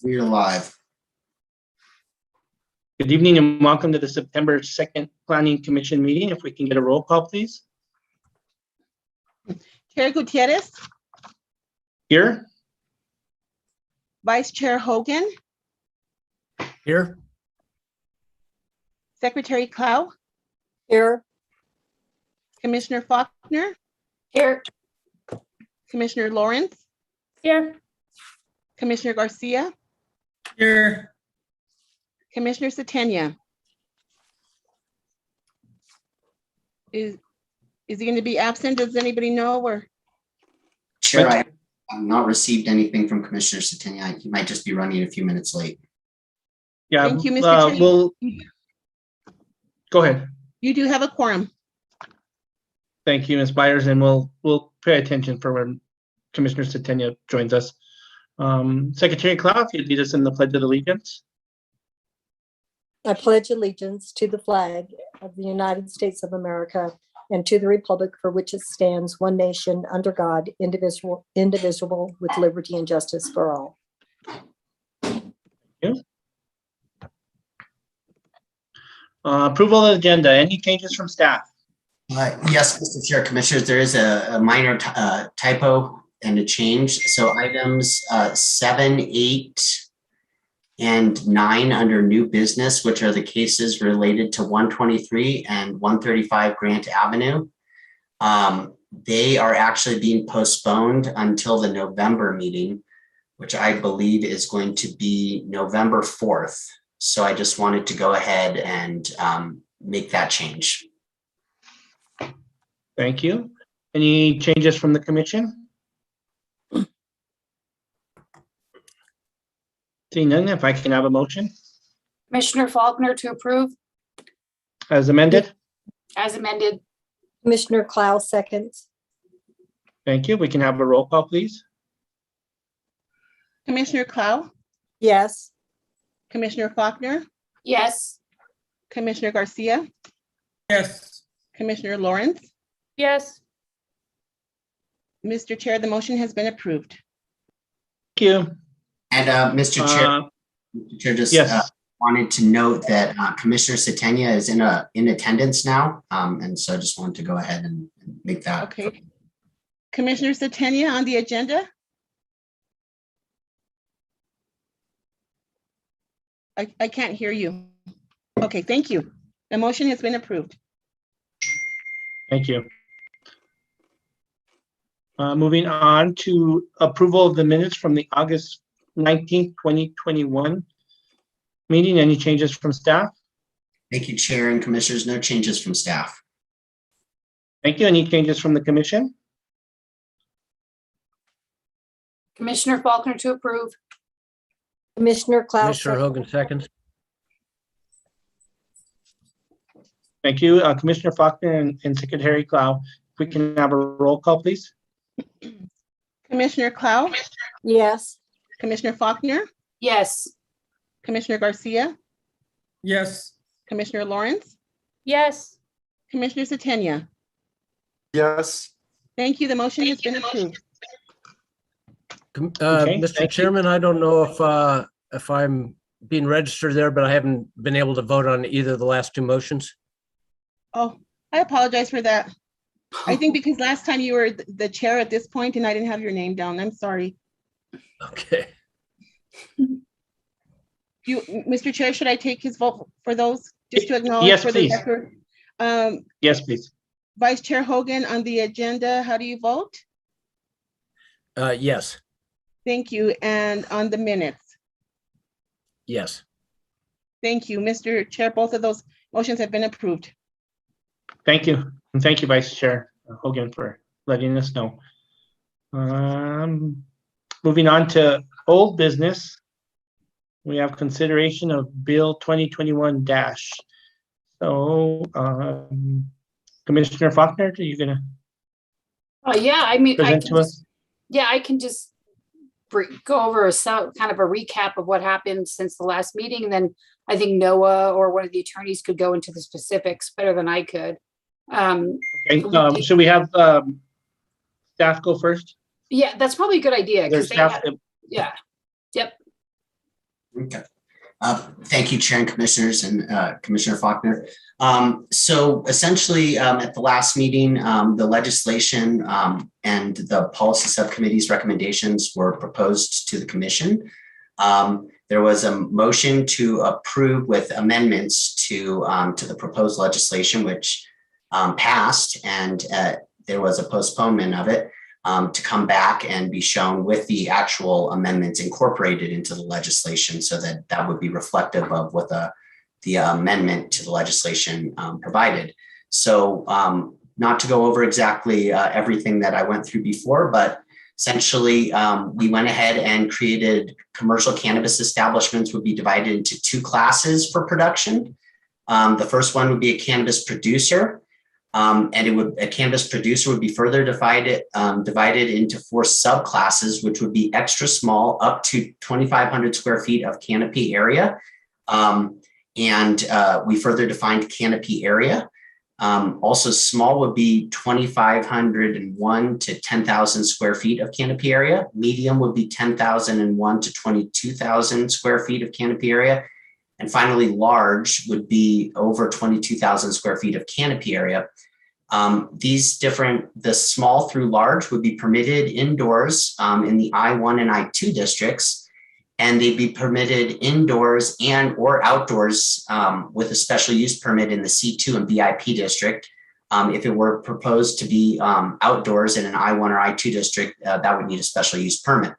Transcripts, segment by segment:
We're live. Good evening and welcome to the September 2nd Planning Commission meeting. If we can get a roll call, please. Chair Gutierrez, Here. Vice Chair Hogan, Here. Secretary Clow, Here. Commissioner Faulkner, Here. Commissioner Lawrence, Here. Commissioner Garcia, Here. Commissioner Setenia. Is he going to be absent? Does anybody know? Or Chair, I have not received anything from Commissioner Setenia. He might just be running a few minutes late. Yeah. Thank you, Mr. Chair. Go ahead. You do have a quorum. Thank you, Ms. Byers, and we'll pay attention for when Commissioner Setenia joins us. Secretary Clow, if you'd lead us in the Pledge of Allegiance. I pledge allegiance to the flag of the United States of America and to the republic for which it stands, one nation, under God, indivisible, with liberty and justice for all. Approval of the agenda. Any changes from staff? Yes, Mr. Chair, Commissioners, there is a minor typo and a change. So items 7, 8, and 9 under new business, which are the cases related to 123 and 135 Grant Avenue. They are actually being postponed until the November meeting, which I believe is going to be November 4th. So I just wanted to go ahead and make that change. Thank you. Any changes from the commission? Seeing none, if I can have a motion Commissioner Faulkner to approve as amended. as amended. Commissioner Clow seconds. Thank you. We can have a roll call, please. Commissioner Clow, Yes. Commissioner Faulkner, Yes. Commissioner Garcia, Yes. Commissioner Lawrence. Yes. Mr. Chair, the motion has been approved. Thank you. And Mr. Chair, just yes. Wanted to note that Commissioner Setenia is in attendance now. And so I just wanted to go ahead and make that. Okay. Commissioner Setenia on the agenda. I can't hear you. Okay, thank you. The motion has been approved. Thank you. Moving on to approval of the minutes from the August 19th, 2021 meeting. Any changes from staff? Thank you, Chair and Commissioners. No changes from staff. Thank you. Any changes from the commission? Commissioner Faulkner to approve. Commissioner Clow. Commissioner Hogan seconds. Thank you. Commissioner Faulkner and Secretary Clow. If we can have a roll call, please. Commissioner Clow, Yes. Commissioner Faulkner, Yes. Commissioner Garcia, Yes. Commissioner Lawrence, Yes. Commissioner Setenia. Yes. Thank you. The motion has been approved. Okay, Mr. thank you. Chairman, I don't know if I'm being registered there, but I haven't been able to vote on either of the last two motions. Oh, I apologize for that. I think because last time you were the chair at this point and I didn't have your name down. I'm sorry. Okay. Mr. Chair, should I take his vote for those just to acknowledge Yes, for the please. record? Yes, please. Vice Chair Hogan on the agenda, how do you vote? Yes. Thank you. And on the minutes? Yes. Thank you, Mr. Chair. Both of those motions have been approved. Thank you. And thank you, Vice Chair Hogan, for letting us know. Moving on to old business. We have consideration of Bill 2021 dash. So Commissioner Faulkner, are you gonna Yeah, I mean, present to us? I can just go over kind of a recap of what happened since the last meeting. And then I think Noah or one of the attorneys could go into the specifics better than I could. Okay, should we have staff go first? Yeah, that's probably a good idea. There's staff. Yeah. Yep. Okay. Thank you, Chair and Commissioners and Commissioner Faulkner. So essentially, at the last meeting, the legislation and the policy subcommittee's recommendations were proposed to the Commission. There was a motion to approve with amendments to the proposed legislation, which passed, and there was a postponement of it to come back and be shown with the actual amendments incorporated into the legislation, so that that would be reflective of what the amendment to the legislation provided. So not to go over exactly everything that I went through before, but essentially we went ahead and created commercial cannabis establishments would be divided into two classes for production. The first one would be a cannabis producer. And a cannabis producer would be further divided into 4 subclasses, which would be extra small up to 2,500 square feet of canopy area. And we further defined canopy area. Also small would be 2,501 to 10,000 square feet of canopy area. Medium would be 10,001 to 22,000 square feet of canopy area. And finally, large would be over 22,000 square feet of canopy area. The small through large would be permitted indoors in the I-1 and I-2 districts, and they'd be permitted indoors and or outdoors with a special use permit in the C2 and BIP district. If it were proposed to be outdoors in an I-1 or I-2 district, that would need a special use permit.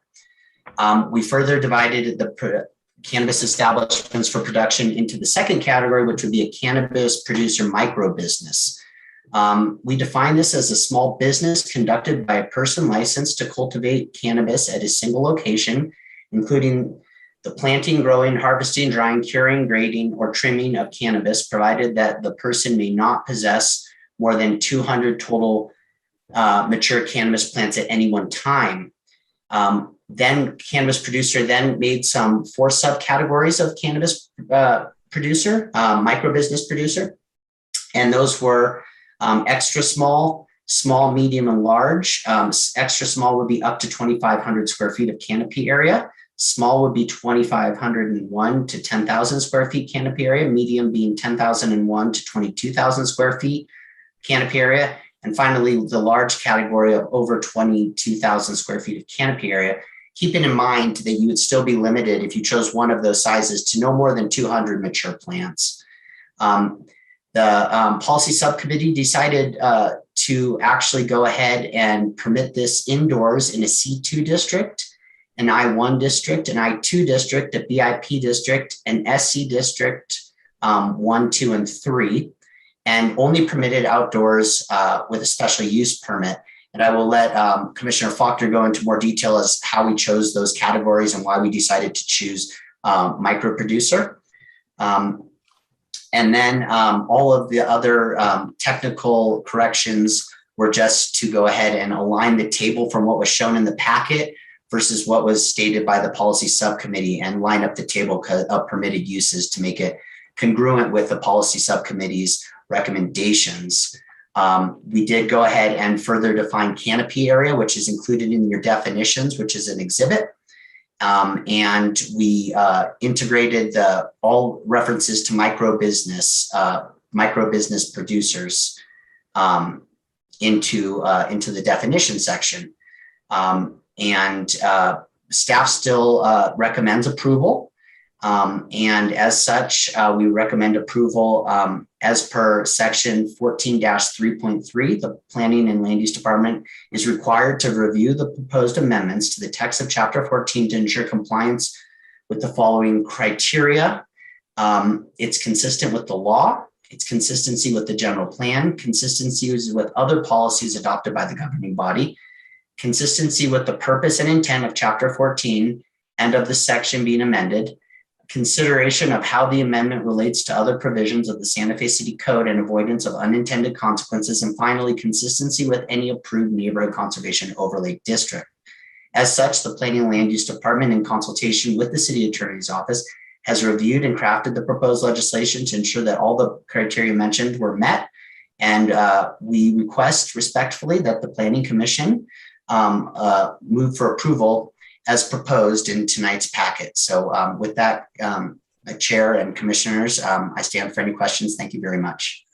We further divided the cannabis establishments for production into the second category, which would be a cannabis producer micro business. We define this as a small business conducted by a person licensed to cultivate cannabis at a single location, including the planting, growing, harvesting, drying, curing, grading, or trimming of cannabis, provided that the person may not possess more than 200 total mature cannabis plants at any one time. Then cannabis producer then made 4 subcategories of cannabis producer, micro business producer. And those were extra small, small, medium, and large. Extra small would be up to 2,500 square feet of canopy area. Small would be 2,501 to 10,000 square feet canopy area. Medium being 10,001 to 22,000 square feet canopy area. And finally, the large category of over 22,000 square feet of canopy area. Keeping in mind that you would still be limited if you chose one of those sizes to no more than 200 mature plants. The policy subcommittee decided to actually go ahead and permit this indoors in a C2 district, an I-1 district, an I-2 district, a BIP district, an SC district 1, 2, and 3, and only permitted outdoors with a special use permit. And I will let Commissioner Faulkner go into more detail as how we chose those categories and why we decided to choose micro producer. And then all of the other technical corrections were just to go ahead and align the table from what was shown in the packet versus what was stated by the policy subcommittee, and line up the table of permitted uses to make it congruent with the policy subcommittee's recommendations. We did go ahead and further define canopy area, which is included in your definitions, which is an exhibit. And we integrated all references to micro business producers into the definition section. And staff still recommends approval. And as such, we recommend approval as per section 14-3.3. The Planning and Land Use Department is required to review the proposed amendments to the text of Chapter 14 to ensure compliance with the following criteria. It's consistent with the law, it's consistency with the general plan, consistency with other policies adopted by the governing body, consistency with the purpose and intent of Chapter 14 and of the section being amended, consideration of how the amendment relates to other provisions of the Santa Fe City Code and avoidance of unintended consequences, and finally, consistency with any approved neighborhood conservation overlay district. As such, the Planning and Land Use Department, in consultation with the City Attorney's Office, has reviewed and crafted the proposed legislation to ensure that all the criteria mentioned were met. And we request respectfully that the Planning Commission move for approval as proposed in tonight's packet. So with that, Chair and Commissioners, I stand for any questions. Thank you very much.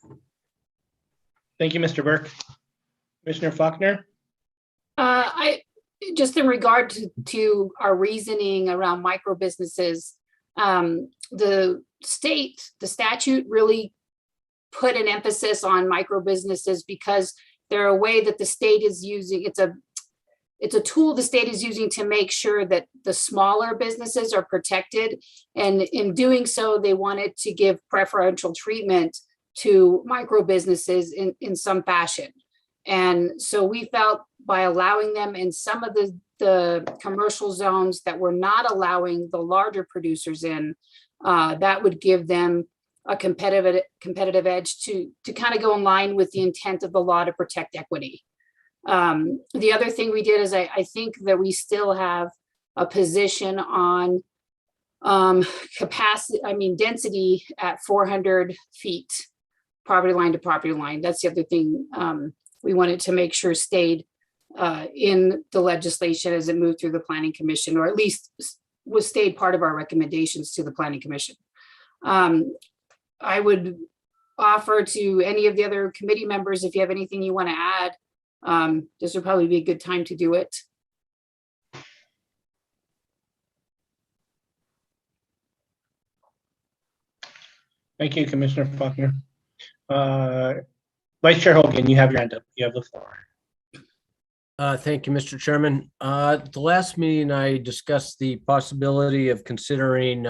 Thank you, Mr. Burke. Commissioner Faulkner? I, just in regard to our reasoning around micro businesses, the statute really put an emphasis on micro businesses because they're a way that the state is using. It's a tool the state is using to make sure that the smaller businesses are protected. And in doing so, they wanted to give preferential treatment to micro businesses in some fashion. And so we felt by allowing them in some of the commercial zones that were not allowing the larger producers in, that would give them a competitive edge to kind of go in line with the intent of the law to protect equity. The other thing we did is I think that we still have a position on density at 400 feet, property line to property line. That's the other thing we wanted to make sure stayed in the legislation as it moved through the Planning Commission, or at least was stayed part of our recommendations to the Planning Commission. I would offer to any of the other committee members, if you have anything you want to add, this would probably be a good time to do it. Thank you, Commissioner Faulkner. Vice Chair Hogan, you have your hand up. You have the floor. Thank you, Mr. Chairman. At the last meeting, I discussed the possibility of considering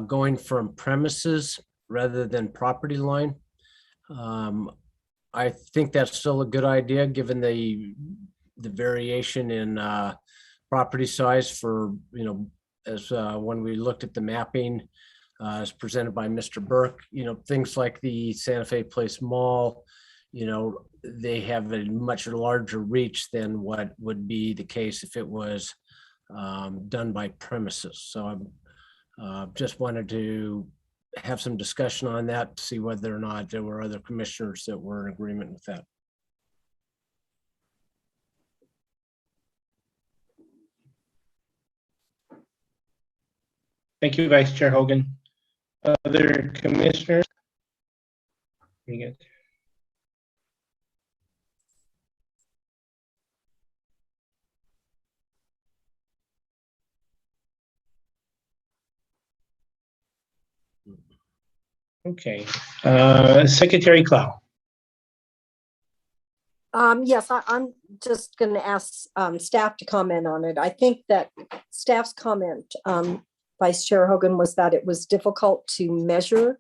going from premises rather than property line. I think that's still a good idea, given the variation in property size for, as when we looked at the mapping as presented by Mr. Burke, things like the Santa Fe Place Mall, they have a much larger reach than what would be the case if it was done by premises. So I just wanted to have some discussion on that to see whether or not there were other commissioners that were in agreement with that. Thank you, Vice Chair Hogan. Other commissioners? Let me get there. Okay, Secretary Clow. Yes, I'm just going to ask staff to comment on it. I think that staff's comment, Vice Chair Hogan, was that it was difficult to measure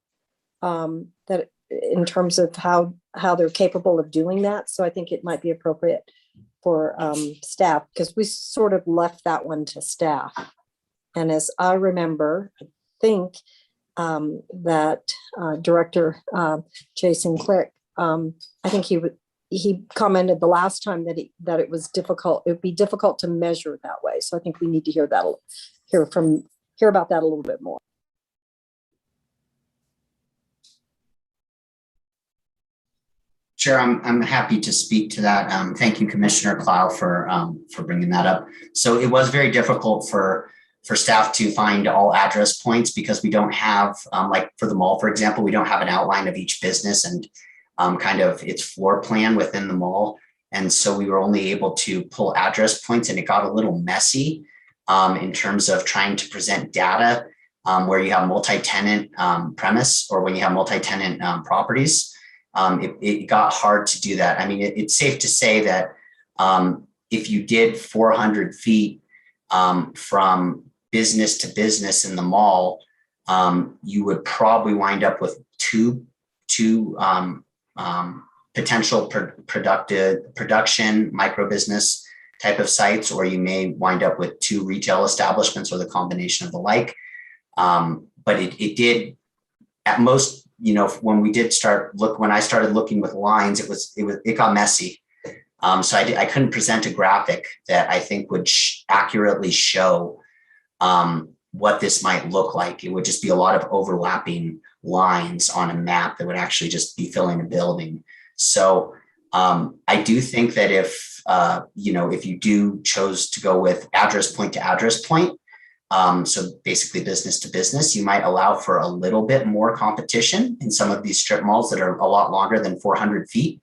that in terms of how they're capable of doing that. So I think it might be appropriate for staff, because we sort of left that one to staff. And as I remember, I think that Director Jason Click, I think he commented the last time that it was difficult. It would be difficult to measure that way. So I think we need to hear about that a little bit more. Chair, I'm happy to speak to that. Thank you, Commissioner Clow, for bringing that up. So it was very difficult for staff to find all address points because we don't have, like for the mall, for example, we don't have an outline of each business and kind of its floor plan within the mall. And so we were only able to pull address points, and it got a little messy in terms of trying to present data where you have multi-tenant premise, or when you have multi-tenant properties. It got hard to do that. I mean, it's safe to say that if you did 400 feet from business to business in the mall, you would probably wind up with two potential production micro business type of sites, or you may wind up with two retail establishments or the combination of the like. But it did, at most, when I started looking with lines, it got messy. So I couldn't present a graphic that I think would accurately show what this might look like. It would just be a lot of overlapping lines on a map that would actually just be filling a building. So I do think that if if you do chose to go with address point to address point, so basically business to business, you might allow for a little bit more competition in some of these strip malls that are a lot longer than 400 feet.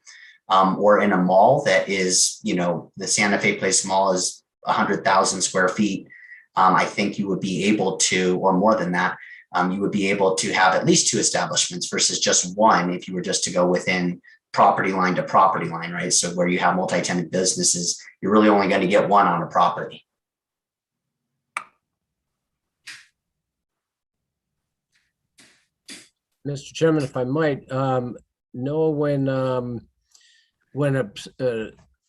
Or in a mall that is, the Santa Fe Place Mall is 100,000 square feet. I think you would be able to, or more than that, you would be able to have at least 2 establishments versus just one if you were just to go within property line to property line, right? So where you have multi-tenant businesses, you're really only going to get one on a property. Mr. Chairman, if I might, Noah, when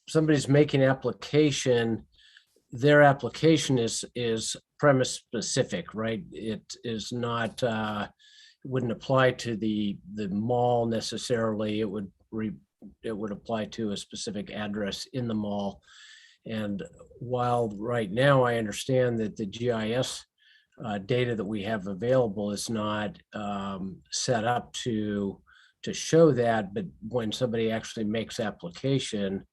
somebody's making application, their application is premise specific, right? It is not, wouldn't apply to the mall necessarily. It would apply to a specific address in the mall. And while right now I understand that the GIS data that we have available is not set up to show that, but when somebody actually makes application,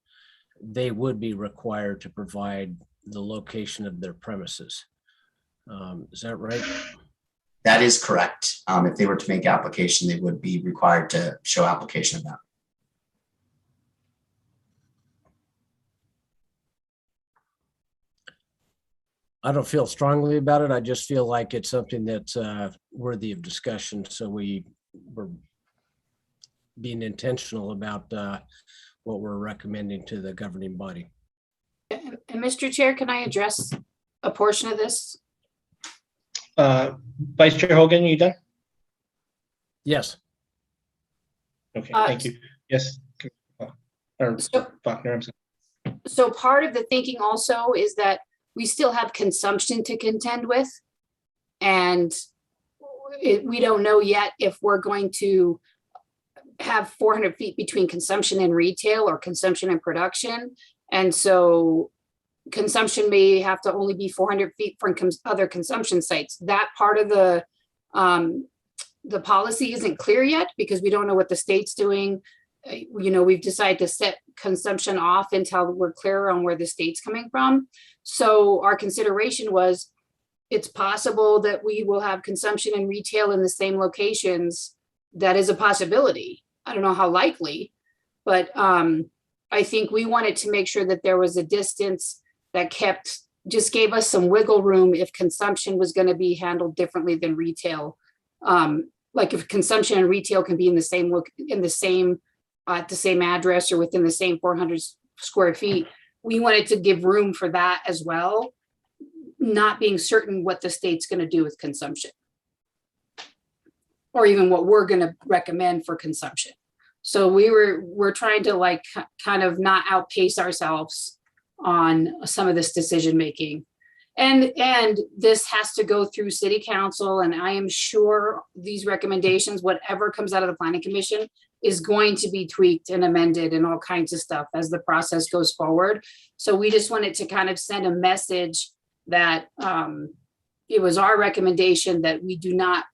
they would be required to provide the location of their premises. Is that right? That is correct. If they were to make application, they would be required to show application of that. I don't feel strongly about it. I just feel like it's something that's worthy of discussion. So we're being intentional about what we're recommending to the governing body. And Mr. Chair, can I address a portion of this? Vice Chair Hogan, you done? Yes. Okay, thank you. Yes. Or Faulkner, I'm sorry. So part of the thinking also is that we still have consumption to contend with. And we don't know yet if we're going to have 400 feet between consumption and retail or consumption and production. And so consumption may have to only be 400 feet from other consumption sites. That part of the policy isn't clear yet because we don't know what the state's doing. We've decided to set consumption off until we're clear on where the state's coming from. So our consideration was it's possible that we will have consumption and retail in the same locations. That is a possibility. I don't know how likely, but I think we wanted to make sure that there was a distance that just gave us some wiggle room if consumption was going to be handled differently than retail. Like if consumption and retail can be in the same at the same address or within the same 400 square feet, we wanted to give room for that as well, not being certain what the state's going to do with consumption or even what we're going to recommend for consumption. So we're trying to kind of not outpace ourselves on some of this decision making. And this has to go through city council, and I am sure these recommendations, whatever comes out of the planning commission, is going to be tweaked and amended and all kinds of stuff as the process goes forward. So we just wanted to kind of send a message that it was our recommendation that we do not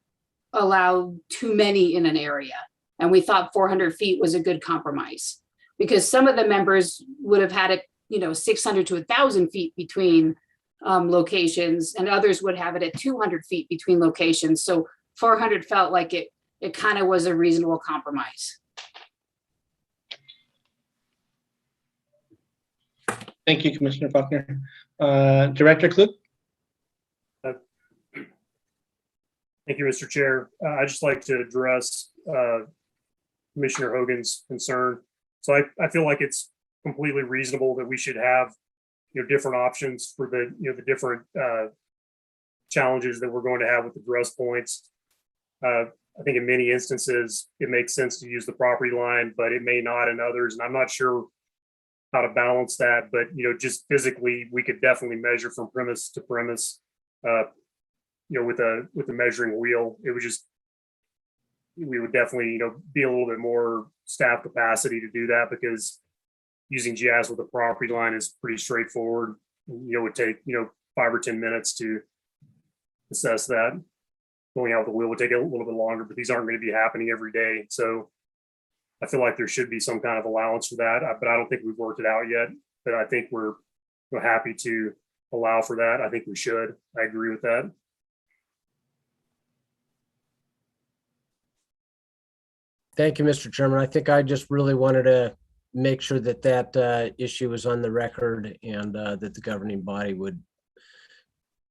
allow too many in an area. And we thought 400 feet was a good compromise because some of the members would have had it, 600 to 1,000 feet between locations, and others would have it at 200 feet between locations. So 400 felt like it kind of was a reasonable compromise. Thank you, Commissioner Faulkner. Director Klug? Thank you, Mr. Chair. I'd just like to address Commissioner Hogan's concern. So I feel like it's completely reasonable that we should have different options for the different challenges that we're going to have with the address points. I think in many instances, it makes sense to use the property line, but it may not in others. And I'm not sure how to balance that, but just physically, we could definitely measure from premise to premise, with a measuring wheel. It would just, we would definitely, be a little bit more staff capacity to do that because using GIS with a property line is pretty straightforward. It would take, 5 or 10 minutes to assess that. Going out with the wheel would take a little bit longer, but these aren't going to be happening every day. So I feel like there should be some kind of allowance for that, but I don't think we've worked it out yet. that I think we're happy to allow for that. I think we should. I agree with that. Thank you, Mr. Chairman. I think I just really wanted to make sure that that issue was on the record and that the governing body would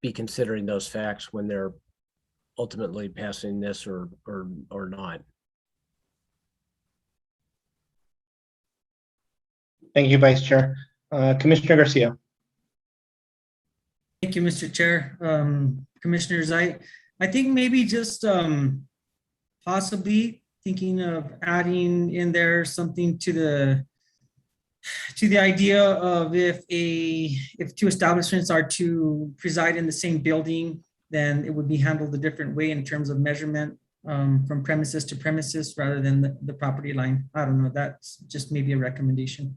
be considering those facts when they're ultimately passing this or not. Thank you, Vice Chair. Commissioner Garcia. Thank you, Mr. Chair. Commissioners, I think maybe just possibly thinking of adding in there something to the idea of if two establishments are to preside in the same building, then it would be handled a different way in terms of measurement from premises to premises rather than the property line. I don't know, that's just maybe a recommendation.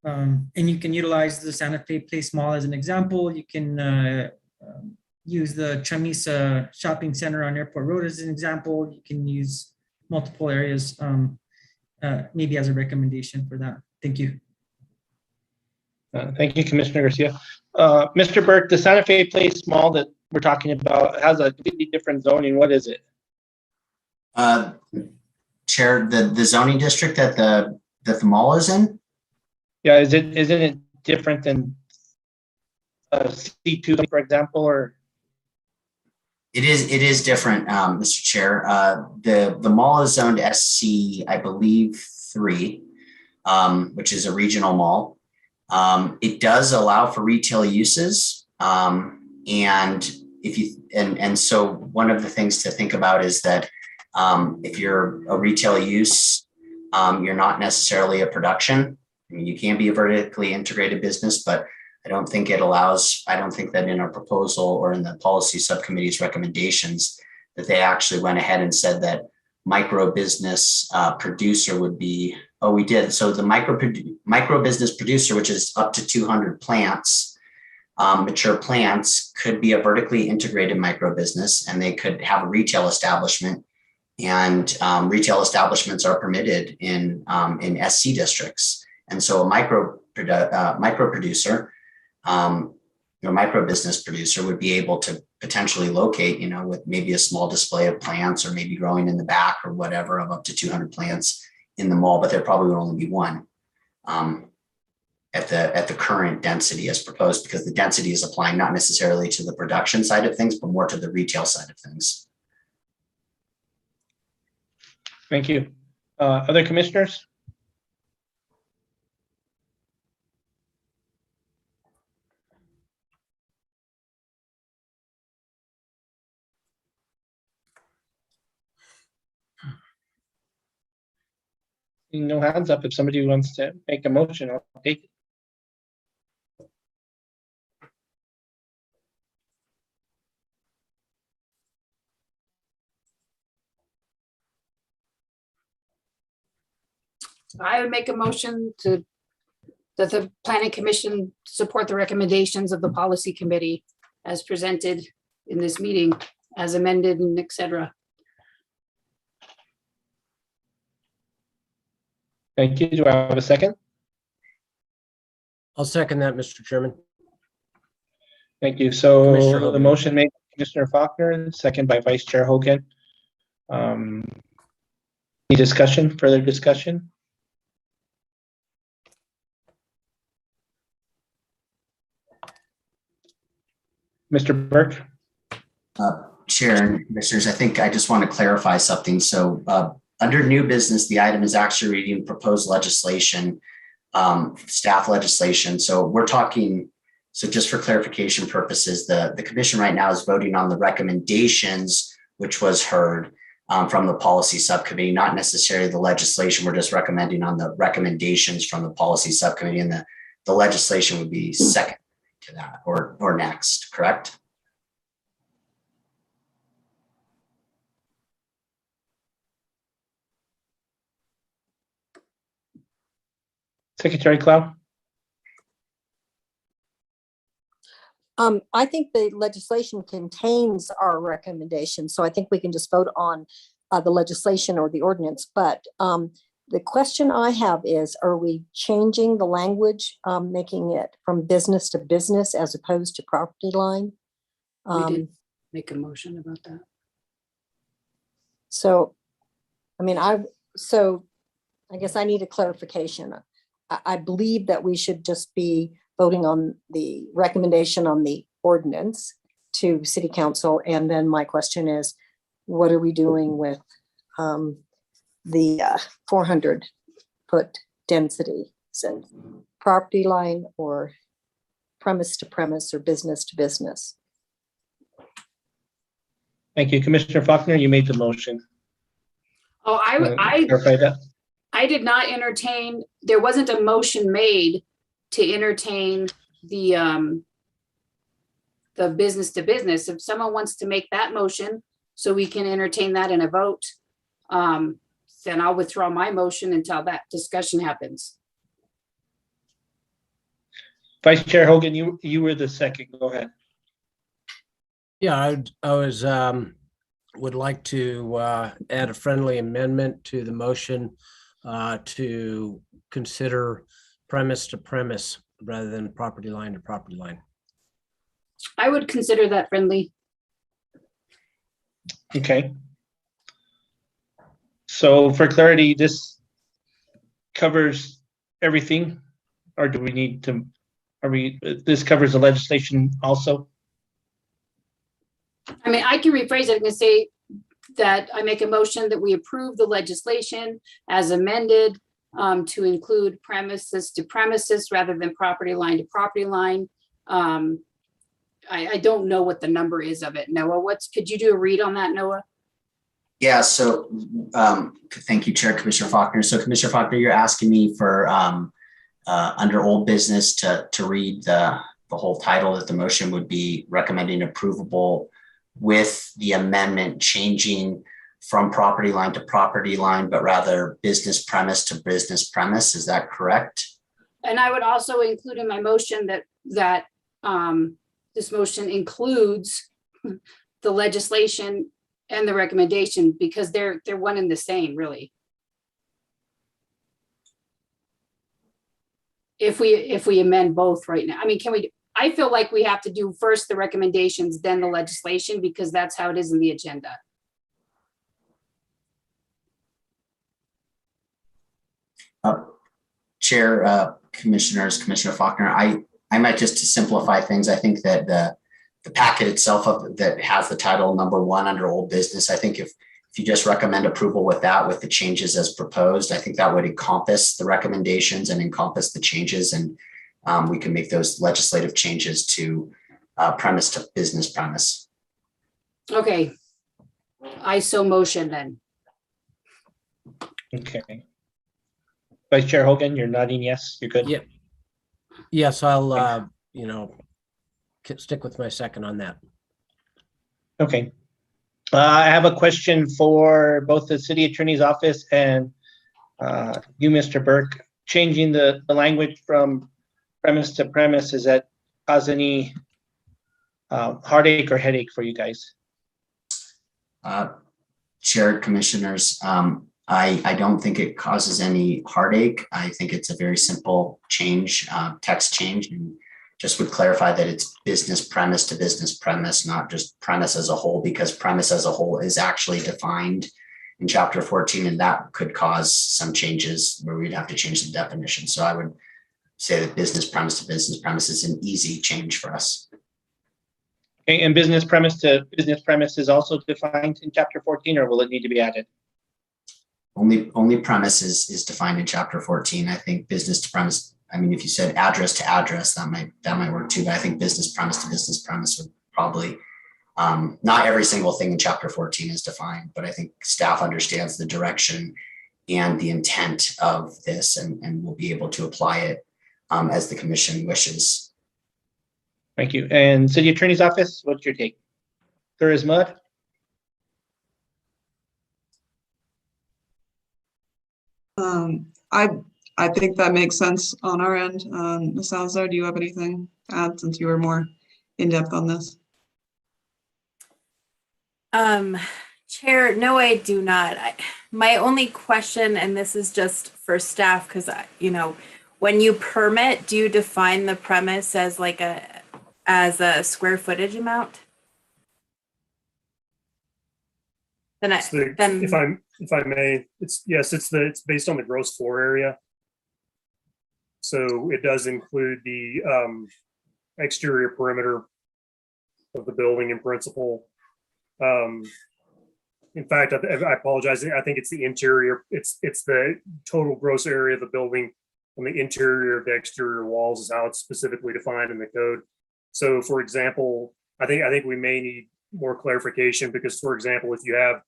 And you can utilize the Santa Fe Place Mall as an example. You can use the Chamisa Shopping Center on Airport Road as an example. You can use multiple areas maybe as a recommendation for that. Thank you. Thank you, Commissioner Garcia. Mr. Burke, the Santa Fe Place Mall that we're talking about has a completely different zoning. What is it? Chair, the zoning district that the mall is in? Yeah, isn't it different than C2, for example, or? It is different, Mr. Chair. The mall is zoned SC, I believe, 3, which is a regional mall. It does allow for retail uses, and so one of the things to think about is that if you're a retail use, you're not necessarily a production. I mean, you can be a vertically integrated business, but I don't think that in our proposal or in the policy subcommittee's recommendations that they actually went ahead and said that micro business producer would be, we did. So the micro business producer, which is up to 200 plants, mature plants, could be a vertically integrated micro business, and they could have a retail establishment, and retail establishments are permitted in SC districts. And so a micro producer, micro business producer would be able to potentially locate, with maybe a small display of plants or maybe growing in the back or whatever of up to 200 plants in the mall, but there probably would only be one at the current density as proposed, because the density is applying not necessarily to the production side of things, but more to the retail side of things. Thank you. Other commissioners? No hands up. If somebody wants to make a motion, I'll take it. I would make a motion that the planning commission support the recommendations of the policy committee as presented in this meeting, as amended and et cetera. Thank you. Do I have a second? I'll second that, Mr. Chairman. Thank you. Commissioner So the Hogan. motion made by Commissioner Faulkner, second by Vice Chair Hogan. Any discussion, further discussion? Mr. Burke? Chair and Commissioners, I think I just want to clarify something. So under new business, the item is actually reading proposed legislation, staff legislation. So we're talking, so just for clarification purposes, the commission right now is voting on the recommendations, which was heard from the policy subcommittee, not necessarily the legislation. We're just recommending on the recommendations from the policy subcommittee, and the legislation would be second to that or next, correct? Secretary Clow? I think the legislation contains our recommendation, so I think we can just vote on the legislation or the ordinance. But the question I have is, are we changing the language, making it from business to business as opposed to property line? We did make a motion about that. So, I mean, I guess I need a clarification. I believe that we should just be voting on the recommendation on the ordinance to city council. And then my question is, what are we doing with the 400-foot density? So property line or premise to premise or business to business? Thank you. Commissioner Faulkner, you made the motion. Oh, Clarify that. I did not entertain, there wasn't a motion made to entertain the business to business. If someone wants to make that motion so we can entertain that in a vote, then I'll withdraw my motion until that discussion happens. Vice Chair Hogan, you were the second. Go ahead. Yeah, would like to add a friendly amendment to the motion to consider premise to premise rather than property line to property line. I would consider that friendly. Okay. So for clarity, this covers everything, or do we need to, this covers the legislation also? I mean, I can rephrase it and say that I make a motion that we approve the legislation as amended to include premises to premises rather than property line to property line. I don't know what the number is of it. Noah, could you do a read on that, Noah? Yeah, so thank you, Chair Commissioner Faulkner. So Commissioner Faulkner, you're asking me for under old business to read the whole title, that the motion would be recommending approvable with the amendment changing from property line to property line, but rather business premise to business premise. Is that correct? And I would also include in my motion that this motion includes the legislation and the recommendation, because they're one and the same, really. If we amend both right now, I mean, I feel like we have to do first the recommendations, then the legislation, because that's how it is in the agenda. Chair, Commissioners, Commissioner Faulkner, I might just to simplify things, I think that the packet itself that has the title number 1 under old business, I think if you just recommend approval with that, with the changes as proposed, I think that would encompass the recommendations and encompass the changes, and we can make those legislative changes to premise to business premise. Okay. I so motion then. Okay. Vice Chair Hogan, you're nodding yes, you're good? Yeah. Yes, I'll, stick with my second on that. Okay. I have a question for both the city attorney's office and you, Mr. Burke. Changing the language from premise to premise, does that cause any heartache or headache for you guys? Chair, Commissioners, I don't think it causes any heartache. I think it's a very simple change, text change, and just would clarify that it's business premise to business premise, not just premise as a whole, because premise as a whole is actually defined in Chapter 14, and that could cause some changes where we'd have to change the definition. So I would say that business premise to business premise is an easy change for us. Okay, and business premise to business premise is also defined in Chapter 14, or will it need to be added? Only premise is defined in Chapter 14. I think business to premise, I mean, if you said address to address, that might work too, but I think business premise to business premise would probably, not every single thing in Chapter 14 is defined, but I think staff understands the direction and the intent of this and will be able to apply it as the commission wishes. Thank you. And City Attorney's Office, what's your take? Clear as mud? I think that makes sense on our end. Ms. Salazar, do you have anything to add since you were more in depth on this? Chair, no, I do not. My only question, and this is just for staff, because, when you permit, do you define the premise as as a square footage amount? Then It's the- if I may, it's based on the gross floor area. So it does include the exterior perimeter of the building in principle. In fact, I apologize. I think it's the interior. It's the total gross area of the building on the interior of the exterior walls is how it's specifically defined in the code. So for example, I think we may need more clarification because, for example, if you have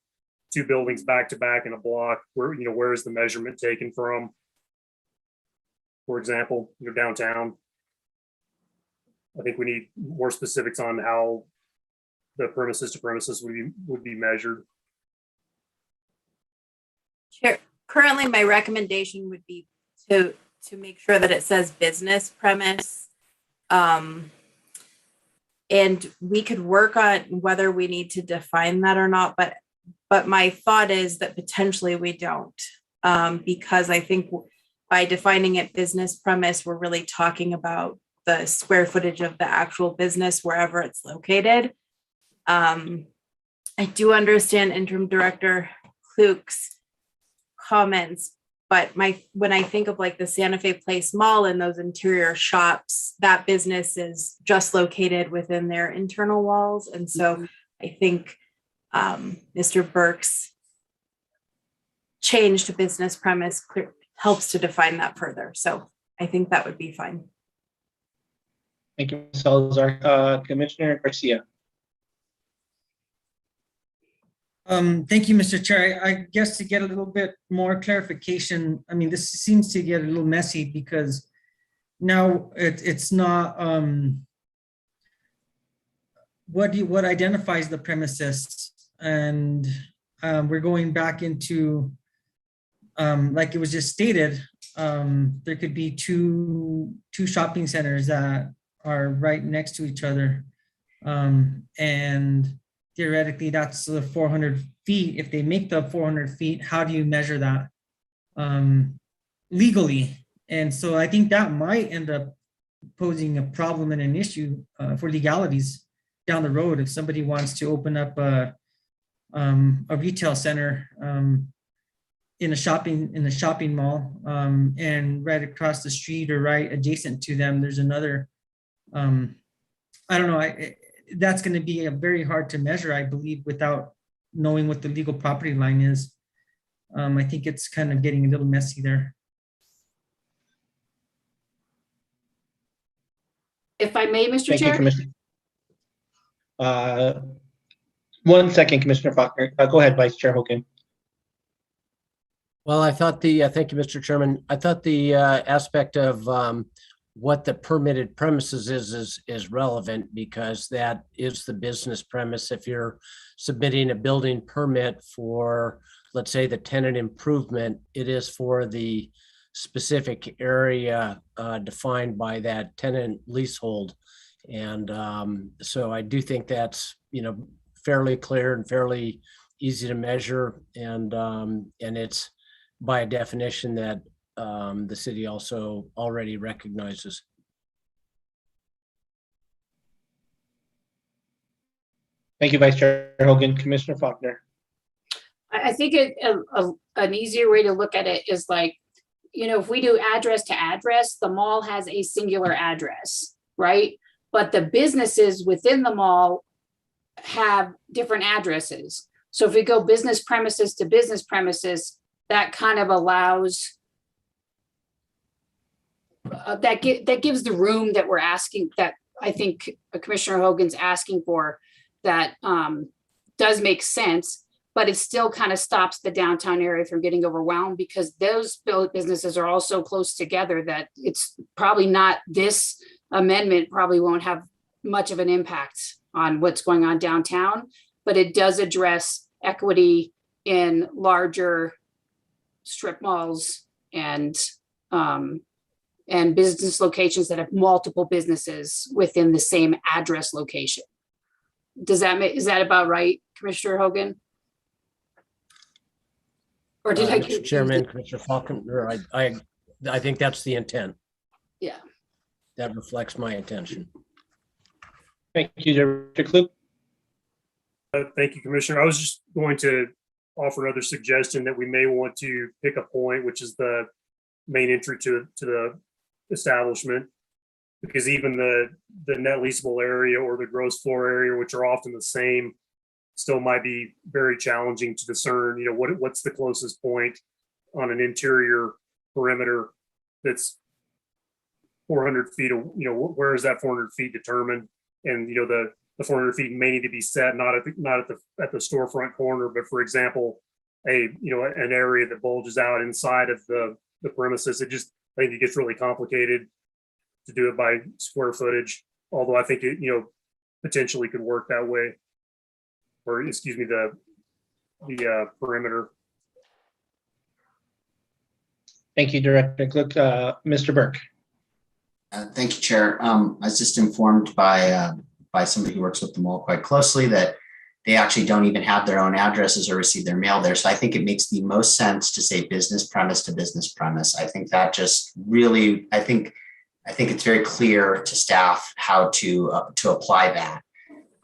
two buildings back to back in a block, where is the measurement taken from? For example, downtown. I think we need more specifics on how the premises to premises would be measured. Chair, currently my recommendation would be to make sure that it says business premise. And we could work on whether we need to define that or not, but my thought is that potentially we don't, because I think by defining it business premise, we're really talking about the square footage of the actual business wherever it's located. I do understand Interim Director Kluk's comments, but when I think of like the Santa Fe Place Mall and those interior shops, that business is just located within their internal walls. And so I think Mr. Burke's change to business premise helps to define that further. So I think that would be fine. Thank you, Ms. Salazar. Commissioner Garcia. Thank you, Mr. Chair. I guess to get a little bit more clarification, I mean, this seems to get a little messy because now it's not what identifies the premises, and we're going back into like it was just stated, there could be two shopping centers that are right next to each other, and theoretically, that's the 400 feet. If they make the 400 feet, how do you measure that legally? And so I think that might end up posing a problem and an issue for legalities down the road. If somebody wants to open up a retail center in a shopping mall, and right across the street or right adjacent to them, there's another, I don't know, that's going to be very hard to measure, I believe, without knowing what the legal property line is. I think it's kind of getting a little messy there. If I may, Mr. Thank you, Chair. Commissioner. 1 second, Commissioner Faulkner. Go ahead, Vice Chair Hogan. Well, I thought thank you, Mr. Chairman. I thought the aspect of what the permitted premises is relevant because that is the business premise. If you're submitting a building permit for, let's say, the tenant improvement, it is for the specific area defined by that tenant leasehold. And so I do think that's, fairly clear and fairly easy to measure. And it's by a definition that the city also already recognizes. Thank you, Vice Chair Hogan. Commissioner Faulkner. I think an easier way to look at it is like, if we do address to address, the mall has a singular address, right? But the businesses within the mall have different addresses. So if we go business premises to business premises, that kind of allows that gives the room that we're asking, that I think Commissioner Hogan's asking for, that does make sense, but it still kind of stops the downtown area from getting overwhelmed because those businesses are all so close together that it's probably not, this amendment probably won't have much of an impact on what's going on downtown, but it does address equity in larger strip malls and business locations that have multiple businesses within the same address location. Is that about right, Commissioner Hogan? Or did I? Mr. Chairman, Commissioner Falconer, I think that's the intent. Yeah. That reflects my intention. Thank you, Director Klug. Thank you, Commissioner. I was just going to offer another suggestion that we may want to pick a point, which is the main entry to the establishment. Because even the net leasable area or the gross floor area, which are often the same, still might be very challenging to discern, you know, what's the closest point on an interior perimeter that's 400 feet, you know, where is that 400 feet determined? And, you know, the 400 feet may need to be set, not at the storefront corner, but for example, an area that bulges out inside of the premises. I think it gets really complicated to do it by square footage, although I think it, you know, potentially could work that way. Or excuse me, the perimeter. Thank you, Director Klug. Mr. Burke. Thank you, Chair. I was just informed by somebody who works with the mall quite closely that they actually don't even have their own addresses or receive their mail there. So I think it makes the most sense to say business premise to business premise. I think that just really, I think it's very clear to staff how to apply that.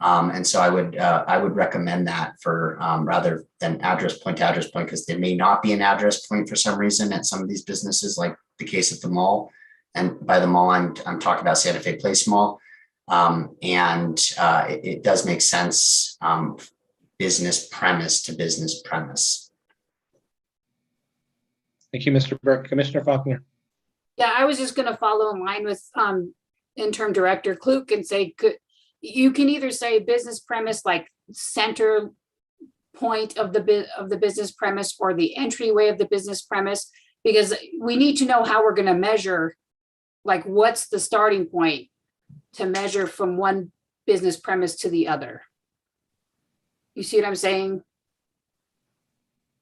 And so I would recommend that for rather than address point to address point, because there may not be an address point for some reason at some of these businesses, like the case at the mall. And by the mall, I'm talking about Santa Fe Place Mall. It does make sense, business premise to business premise. Thank you, Mr. Burke. Commissioner Faulkner. Yeah, I was just going to follow in line with interim director Klug and say, you can either say business premise, like center point of the business premise, or the entryway of the business premise, because we need to know how we're going to measure, like what's the starting point to measure from one business premise to the other. You see what I'm saying?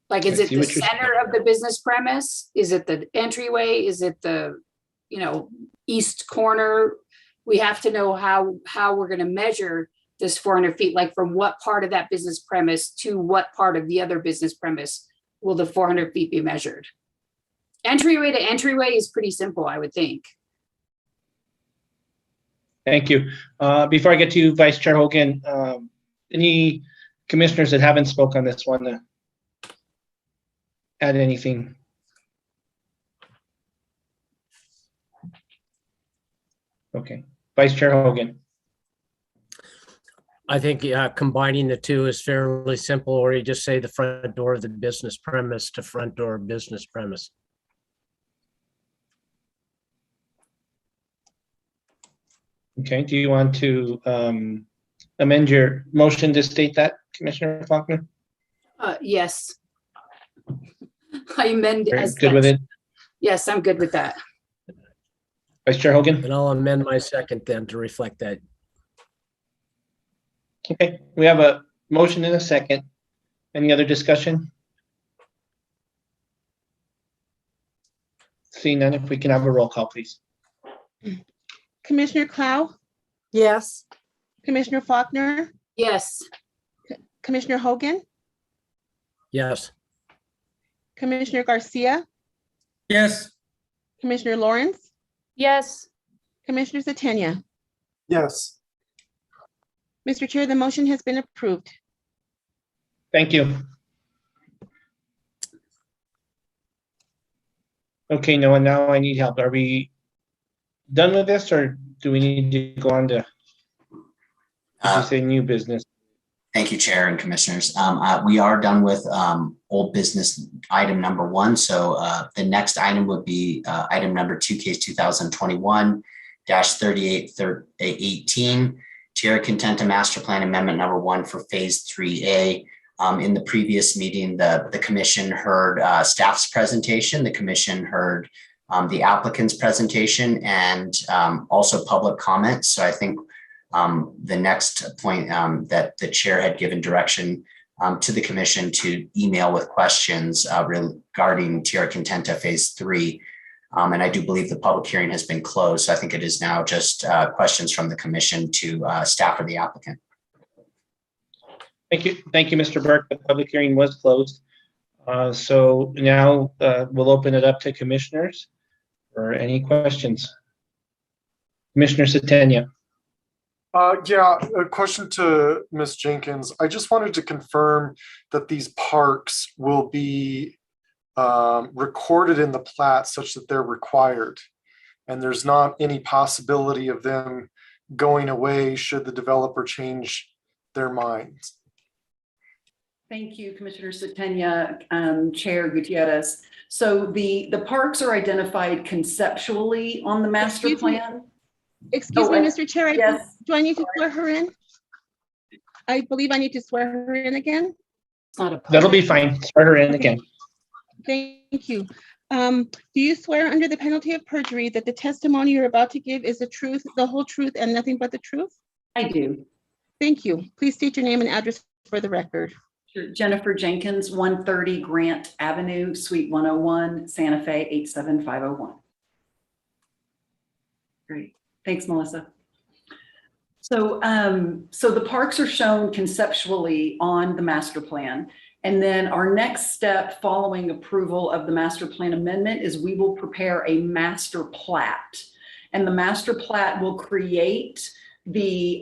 Like, is it the center of the business premise? Is it the entryway? Is it the, east corner? We have to know how we're going to measure this 400 feet, like from what part of that business premise to what part of the other business premise will the 400 feet be measured? Entryway to entryway is pretty simple, I would think. Thank you. Before I get to you, Vice Chair Hogan, any commissioners that haven't spoken on this want to add anything? Okay, Vice Chair Hogan. I think combining the two is fairly simple, or you just say the front door of the business premise to front door of business premise. Okay, do you want to amend your motion to state that, Commissioner Faulkner? Yes. I amend as good with it. Yes, I'm good with that. Vice Chair Hogan. And I'll amend my second then to reflect that. Okay, we have a motion and a second. Any other discussion? Seeing none, if we can have a roll call, please. Commissioner Clow, Yes. Commissioner Faulkner, Yes. Commissioner Hogan, Yes. Commissioner Garcia, Yes. Commissioner Lawrence, Yes. Commissioner Zatania. Yes. Mr. Chair, the motion has been approved. Thank you. Okay, Noah, now I need help. Are we done with this, or do we need to go on to, did you say new business? Thank you, Chair and Commissioners. We are done with old business item number 1. So the next item would be item number 2, case 2021-3818, Tierra Contenta Master Plan Amendment number 1 for Phase 3A. In the previous meeting, the Commission heard staff's presentation. The Commission heard the applicant's presentation and also public comments. So I think the next point that the chair had given direction to the Commission to email with questions regarding Tierra Contenta Phase 3. And I do believe the public hearing has been closed. So I think it is now just questions from the Commission to staff or the applicant. Thank you, Mr. Burke. The public hearing was closed. So now we'll open it up to commissioners for any questions. Commissioner Satania. Yeah, a question to Ms. Jenkins. I just wanted to confirm that these parks will be recorded in the plat such that they're required. And there's not any possibility of them going away should the developer change their minds. Thank you, Commissioner Satania, Chair Gutierrez. So the parks are identified conceptually on the master Excuse me. plan. Excuse me, Mr. Chair, Yes. do I need to swear her in? I believe I need to swear her in again. It's not a. That'll be fine. Swear her in again. Thank you. Do you swear under the penalty of perjury that the testimony you're about to give is the truth, the whole truth, and nothing but the truth? I do. Thank you. Please state your name and address for the record. Sure. Jennifer Jenkins, 130 Grant Avenue, Suite 101, Santa Fe, 87501. Great. Thanks, Melissa. So, so the parks are shown conceptually on the master plan. And then our next step following approval of the master plan amendment is we will prepare a master plat. And the master plat will create the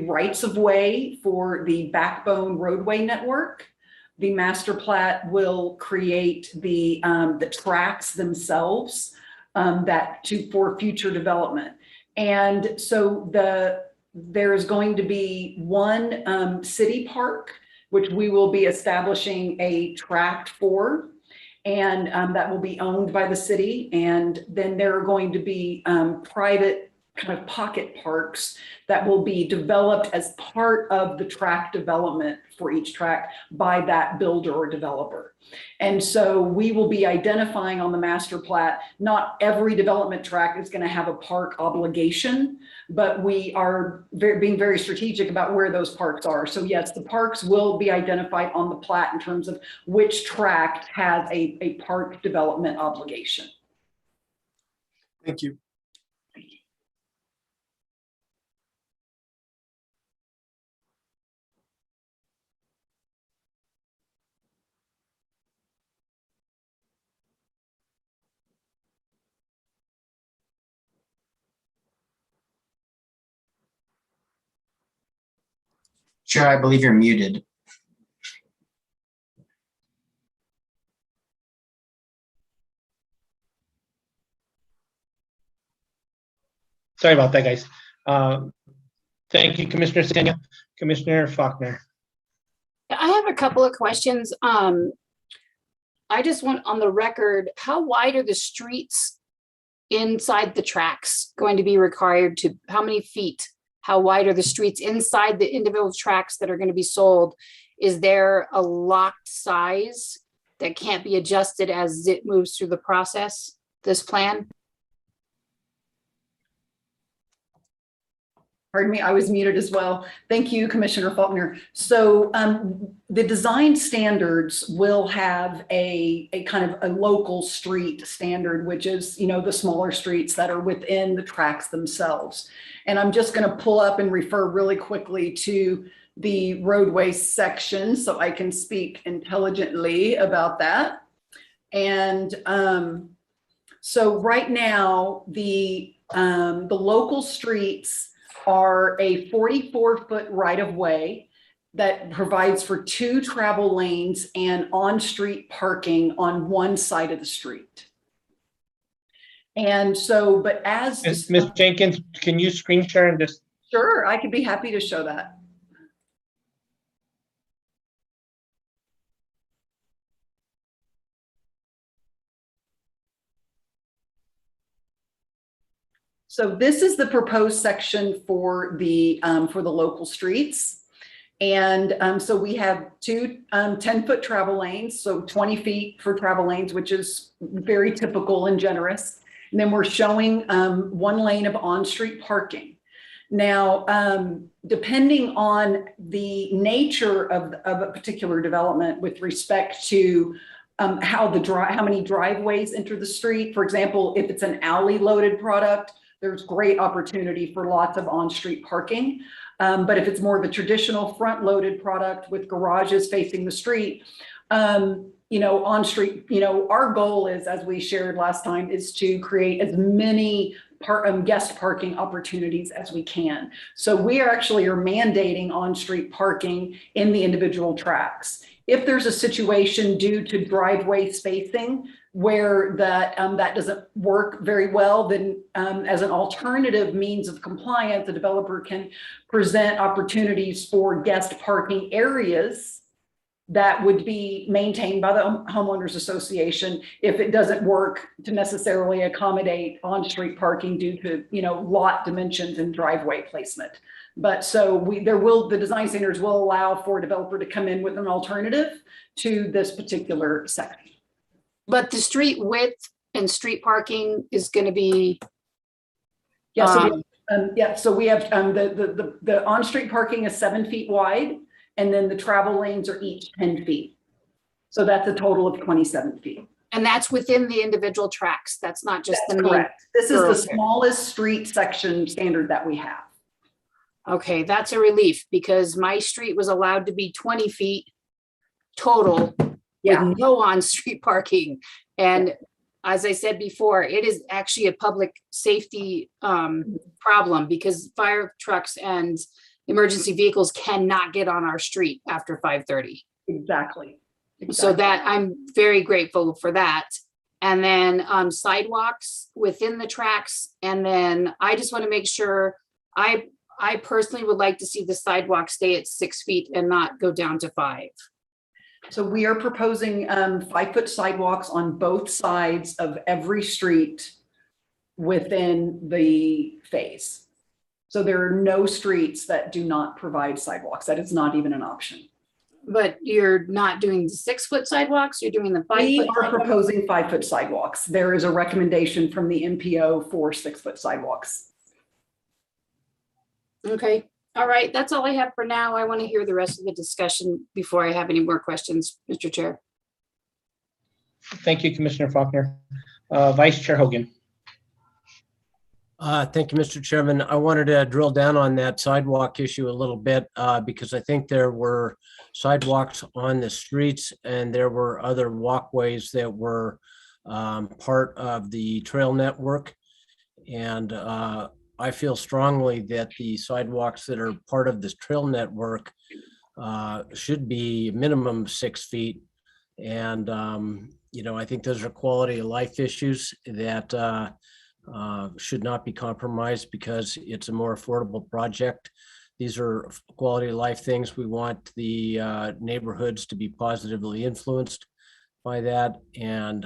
rights of way for the backbone roadway network. The master plat will create the tracks themselves for future development. And so there's going to be one city park, which we will be establishing a tract for, and that will be owned by the city. And then there are going to be private kind of pocket parks that will be developed as part of the tract development for each tract by that builder or developer. And so we will be identifying on the master plat, not every development tract is going to have a park obligation, but we are being very strategic about where those parks are. So yes, the parks will be identified on the plat in terms of which tract has a park development obligation. Thank you. Chair, I believe you're muted. Sorry about that, guys. Thank you, Commissioner Satania. Commissioner Faulkner. I have a couple of questions. I just want on the record, how wide are the streets inside the tracks going to be required to, how many feet? How wide are the streets inside the individual tracks that are going to be sold? Is there a locked size that can't be adjusted as it moves through the process, this plan? Pardon me, I was muted as well. Thank you, Commissioner Faulkner. So the design standards will have a kind of a local street standard, which is, you know, the smaller streets that are within the tracks themselves. And I'm just going to pull up and refer really quickly to the roadway section so I can speak intelligently about that. And so right now, the local streets are a 44-foot right-of-way that provides for 2 travel lanes and on-street parking on one side of the street. And so, but as Ms. Jenkins, can you screen share and just? Sure, I could be happy to show that. So this is the proposed section for the local streets. And so we have 2 10-foot travel lanes, so 20 feet for travel lanes, which is very typical and generous. And then we're showing 1 lane of on-street parking. Now, depending on the nature of a particular development with respect to how many driveways enter the street, for example, if it's an alley loaded product, there's great opportunity for lots of on-street parking. But if it's more of a traditional front-loaded product with garages facing the street, On street, our goal is, as we shared last time, is to create as many guest parking opportunities as we can. So we are mandating on-street parking in the individual tracks. If there's a situation due to driveway spacing where that doesn't work very well, then as an alternative means of compliance, the developer can present opportunities for guest parking areas that would be maintained by the homeowners association if it doesn't work to necessarily accommodate on-street parking due to, lot dimensions and driveway placement. But so the design standards will allow for a developer to come in with an alternative to this particular section. But the street width and street parking is going to be. Yeah, so we have the on-street parking is 7 feet wide, and then the travel lanes are each 10 feet. So that's a total of 27 feet. And that's within the individual tracks. That's not just That's the main. correct. This is the thoroughfare. smallest street section standard that we have. Okay, that's a relief because my street was allowed to be 20 feet total Yeah. with no on-street parking. And as I said before, it is actually a public safety problem because fire trucks and emergency vehicles cannot get on our street after 5:30. Exactly. So that I'm very grateful for that. And then sidewalks within the tracks. And then I just want to make sure I personally would like to see the sidewalk stay at 6 feet and not go down to 5. So we are proposing 5-foot sidewalks on both sides of every street within the phase. So there are no streets that do not provide sidewalks. That is not even an option. But you're not doing the 6-foot sidewalks, you're doing the 5 We foot. are proposing 5-foot sidewalks. There is a recommendation from the MPO for 6-foot sidewalks. Okay, all right, that's all I have for now. I want to hear the rest of the discussion before I have any more questions, Mr. Chair. Thank you, Commissioner Faulkner. Vice Chair Hogan. Thank you, Mr. Chairman. I wanted to drill down on that sidewalk issue a little bit because I think there were sidewalks on the streets and there were other walkways that were part of the trail network. And I feel strongly that the sidewalks that are part of this trail network should be minimum 6 feet. And, I think those are quality of life issues that should not be compromised because it's a more affordable project. These are quality of life things. We want the neighborhoods to be positively influenced by that. And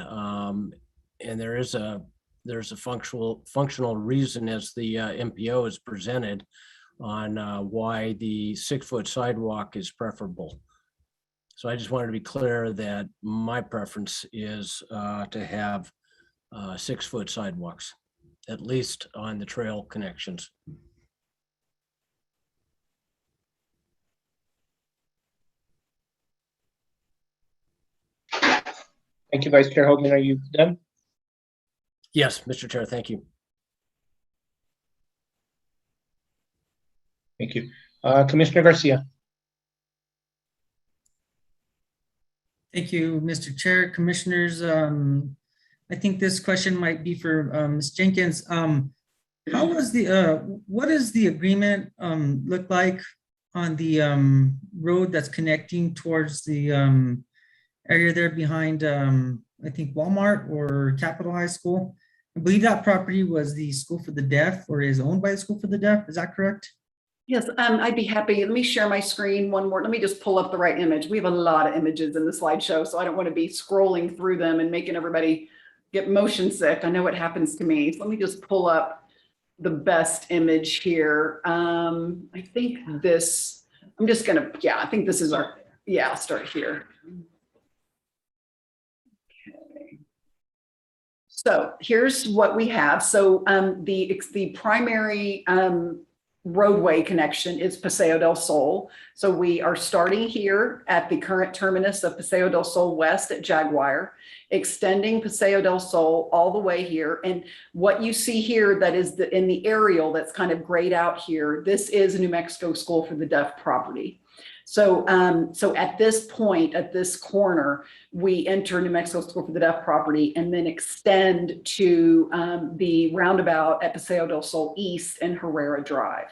there's a functional reason as the MPO is presented on why the 6-foot sidewalk is preferable. So I just wanted to be clear that my preference is to have 6-foot sidewalks, at least on the trail connections. Thank you, Vice Chair Hogan. Are you done? Yes, Mr. Chair, thank you. Thank you. Commissioner Garcia. Thank you, Mr. Chair, Commissioners. I think this question might be for Ms. Jenkins. How was what does the agreement look like on the road that's connecting towards the area there behind, I think Walmart or Capitol High School? I believe that property was the School for the Deaf or is owned by the School for the Deaf. Is that correct? Yes, I'd be happy. Let me share my screen one more. Let me just pull up the right image. We have a lot of images in the slideshow, so I don't want to be scrolling through them and making everybody get motion sick. I know what happens to me. So let me just pull up the best image here. I think this, I'm just gonna, I think this is our, I'll start here. Okay. So here's what we have. So the primary roadway connection is Paseo del Sol. So we are starting here at the current terminus of Paseo del Sol West at Jaguar. extending Paseo del Sol all the way here. And what you see here that is in the aerial that's kind of grayed out here, this is a New Mexico School for the Deaf property. So, so at this point, at this corner, we enter New Mexico School for the Deaf property and then extend to the roundabout at Paseo del Sol East and Herrera Drive.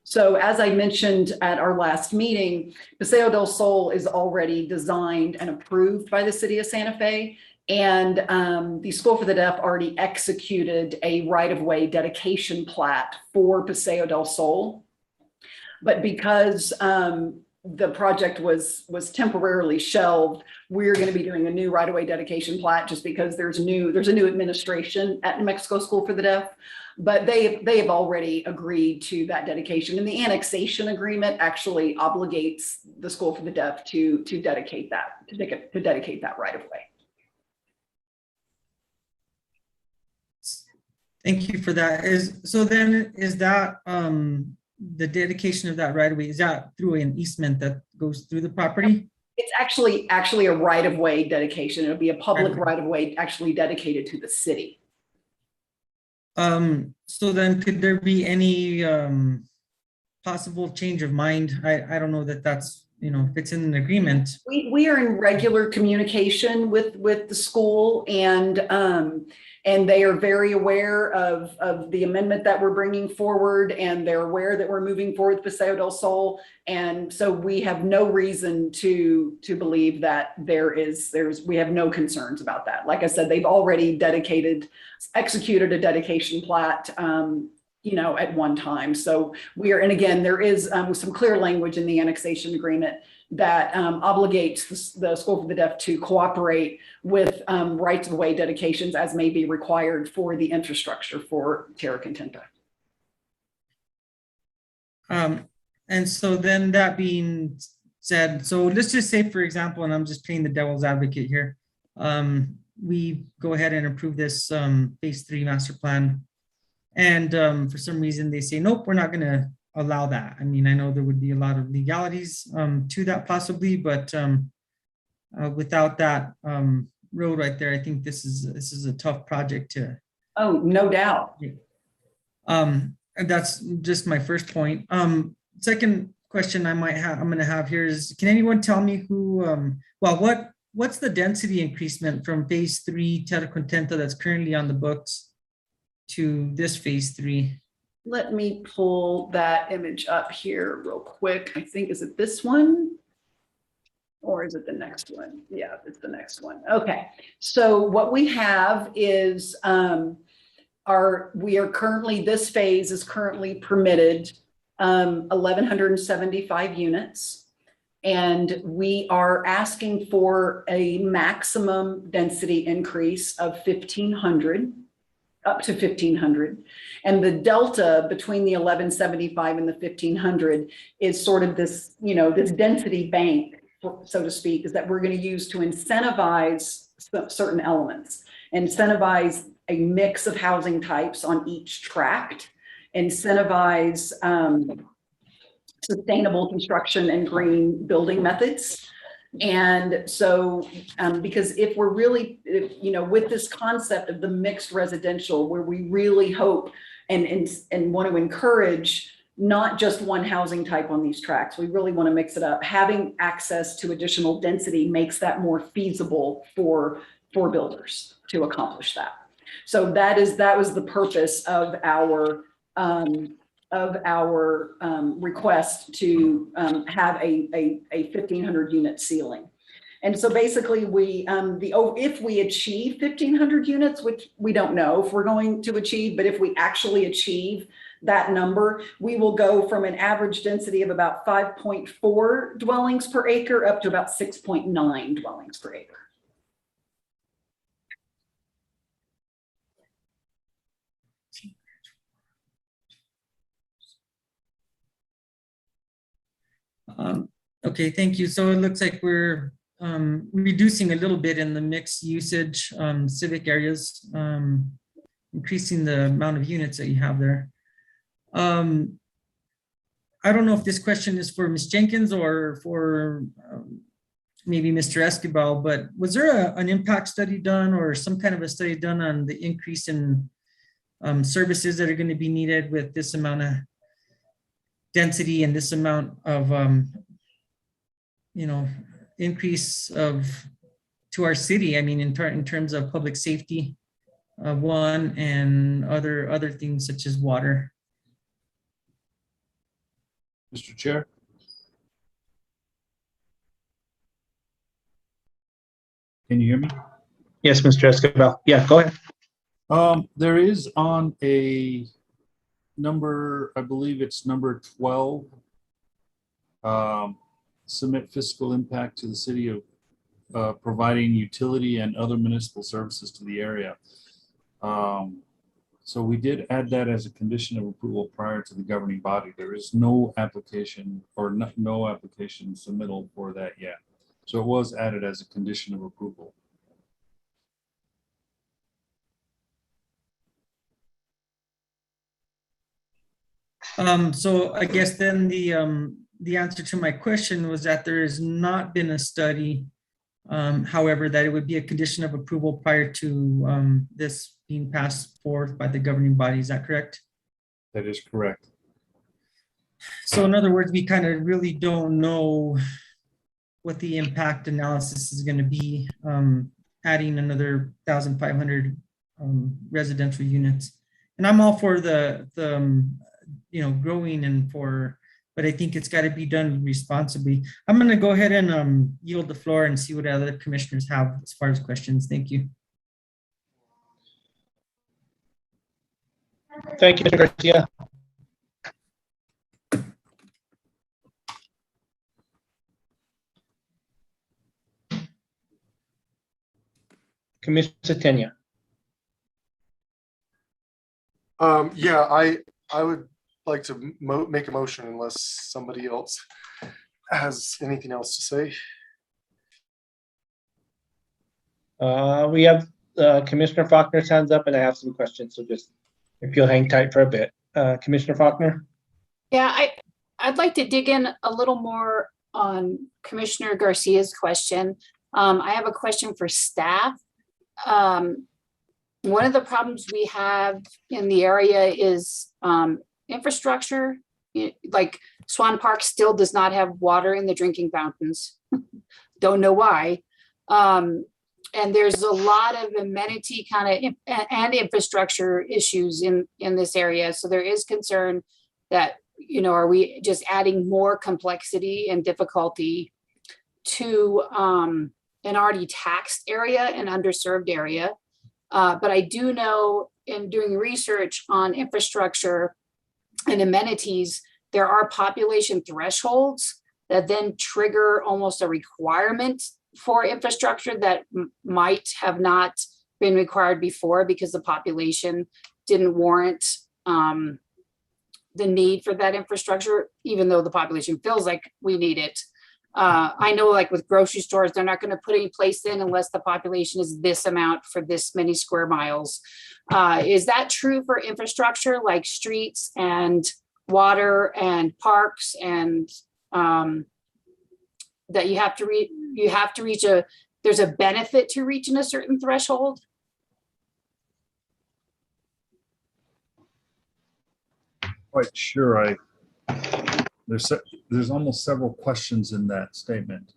So as I mentioned at our last meeting, Paseo del Sol is already designed and approved by the city of Santa Fe. And the School for the Deaf already executed a right-of-way dedication plat for Paseo del Sol. But because the project was temporarily shelved, we're going to be doing a new right-of-way dedication plat just because there's a new administration at New Mexico School for the Deaf. But they have already agreed to that dedication, and the annexation agreement actually obligates the School for the Deaf to dedicate that right of way. Thank you for that. Is that the dedication of that right of way, is that through an easement that goes through the property? It's actually a right of way dedication. It'll be a public right of way actually dedicated to the city. So then could there be any possible change of mind? I don't know that that's, you know, if it's in an agreement. We are in regular communication with the school, and they are very aware of the amendment that we're bringing forward, and they're aware that we're moving forward with Paseo del Sol. And so we have no reason to believe that we have no concerns about that. Like I said, they've already executed a dedication plat, you know, at one time. So we are, and again, there is some clear language in the annexation agreement that obligates the School for the Deaf to cooperate with rights of way dedications as may be required for the infrastructure for Tierra Contenta. And so then that being said, so let's just say, for example, and I'm just playing the devil's advocate here, we go ahead and approve this phase 3 master plan. And for some reason they say, nope, we're not going to allow that. I mean, I know there would be a lot of legalities to that possibly, but without that road right there, I think this is a tough project to. Oh, no doubt. And that's just my first point. Second question I'm going to have here is, can anyone tell me who, what's the density increasement from phase 3 Tierra Contenta that's currently on the books to this phase 3? Let me pull that image up here real quick. I think, is it this one? Or is it the next one? Yeah, it's the next one. Okay. So what we have is this phase is currently permitted 1,175 units. And we are asking for a maximum density increase of 1,500. Up to 1,500. And the delta between the 1,175 and the 1,500 is sort of this, you know, this density bank, so to speak, is that we're going to use to incentivize certain elements, incentivize a mix of housing types on each tract, incentivize sustainable construction and green building methods. And so, because if we're really, you know, with this concept of the mixed residential, where we really hope and want to encourage not just one housing type on these tracts, we really want to mix it up. Having access to additional density makes that more feasible for builders to accomplish that. So that was the purpose of our request to have a 1,500 unit ceiling. And so basically if we achieve 1,500 units, which we don't know if we're going to achieve, but if we actually achieve that number, we will go from an average density of about 5.4 dwellings per acre up to about 6.9 dwellings per acre. Okay, thank you. So it looks like we're reducing a little bit in the mixed usage civic areas, increasing the amount of units that you have there. I don't know if this question is for Ms. Jenkins or for maybe Mr. Escobar, but was there an impact study done or some kind of a study done on the increase in services that are going to be needed with this amount of density and this amount of, increase to our city? I mean, in terms of public safety, one, and other things such as water. Mr. Chair? Can you hear me? Yes, Mr. Escobar. Yeah, go ahead. There is on a number, I believe it's number 12, submit fiscal impact to the city of providing utility and other municipal services to the area. So we did add that as a condition of approval prior to the governing body. There is no application or no application submittal for that yet. So it was added as a condition of approval. So I guess then the answer to my question was that there has not been a study. However, that it would be a condition of approval prior to this being passed forth by the governing body. Is that correct? That is correct. So in other words, we kind of really don't know what the impact analysis is going to be, adding another 1,500 residential units. And I'm all for the growing but I think it's got to be done responsibly. I'm going to go ahead and yield the floor and see what other commissioners have as far as questions. Thank you. Thank you, Mr. Garcia. Commissioner Tenya. Yeah, I would like to make a motion unless somebody else has anything else to say. We have Commissioner Faulkner's hands up, and I have some questions. So just if you'll hang tight for a bit, Commissioner Faulkner. Yeah, I'd like to dig in a little more on Commissioner Garcia's question. I have a question for staff. One of the problems we have in the area is infrastructure. Like Swan Park still does not have water in the drinking fountains. Don't know why. And there's a lot of amenity kind of and infrastructure issues in this area. So there is concern that, are we just adding more complexity and difficulty to an already taxed area and underserved area? But I do know in doing research on infrastructure and amenities, there are population thresholds that then trigger almost a requirement for infrastructure that might have not been required before because the population didn't warrant the need for that infrastructure, even though the population feels like we need it. I know like with grocery stores, they're not going to put any place in unless the population is this amount for this many square miles. Is that true for infrastructure like streets and water and parks and that you have to reach there's a benefit to reaching a certain threshold? Quite sure. There's almost several questions in that statement.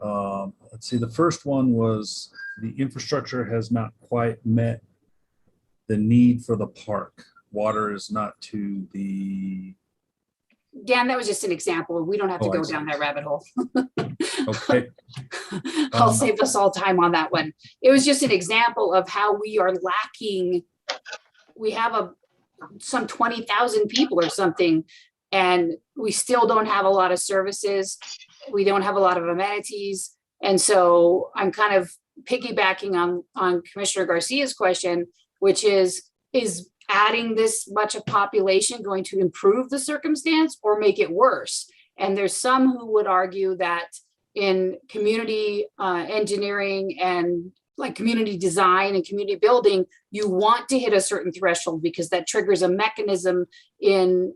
Let's see, the first one was the infrastructure has not quite met the need for the park. Water is not to the... Dan, that was just an example. We don't have to Oh, I go see. down that rabbit hole. Okay. I'll save us all time on that one. It was just an example of how we are lacking. We have some 20,000 people or something, and we still don't have a lot of services. We don't have a lot of amenities. And so I'm kind of piggybacking on Commissioner Garcia's question, which is adding this much of population going to improve the circumstance or make it worse? And there's some who would argue that in community engineering and like community design and community building, you want to hit a certain threshold because that triggers a mechanism in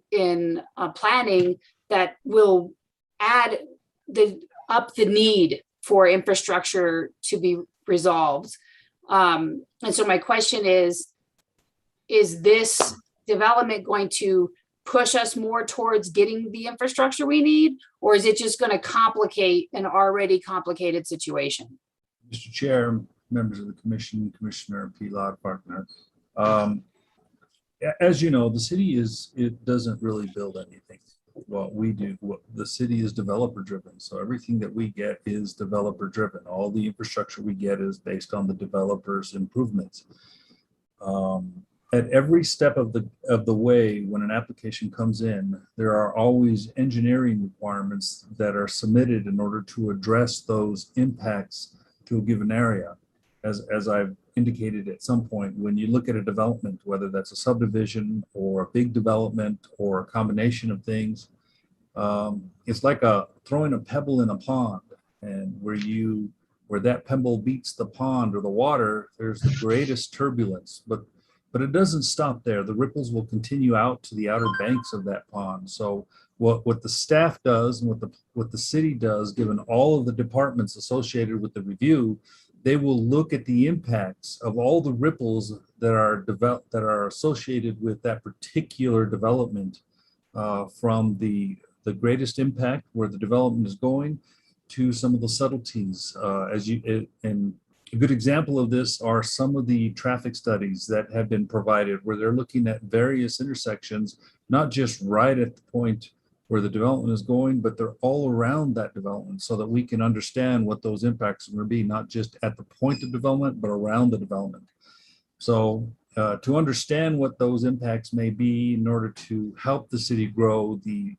planning that will up the need for infrastructure to be resolved. And so my question is this development going to push us more towards getting the infrastructure we need? Or is it just going to complicate an already complicated situation? Mr. Chair, members of the commission, Commissioner Pilar Partner. As you know, the city it doesn't really build anything. What we do, the city is developer driven. So everything that we get is developer driven. All the infrastructure we get is based on the developer's improvements. At every step of the way, when an application comes in, there are always engineering requirements that are submitted in order to address those impacts to a given area. As I've indicated at some point, when you look at a development, whether that's a subdivision or a big development or a combination of things, it's like throwing a pebble in a pond, and where that pebble beats the pond or the water, there's the greatest turbulence. But it doesn't stop there. The ripples will continue out to the outer banks of that pond. So what the staff does and what the city does, given all of the departments associated with the review, they will look at the impacts of all the ripples that are associated with that particular development, from the greatest impact where the development is going to some of the subtleties. And a good example of this are some of the traffic studies that have been provided, where they're looking at various intersections, not just right at the point where the development is going, but they're all around that development, so that we can understand what those impacts are going to be, not just at the point of development, but around the development. So to understand what those impacts may be in order to help the city grow, the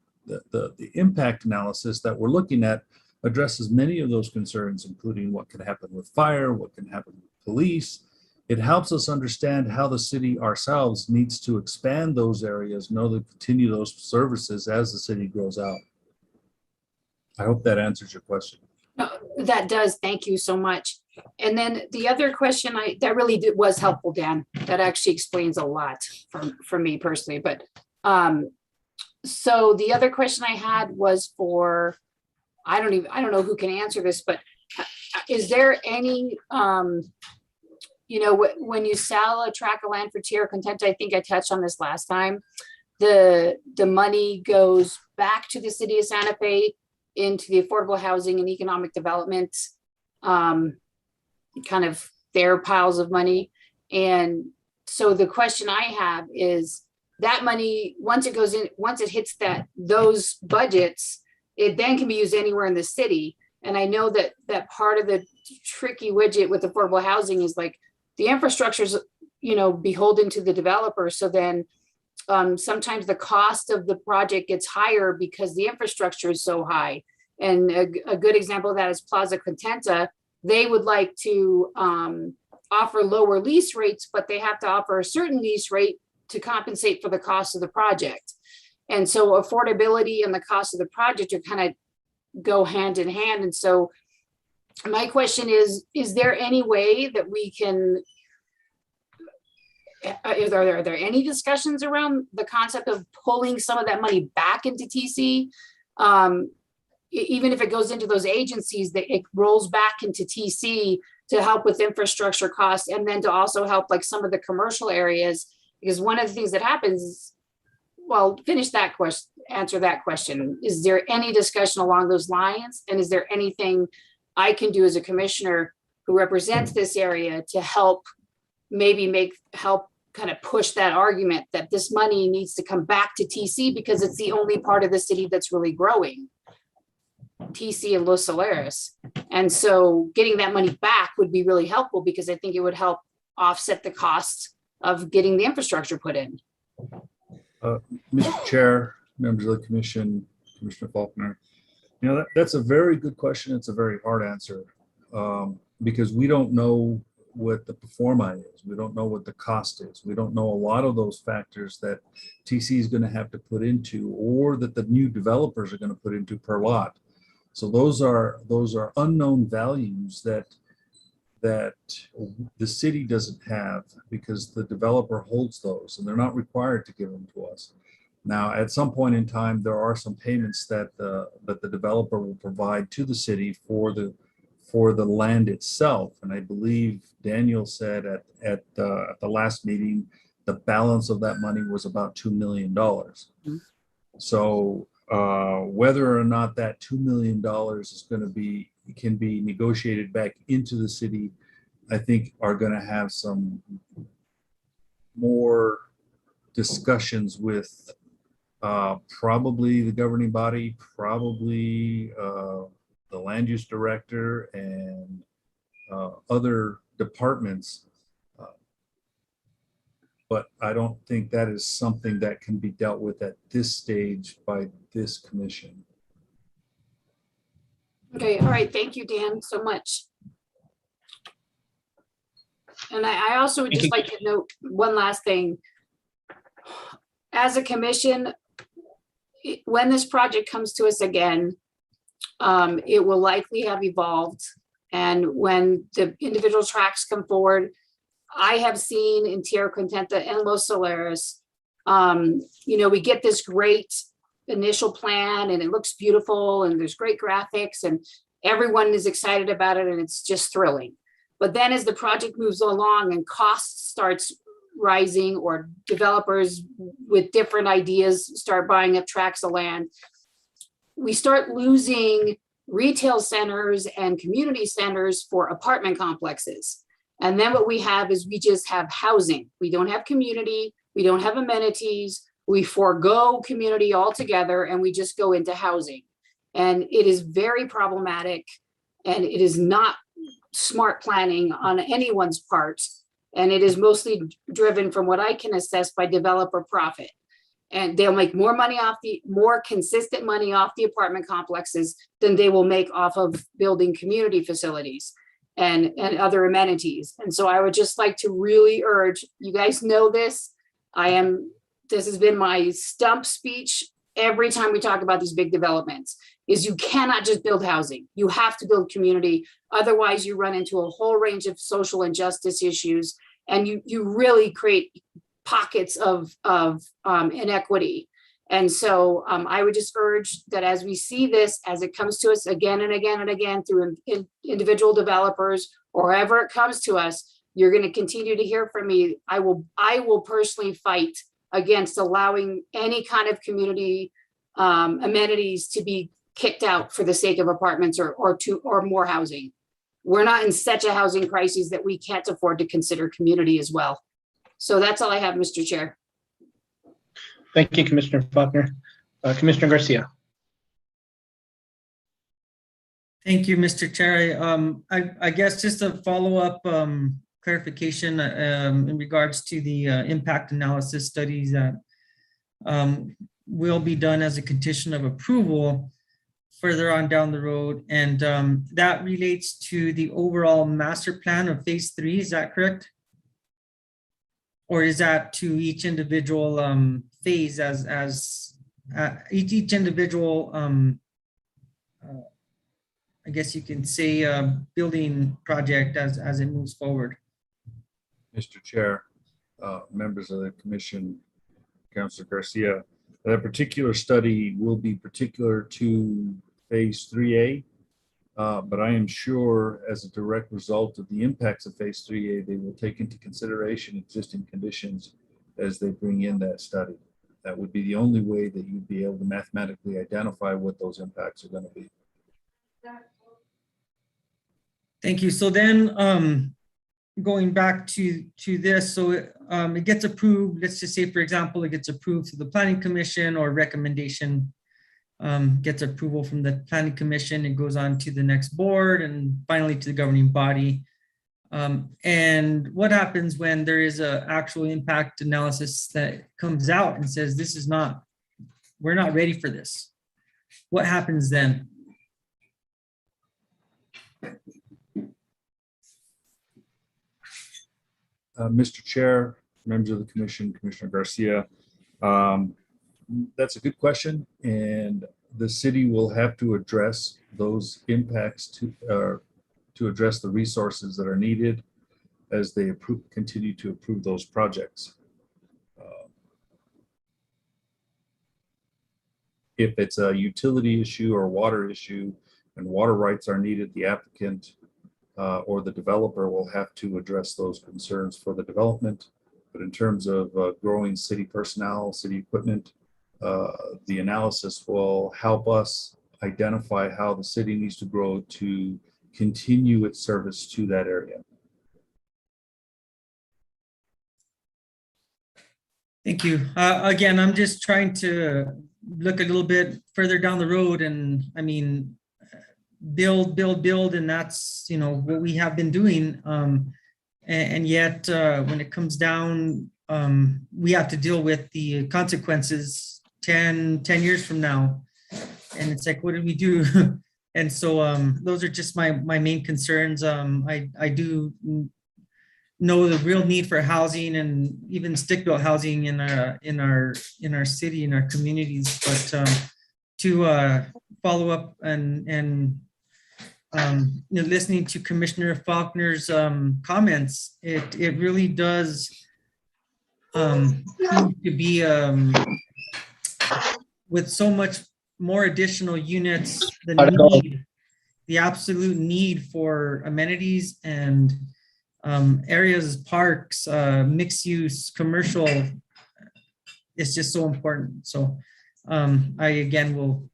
impact analysis that we're looking at addresses many of those concerns, including what can happen with fire, what can happen with police. It helps us understand how the city ourselves needs to expand those areas in order to continue those services as the city grows out. I hope that answers your question. That does. Thank you so much. And then the other question that really was helpful, Dan. That actually explains a lot for me personally. But so the other question I had was for, I don't know who can answer this, but is there any, when you sell a tract of land for Tierra Contenta, I think I touched on this last time, the money goes back to the city of Santa Fe into the affordable housing and economic development, kind of their piles of money. And so the question I have is that money, once it hits those budgets, it then can be used anywhere in the city. And I know that part of the tricky widget with affordable housing is like the infrastructure is, beholden to the developer. So then sometimes the cost of the project gets higher because the infrastructure is so high. And a good example of that is Plaza Contenta. They would like to offer lower lease rates, but they have to offer a certain lease rate to compensate for the cost of the project. And so affordability and the cost of the project are kind of go hand in hand. And so my question is there any way that we can, are there any discussions around the concept of pulling some of that money back into TC? Even if it goes into those agencies, that it rolls back into TC to help with infrastructure costs, and then to also help like some of the commercial areas, because one of the things that happens is, well, answer that question. Is there any discussion along those lines? And is there anything I can do as a commissioner who represents this area to help kind of push that argument that this money needs to come back to TC because it's the only part of the city that's really growing, TC and Los Solares. And so getting that money back would be really helpful, because I think it would help offset the costs of getting the infrastructure put in. Mr. Chair, members of the commission, Commissioner Faulkner, that's a very good question. It's a very hard answer, because we don't know what the pro forma is. We don't know what the cost is. We don't know a lot of those factors that TC is going to have to put into, or that the new developers are going to put into per lot. So those are unknown values that the city doesn't have, because the developer holds those and they're not required to give them to us. Now, at some point in time, there are some payments that the developer will provide to the city for for the land itself. And I believe Daniel said at the last meeting, the balance of that money was about $2 million. So whether or not that $2 million is going to be, can be negotiated back into the city, I think are going to have some more discussions with probably the governing body, probably the land use director, and other departments. But I don't think that is something that can be dealt with at this stage by this commission. Okay, all right, thank you, Dan, so much. And I also would Thank just you. like to note one last thing. As a commission, when this project comes to us again, it will likely have evolved. And when the individual tracks come forward, I have seen in Tierra Contenta and Los Solares, you know, we get this great initial plan and it looks beautiful and there's great graphics and everyone is excited about it and it's just thrilling. But then as the project moves along and costs starts rising or developers with different ideas start buying up tracts of land, we start losing retail centers and community centers for apartment complexes. And then what we have is we just have housing. We don't have community, we don't have amenities, we forego community altogether and we just go into housing. And it is very problematic and it is not smart planning on anyone's part. And it is mostly driven from what I can assess by developer profit. And they'll make more money off more consistent money off the apartment complexes than they will make off of building community facilities and other amenities. And so I would just like to really urge, you guys know this, this has been my stump speech every time we talk about these big developments, is you cannot just build housing. You have to build community. Otherwise you run into a whole range of social injustice issues and you really create pockets of inequity. And so I would just urge that as we see this, as it comes to us again and again and again through individual developers, or however it comes to us, you're going to continue to hear from me. I will personally fight against allowing any kind of community amenities to be kicked out for the sake of apartments or more housing. We're not in such a housing crisis that we can't afford to consider community as well. So that's all I have, Mr. Chair. Thank you, Commissioner Faulkner. Commissioner Garcia. Thank you, Mr. Chair. I guess just a follow-up clarification in regards to the impact analysis studies that will be done as a condition of approval further on down the road. And that relates to the overall master plan of phase 3, is that correct? Or is that to each individual phase as each individual, I guess you can say, building project as it moves forward? Mr. Chair, members of the commission, Councilor Garcia, that particular study will be particular to phase 3A, but I am sure as a direct result of the impacts of phase 3A, they will take into consideration existing conditions as they bring in that study. That would be the only way that you'd be able to mathematically identify what those impacts are going to be. Thank you. So then going back to this, so it gets approved. Let's just say, for example, it gets approved through the Planning Commission, or recommendation gets approval from the Planning Commission. It goes on to the next board and finally to the governing body. And what happens when there is an actual impact analysis that comes out and says, this is not, we're not ready for this? What happens then? Mr. Chair, members of the commission, Commissioner Garcia, that's a good question, and the city will have to address those impacts to address the resources that are needed as they continue to approve those projects. If it's a utility issue or water issue and water rights are needed, the applicant or the developer will have to address those concerns for the development. But in terms of growing city personnel, city equipment, the analysis will help us identify how the city needs to grow to continue its service to that area. Thank you. Again, I'm just trying to look a little bit further down the road, and I mean, build, and that's, you know, what we have been doing. And yet, when it comes down, we have to deal with the consequences 10 years from now. And it's like, what did we do? And so those are just my main concerns. I do know the real need for housing and even stick-built housing in our city, in our communities. But to follow up and you know, listening to Commissioner Faulkner's comments, it really does seem to be with so much more additional units, the absolute need for amenities and areas, parks, mixed use, commercial, is just so important. So I again will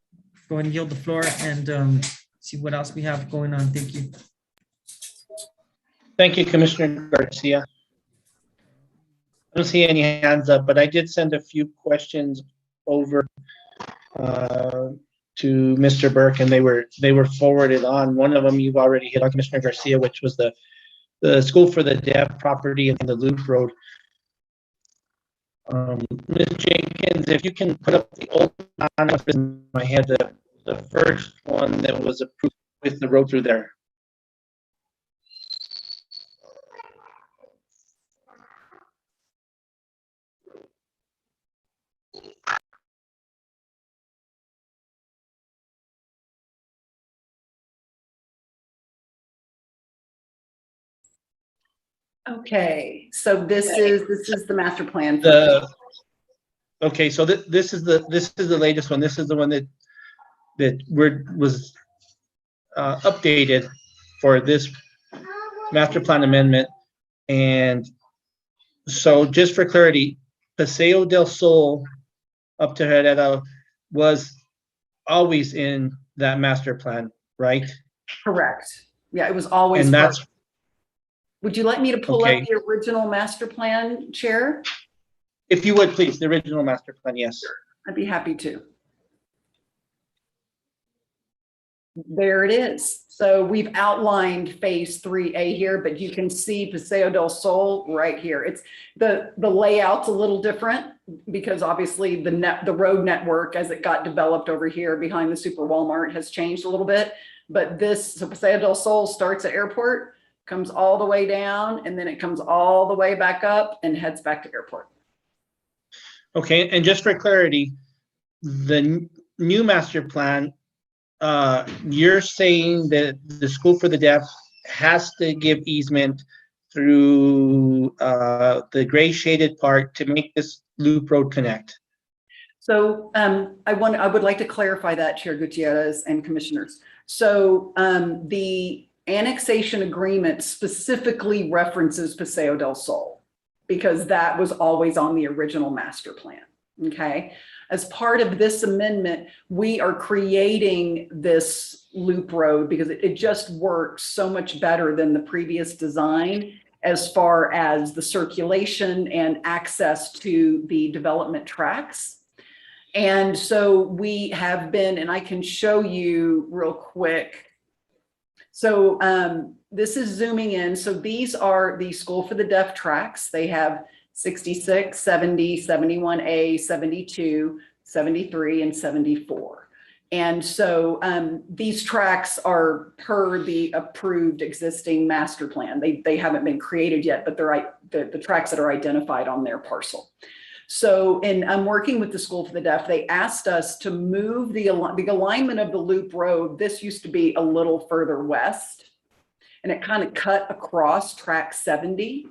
go and yield the floor and see what else we have going on. Thank you. Thank you, Commissioner Garcia. I don't see any hands up, but I did send a few questions over to Mr. Burke, and they were forwarded on. One of them you've already hit on, Commissioner Garcia, which was the School for the Deaf property and the Loop Road. Ms. Jenkins, if you can put up the old, in my head, the first one that was approved with the road through there. Okay, so this is the master plan. Okay, so this is the latest one. This is the one that was updated for this master plan amendment. And so just for clarity, Paseo del Sol up to Herrera was always in that master plan, right? Correct. Yeah, it was always. And that's. Would you like me to pull Okay. up the original master plan, Chair? If you would, please, the original master plan, yes. I'd be happy to. There it is. So we've outlined phase 3A here, but you can see Paseo del Sol right here. It's the layout's a little different because obviously the road network as it got developed over here behind the Super Walmart has changed a little bit. But so Paseo del Sol starts at airport, comes all the way down, and then it comes all the way back up and heads back to airport. Okay, and just for clarity, the new master plan, you're saying that the School for the Deaf has to give easement through the gray shaded part to make this loop road connect. So I would like to clarify that, Chair Gutierrez and commissioners. So the annexation agreement specifically references Paseo del Sol because that was always on the original master plan. Okay. As part of this amendment, we are creating this loop road because it just works so much better than the previous design as far as the circulation and access to the development tracks. And so we have been, and I can show you real quick. So this is zooming in. So these are the School for the Deaf tracks. They have 66, 70, 71A, 72, 73, and 74. And so these tracks are per the approved existing master plan. They haven't been created yet, but they're the tracks that are identified on their parcel. So I'm working with the School for the Deaf. They asked us to move the alignment of the loop road. This used to be a little further west, and it kind of cut across track 70.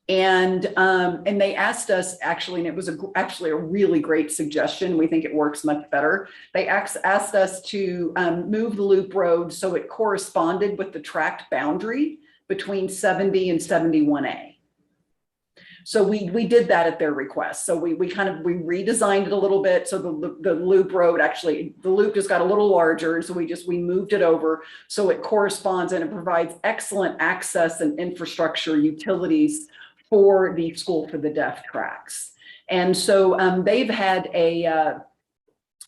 And they asked us actually, and it was actually a really great suggestion. We think it works much better. They asked us to move the loop road so it corresponded with the tract boundary between 70 and 71A. So we did that at their request. So we redesigned it a little bit. So the loop road, actually, the loop just got a little larger. So we moved it over so it corresponds and it provides excellent access and infrastructure utilities for the School for the Deaf tracks. And so they've had an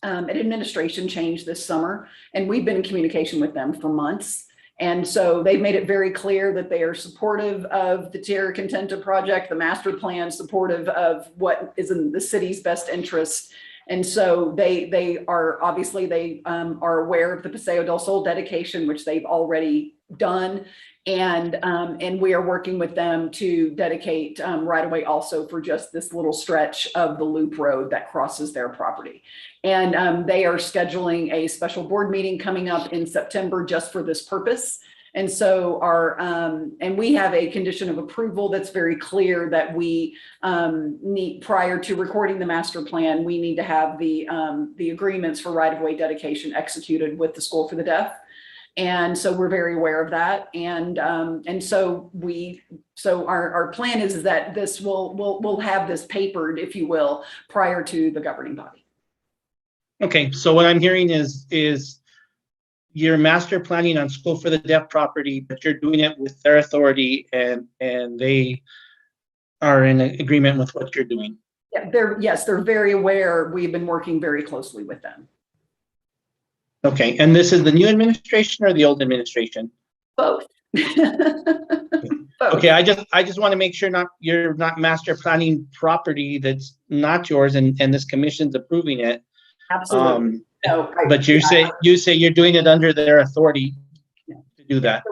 administration change this summer, and we've been in communication with them for months. And so they've made it very clear that they are supportive of the Tierra Contenta project, the master plan, supportive of what is in the city's best interest. And so they are obviously, they are aware of the Paseo del Sol dedication, which they've already done. And we are working with them to dedicate right away also for just this little stretch of the loop road that crosses their property. And they are scheduling a special board meeting coming up in September just for this purpose. And so and we have a condition of approval that's very clear that we need, prior to recording the master plan, we need to have the agreements for right-of-way dedication executed with the School for the Deaf. And so we're very aware of that. And so our plan is that this we'll have this papered, if you will, prior to the governing body. Okay, so what I'm hearing is you're master planning on School for the Deaf property, but you're doing it with their authority and they are in agreement with what you're doing. Yeah, they're very aware. We've been working very closely with them. Okay, and this is the new administration or the old administration? Both. Okay, I just want to make sure you're not master planning property that's not yours and this commission's approving it. Absolutely. But you say you're doing it under their authority to do that.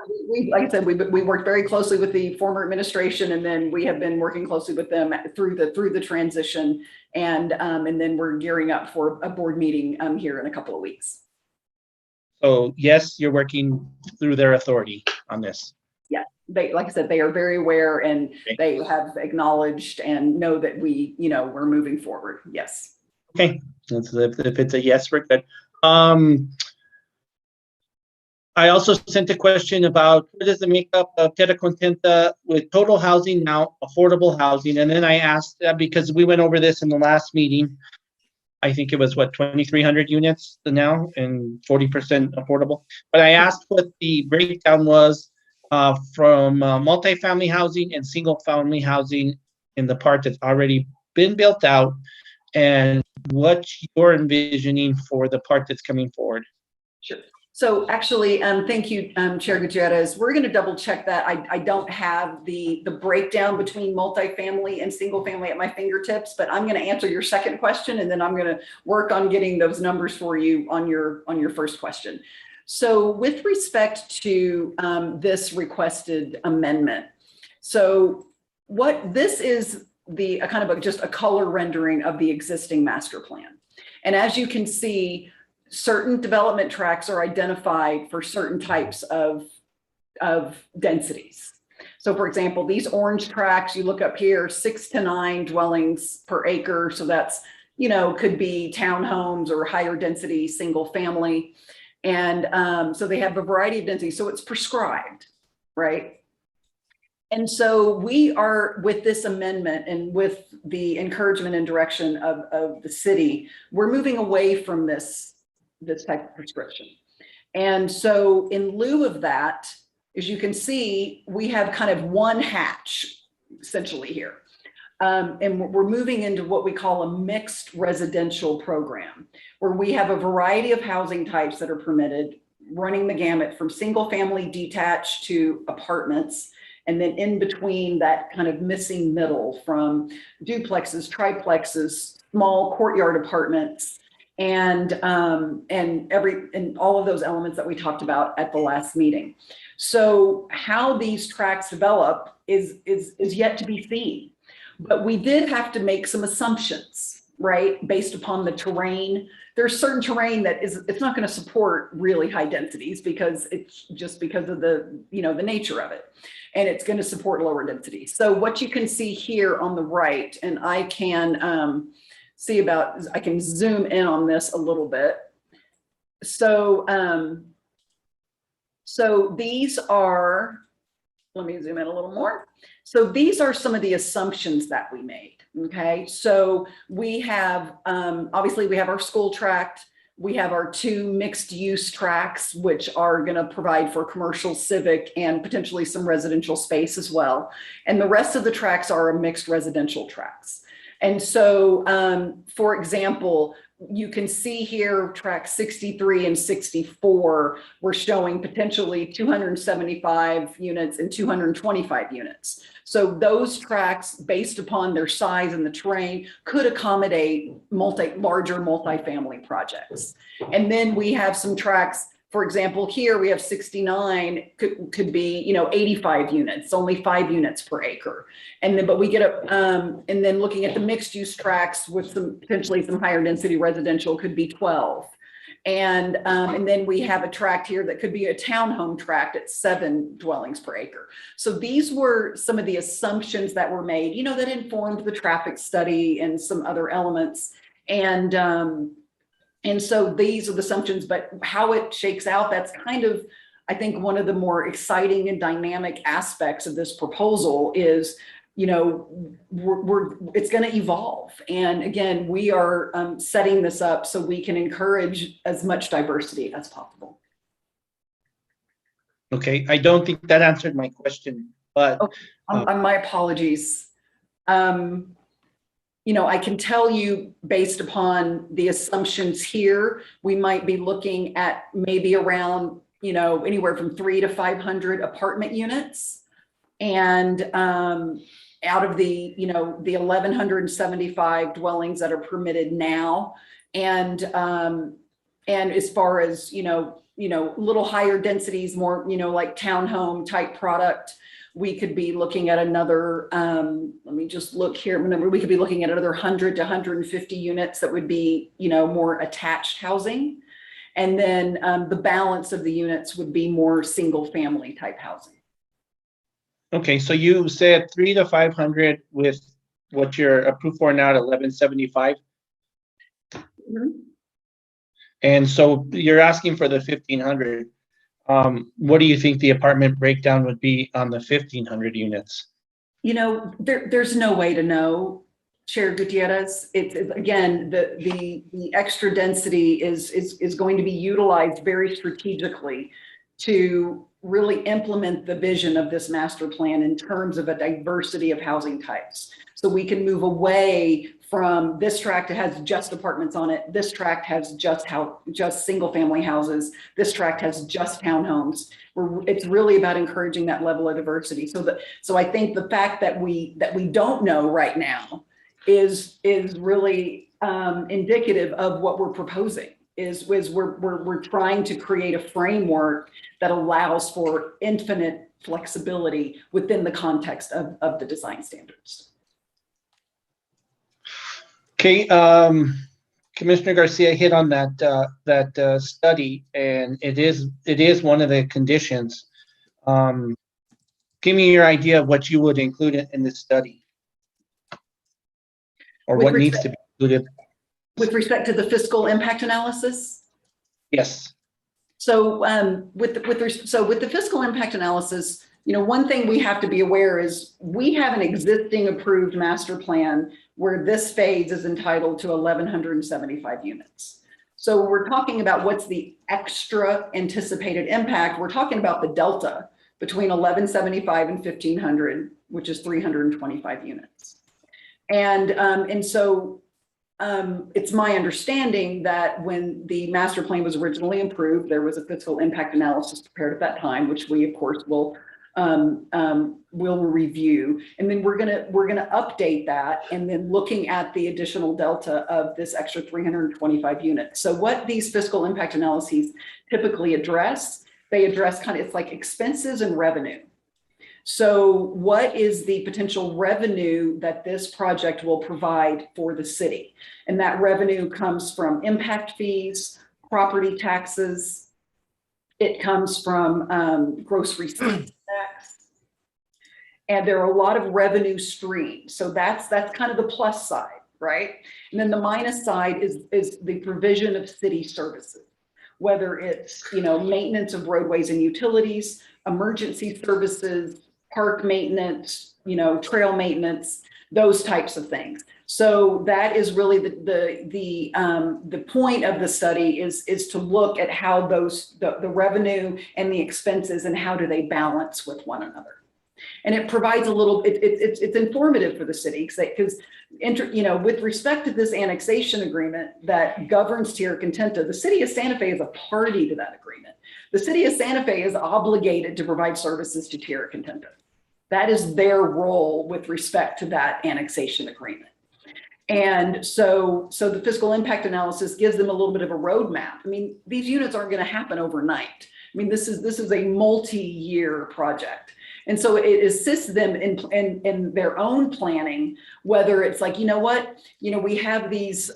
Like I said, we worked very closely with the former administration, and then we have been working closely with them through the transition, and then we're gearing up for a board meeting here in a couple of weeks. So yes, you're working through their authority on this. Yeah, like I said, they are very aware, and they have acknowledged and know that we're moving forward. Yes. Okay, if it's a yes, we're good. I also sent a question about what is the makeup of Tierra Contenta with total housing now, affordable housing, and then I asked because we went over this in the last meeting. I think it was 2,300 units now and 40% affordable. But I asked what the breakdown was from multifamily housing and single family housing in the part that's already been built out, and what you're envisioning for the part that's coming forward. Sure. So actually, thank you, Chair Gutierrez. We're going to double check that. I don't have the breakdown between multifamily and single family at my fingertips, but I'm going to answer your second question, and then I'm going to work on getting those numbers for you on your first question. So with respect to this requested amendment, so what this is the kind of just a color rendering of the existing master plan. And as you can see, certain development tracts are identified for certain types of densities. So for example, these orange tracts, you look up here, 6 to 9 dwellings per acre. So that's, could be townhomes or higher density single family. And so they have a variety of densities. So it's prescribed, right? And so we are, with this amendment and with the encouragement and direction of the city, we're moving away from this type of prescription. And so in lieu of that, as you can see, we have kind of one hatch essentially here. And we're moving into what we call a mixed residential program, where we have a variety of housing types that are permitted, running the gamut from single family detached to apartments. And then in between that kind of missing middle from duplexes, triplexes, small courtyard apartments, and all of those elements that we talked about at the last meeting. So how these tracts develop is yet to be seen. But we did have to make some assumptions right? Based upon the terrain. There's certain terrain that it's not going to support really high densities because it's just because of the, you know, the nature of it. And it's going to support lower density. So what you can see here on the right, and I can I can zoom in on this a little bit. So, so these are, let me zoom in a little more. So these are some of the assumptions that we made. Okay, so we have, obviously we have our school tract, we have our 2 mixed use tracts, which are going to provide for commercial, civic, and potentially some residential space as well. And the rest of the tracts are mixed residential tracts. And so, for example, you can see here track 63 and 64, we're showing potentially 275 units and 225 units. So those tracts, based upon their size and the terrain, could accommodate larger multifamily projects. And then we have some tracts, for example, here we have 69, could be, you know, 85 units, only 5 units per acre. And then, but we get a, and then looking at the mixed use tracts with some potentially some higher density residential could be 12. And then we have a tract here that could be a townhome tract at 7 dwellings per acre. So these were some of the assumptions that were made, you know, that informed the traffic study and some other elements. And so these are the assumptions, but how it shakes out, that's kind of, I think, one of the more exciting and dynamic aspects of this proposal is, you know, it's going to evolve. And again, we are setting this up so we can encourage as much diversity as possible. Okay, I don't think that answered my question, but. My apologies. You know, I can tell you based upon the assumptions here, we might be looking at maybe around, you know, anywhere from 300 to 500 apartment units. And out of the, you know, the 1,175 dwellings that are permitted now. And as far as, you know, little higher densities, more, you know, like townhome type product, we could be looking at another, let me just look here, we could be looking at another 100 to 150 units that would be, you know, more attached housing. And then the balance of the units would be more single family type housing. Okay, so you said 300 to 500 with what you're approved for now at 1175? Mm-hmm. And so you're asking for the 1,500. What do you think the apartment breakdown would be on the 1,500 units? You know, there's no way to know, Chair Gutierrez. It's again, the extra density is going to be utilized very strategically to really implement the vision of this master plan in terms of a diversity of housing types. So we can move away from this tract that has just apartments on it. This tract has just single family houses. This tract has just townhomes. It's really about encouraging that level of diversity. So I think the fact that we don't know right now is really indicative of what we're proposing. Is we're trying to create a framework that allows for infinite flexibility within the context of the design standards. Okay, Commissioner Garcia hit on that study, and it is one of the conditions. Give me your idea of what you would include in this study, or what needs to be included. With respect to the fiscal impact analysis? Yes. So with the fiscal impact analysis, you know, one thing we have to be aware is we have an existing approved master plan where this phase is entitled to 1,175 units. So we're talking about what's the extra anticipated impact. We're talking about the delta between 1,175 and 1,500, which is 325 units. And so it's my understanding that when the master plan was originally approved, there was a fiscal impact analysis prepared at that time, which we of course will review, and then we're gonna update that, and then looking at the additional delta of this extra 325 units. So what these fiscal impact analyses typically address, they address it's like expenses and revenue. So what is the potential revenue that this project will provide for the city? And that revenue comes from impact fees, property taxes. It comes from gross receipts tax. And there are a lot of revenue streams. So that's kind of the plus side, right? And then the minus side is the provision of city services, whether it's, maintenance of roadways and utilities, emergency services, park maintenance, trail maintenance, those types of things. So that is really the point of the study is to look at how the revenue and the expenses and how do they balance with one another. And it provides it's informative for the city because with respect to this annexation agreement that governs Tierra Contenta, the city of Santa Fe is a party to that agreement. The city of Santa Fe is obligated to provide services to Tierra Contenta. That is their role with respect to that annexation agreement. And so the fiscal impact analysis gives them a little bit of a roadmap. I mean, these units aren't going to happen overnight. I mean, this is a multi-year project. And so it assists them in their own planning, whether it's like, we have these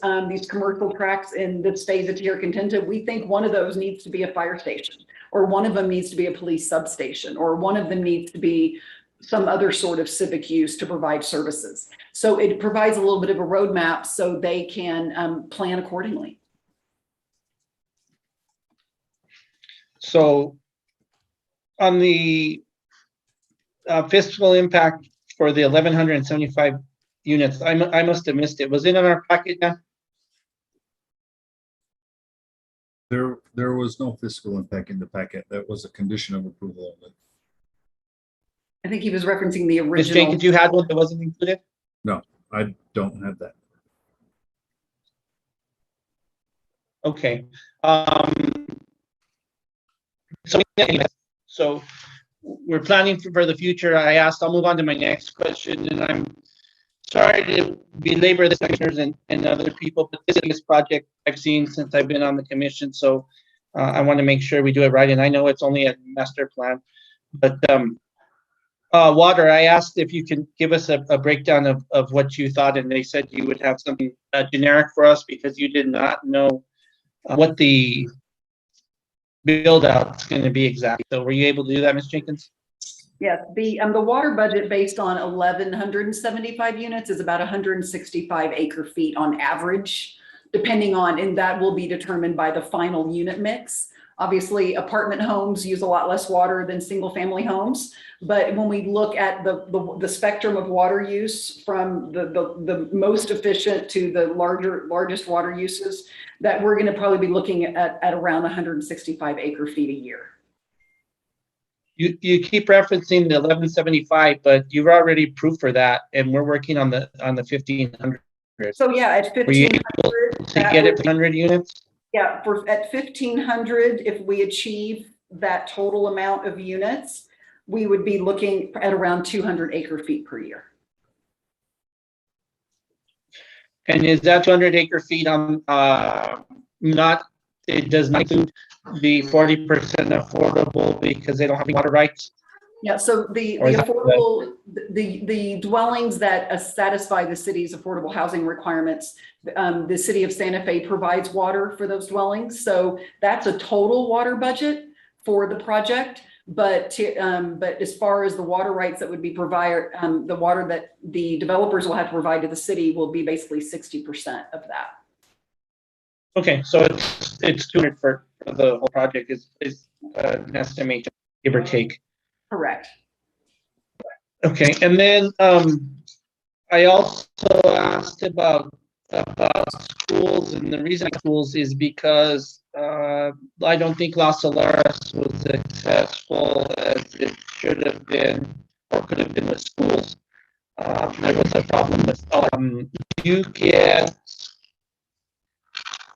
commercial tracks in this phase of Tierra Contenta. We think one of those needs to be a fire station, or one of them needs to be a police substation, or one of them needs to be some other sort of civic use to provide services. So it provides a little bit of a roadmap so they can plan accordingly. So on the fiscal impact for the 1,175 units, I must have missed it. Was it in our packet now? There was no fiscal impact in the packet. That was a condition of approval only. I think he was referencing the Ms. original. Jenkins, you had one that wasn't included? No, I don't have that. Okay. So we're planning for the future. I'll move on to my next question, and I'm sorry to belabor the commissioners and other people, but this is the biggest project I've seen since I've been on the commission. So I want to make sure we do it right. And I know it's only a master plan, but water, I asked if you can give us a breakdown of what you thought, and they said you would have something generic for us because you did not know what the build out is going to be exactly. So were you able to do that, Ms. Jenkins? Yes, the water budget based on 1,175 units is about 165 acre feet on average, depending on, and that will be determined by the final unit mix. Obviously, apartment homes use a lot less water than single family homes. But when we look at the spectrum of water use from the most efficient to the largest water uses, that we're going to probably be looking at around 165 acre feet a year. You keep referencing the 1175, but you've already approved for that, and we're working on the 1500. So yeah, at 1500, were you able to get it 100 units? Yeah, at 1,500, if we achieve that total amount of units, we would be looking at around 200 acre feet per year. And is that 200 acre feet on it does not include the 40% affordable because they don't have any water rights? Yeah, so the affordable, the dwellings that satisfy the city's affordable housing requirements, the city of Santa Fe provides water for those dwellings. So that's a total water budget for the project. But as far as the water rights that would be provided, the water that the developers will have to provide to the city will be basically 60% of that. Okay, so it's 200 for the whole project is an estimation, give or take. Correct. Okay, and then I also asked about schools, and the reason schools is because I don't think Las Solares was successful as it should have been or could have been with schools. There was a problem with do you get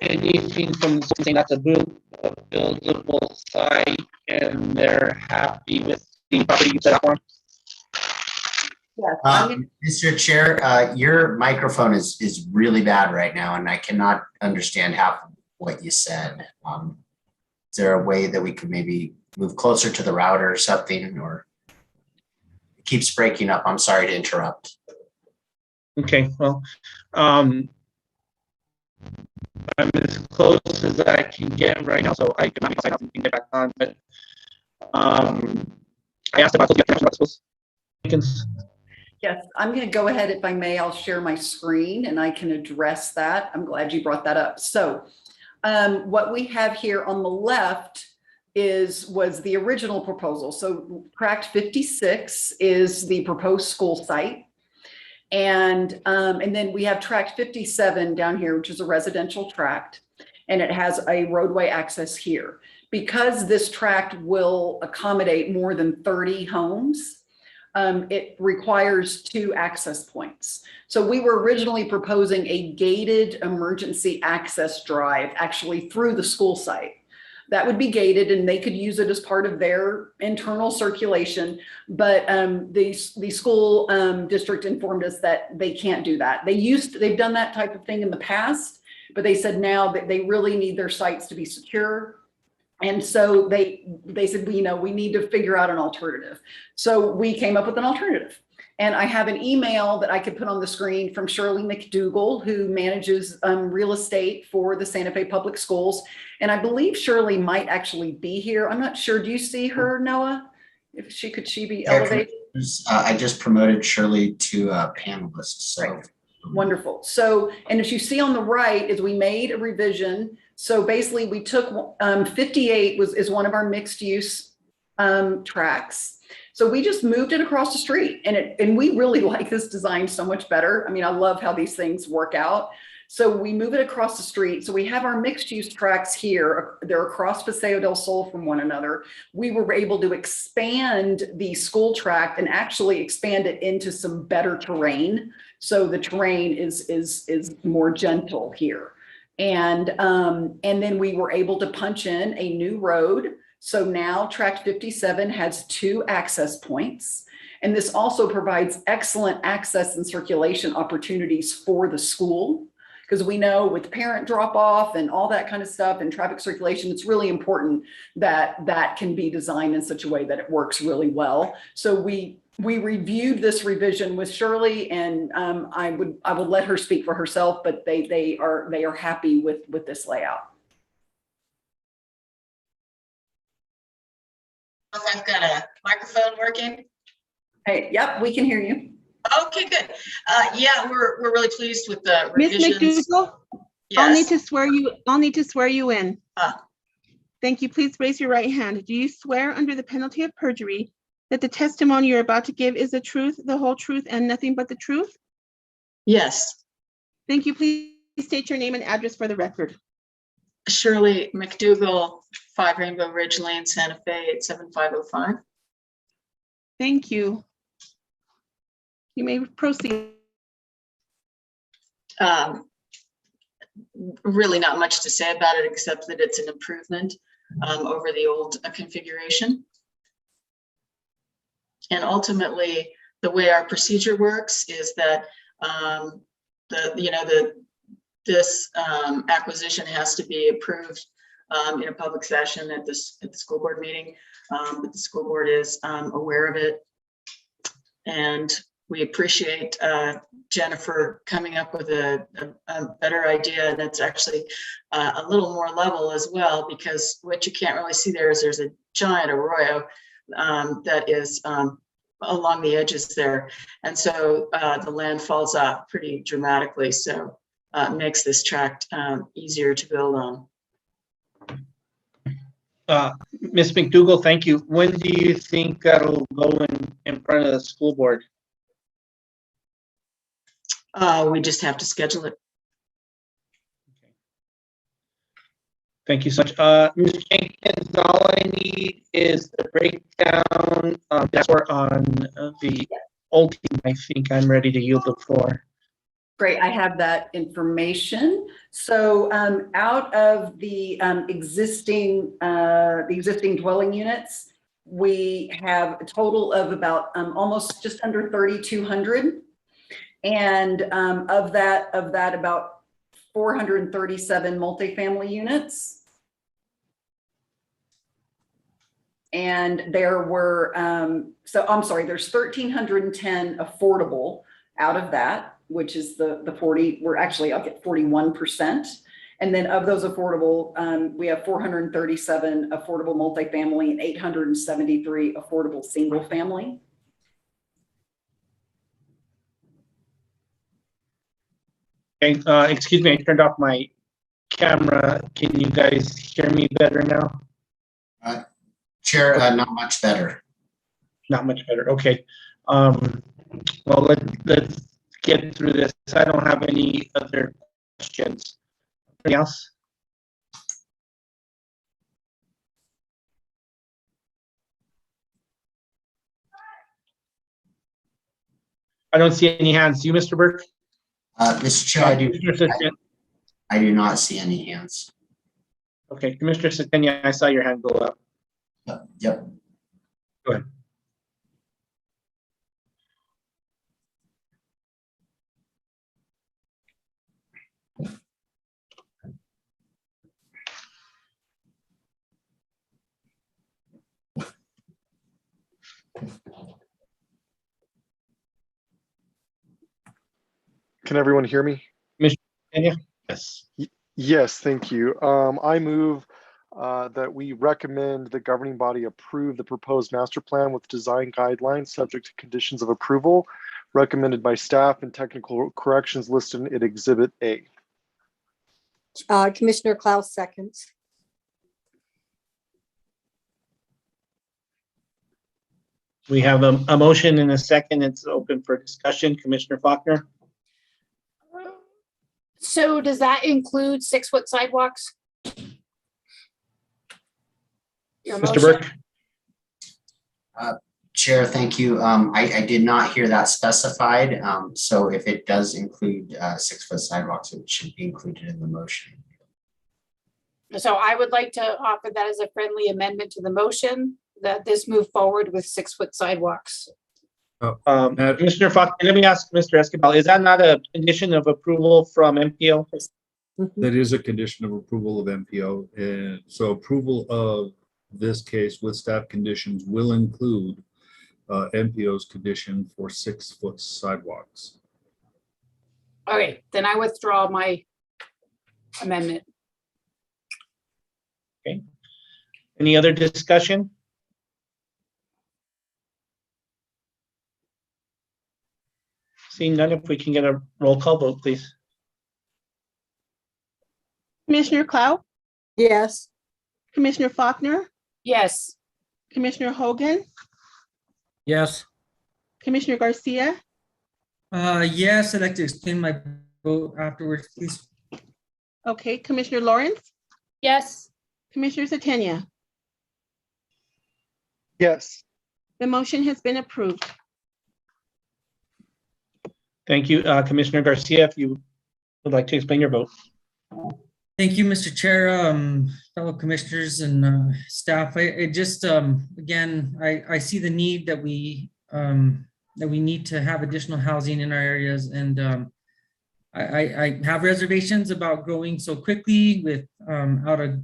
anything from saying that's a buildable site and they're happy with the property you set up on? Yes. Mr. Chair, your microphone is really bad right now, and I cannot understand half of what you said. Is there a way that we could maybe move closer to the router or something? Or keeps breaking up. I'm sorry to interrupt. Okay, well, I'm as close as I can get right now, so I cannot sign off and get back on, but I asked about the schools. Yes, I'm going to go ahead, if I may, I'll share my screen and I can address that. I'm glad you brought that up. So what we have here on the left was the original proposal. So tract 56 is the proposed school site. And then we have tract 57 down here, which is a residential tract, and it has a roadway access here. Because this tract will accommodate more than 30 homes, it requires 2 access points. So we were originally proposing a gated emergency access drive actually through the school site. That would be gated and they could use it as part of their internal circulation. But the school district informed us that they can't do that. They've done that type of thing in the past, but they said now that they really need their sites to be secure. And so they said, we need to figure out an alternative. So we came up with an alternative. And I have an email that I could put on the screen from Shirley McDougall, who manages real estate for the Santa Fe Public Schools. And I believe Shirley might actually be here. I'm not sure. Do you see her, Noah? Could she be elevated? I just promoted Shirley to a panelist. So Right. Wonderful. So, and if you see on the right is we made a revision. So basically we took 58 is one of our mixed use tracks. So we just moved it across the street and we really like this design so much better. I mean, I love how these things work out. So we move it across the street. So we have our mixed use tracks here. They're across Paseo del Sol from one another. We were able to expand the school tract and actually expand it into some better terrain. So the terrain is more gentle here. And then we were able to punch in a new road. So now tract 57 has 2 access points. And this also provides excellent access and circulation opportunities for the school. Because we know with parent drop off and all that kind of stuff and traffic circulation, it's really important that that can be designed in such a way that it works really well. So we reviewed this revision with Shirley, and I would let her speak for herself, but they are happy with this layout. I've got a microphone working. Hey, yep, we can hear you. Okay, good. Yeah, we're really pleased with the Ms. revisions. McDougall, Yes. I'll need to swear you in. Ah. Thank you. Please raise your right hand. Do you swear under the penalty of perjury that the testimony you're about to give is the truth, the whole truth, and nothing but the truth? Yes. Thank you. Please state your name and address for the record. Shirley McDougall, 5 Rainbow Ridge Lane, Santa Fe, 87505. Thank you. You may proceed. Really not much to say about it, except that it's an improvement over the old configuration. And ultimately, the way our procedure works is that this acquisition has to be approved in a public session at the school board meeting, but the school board is aware of it. And we appreciate Jennifer coming up with a better idea that's actually a little more level as well, because what you can't really see there is there's a giant arroyo that is along the edges there. And so the land falls off pretty dramatically. So it makes this tract easier to build on. Ms. McDougall, thank you. When do you think that'll go in front of the school board? We just have to schedule it. Thank you so much. Ms. Jenkins, all I need is the breakdown on the old team. I think I'm ready to yield the floor. Great, I have that information. So out of the existing dwelling units, we have a total of about almost just under 3,200. And of that about 437 multifamily units. And there were, there's 1,310 affordable out of that, which is the 40, we're actually up at 41%. And then of those affordable, we have 437 affordable multifamily and 873 affordable single family. Okay, excuse me, I turned off my camera. Can you guys hear me better now? Chair, not much better. Not much better. Okay. Well, let's get through this. I don't have any other questions. Anything else? I don't see any hands. You, Mr. Burke? Mr. Chair, Commissioner Setenya? I do not see any hands. Okay, Commissioner Setenya, I saw your hand go up. Yep. Go ahead. Can everyone hear me? Setenya? Yes. Yes, thank you. I move that we recommend the governing body approve the proposed master plan with design guidelines subject to conditions of approval recommended by staff and technical corrections listed in Exhibit A. Commissioner Klaus seconds. We have a motion and a second. It's open for discussion. Commissioner Faulkner? So does that include 6-foot sidewalks? Your Mr. motion? Burke? Chair, thank you. I did not hear that specified. So if it does include 6-foot sidewalks, it should be included in the motion. So I would like to offer that as a friendly amendment to the motion, that this move forward with 6-foot sidewalks. Commissioner Faulkner, let me ask Mr. Escobar, is that not a condition of approval from MPO? That is a condition of approval of MPO. And so approval of this case with staff conditions will include MPO's condition for 6-foot sidewalks. Okay, then I withdraw my amendment. Okay. Any other discussion? Seeing none, if we can get a roll call vote, please. Commissioner Clow, Yes. Commissioner Faulkner, Yes. Commissioner Hogan, Yes. Commissioner Garcia, Yes, I'd like to explain my vote afterwards, please. okay, Commissioner Lawrence, Yes. Commissioner Setenya. Yes. The motion has been approved. Thank you, Commissioner Garcia, if you would like to explain your vote. Thank you, Mr. Chair, fellow commissioners and staff. I just, again, I see the need that we need to have additional housing in our areas. And I have reservations about growing so quickly without a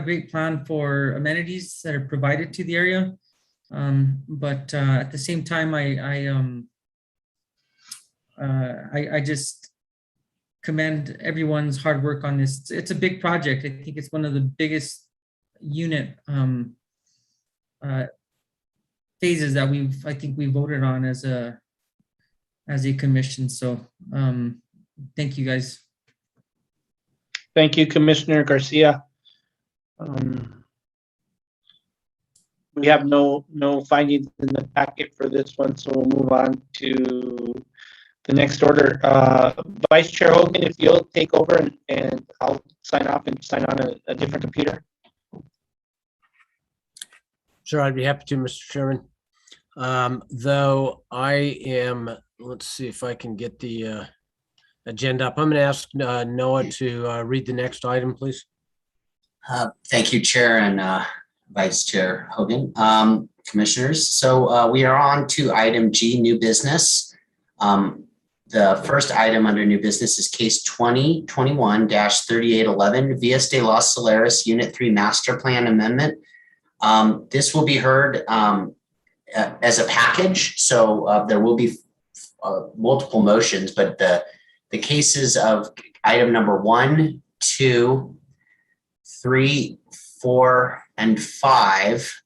great plan for amenities that are provided to the area. But at the same time, I just commend everyone's hard work on this. It's a big project. I think it's one of the biggest unit phases that I think we voted on as a commission. So thank you, guys. Thank you, Commissioner Garcia. We have no findings in the packet for this one, so we'll move on to the next order. Vice Chair Hogan, if you'll take over and I'll sign off and sign on a different computer. Sure, I'd be happy to, Mr. Chairman. Though I am, let's see if I can get the agenda up. I'm going to ask Noah to read the next item, please. Thank you, Chair and Vice Chair Hogan. Commissioners, so we are on to item G, new business. The first item under new business is case 2021-3811, Villas de los Solares Unit 3 Master Plan Amendment. This will be heard as a package, so there will be multiple motions, but the cases of item number 1, 2, 3, 4, and 5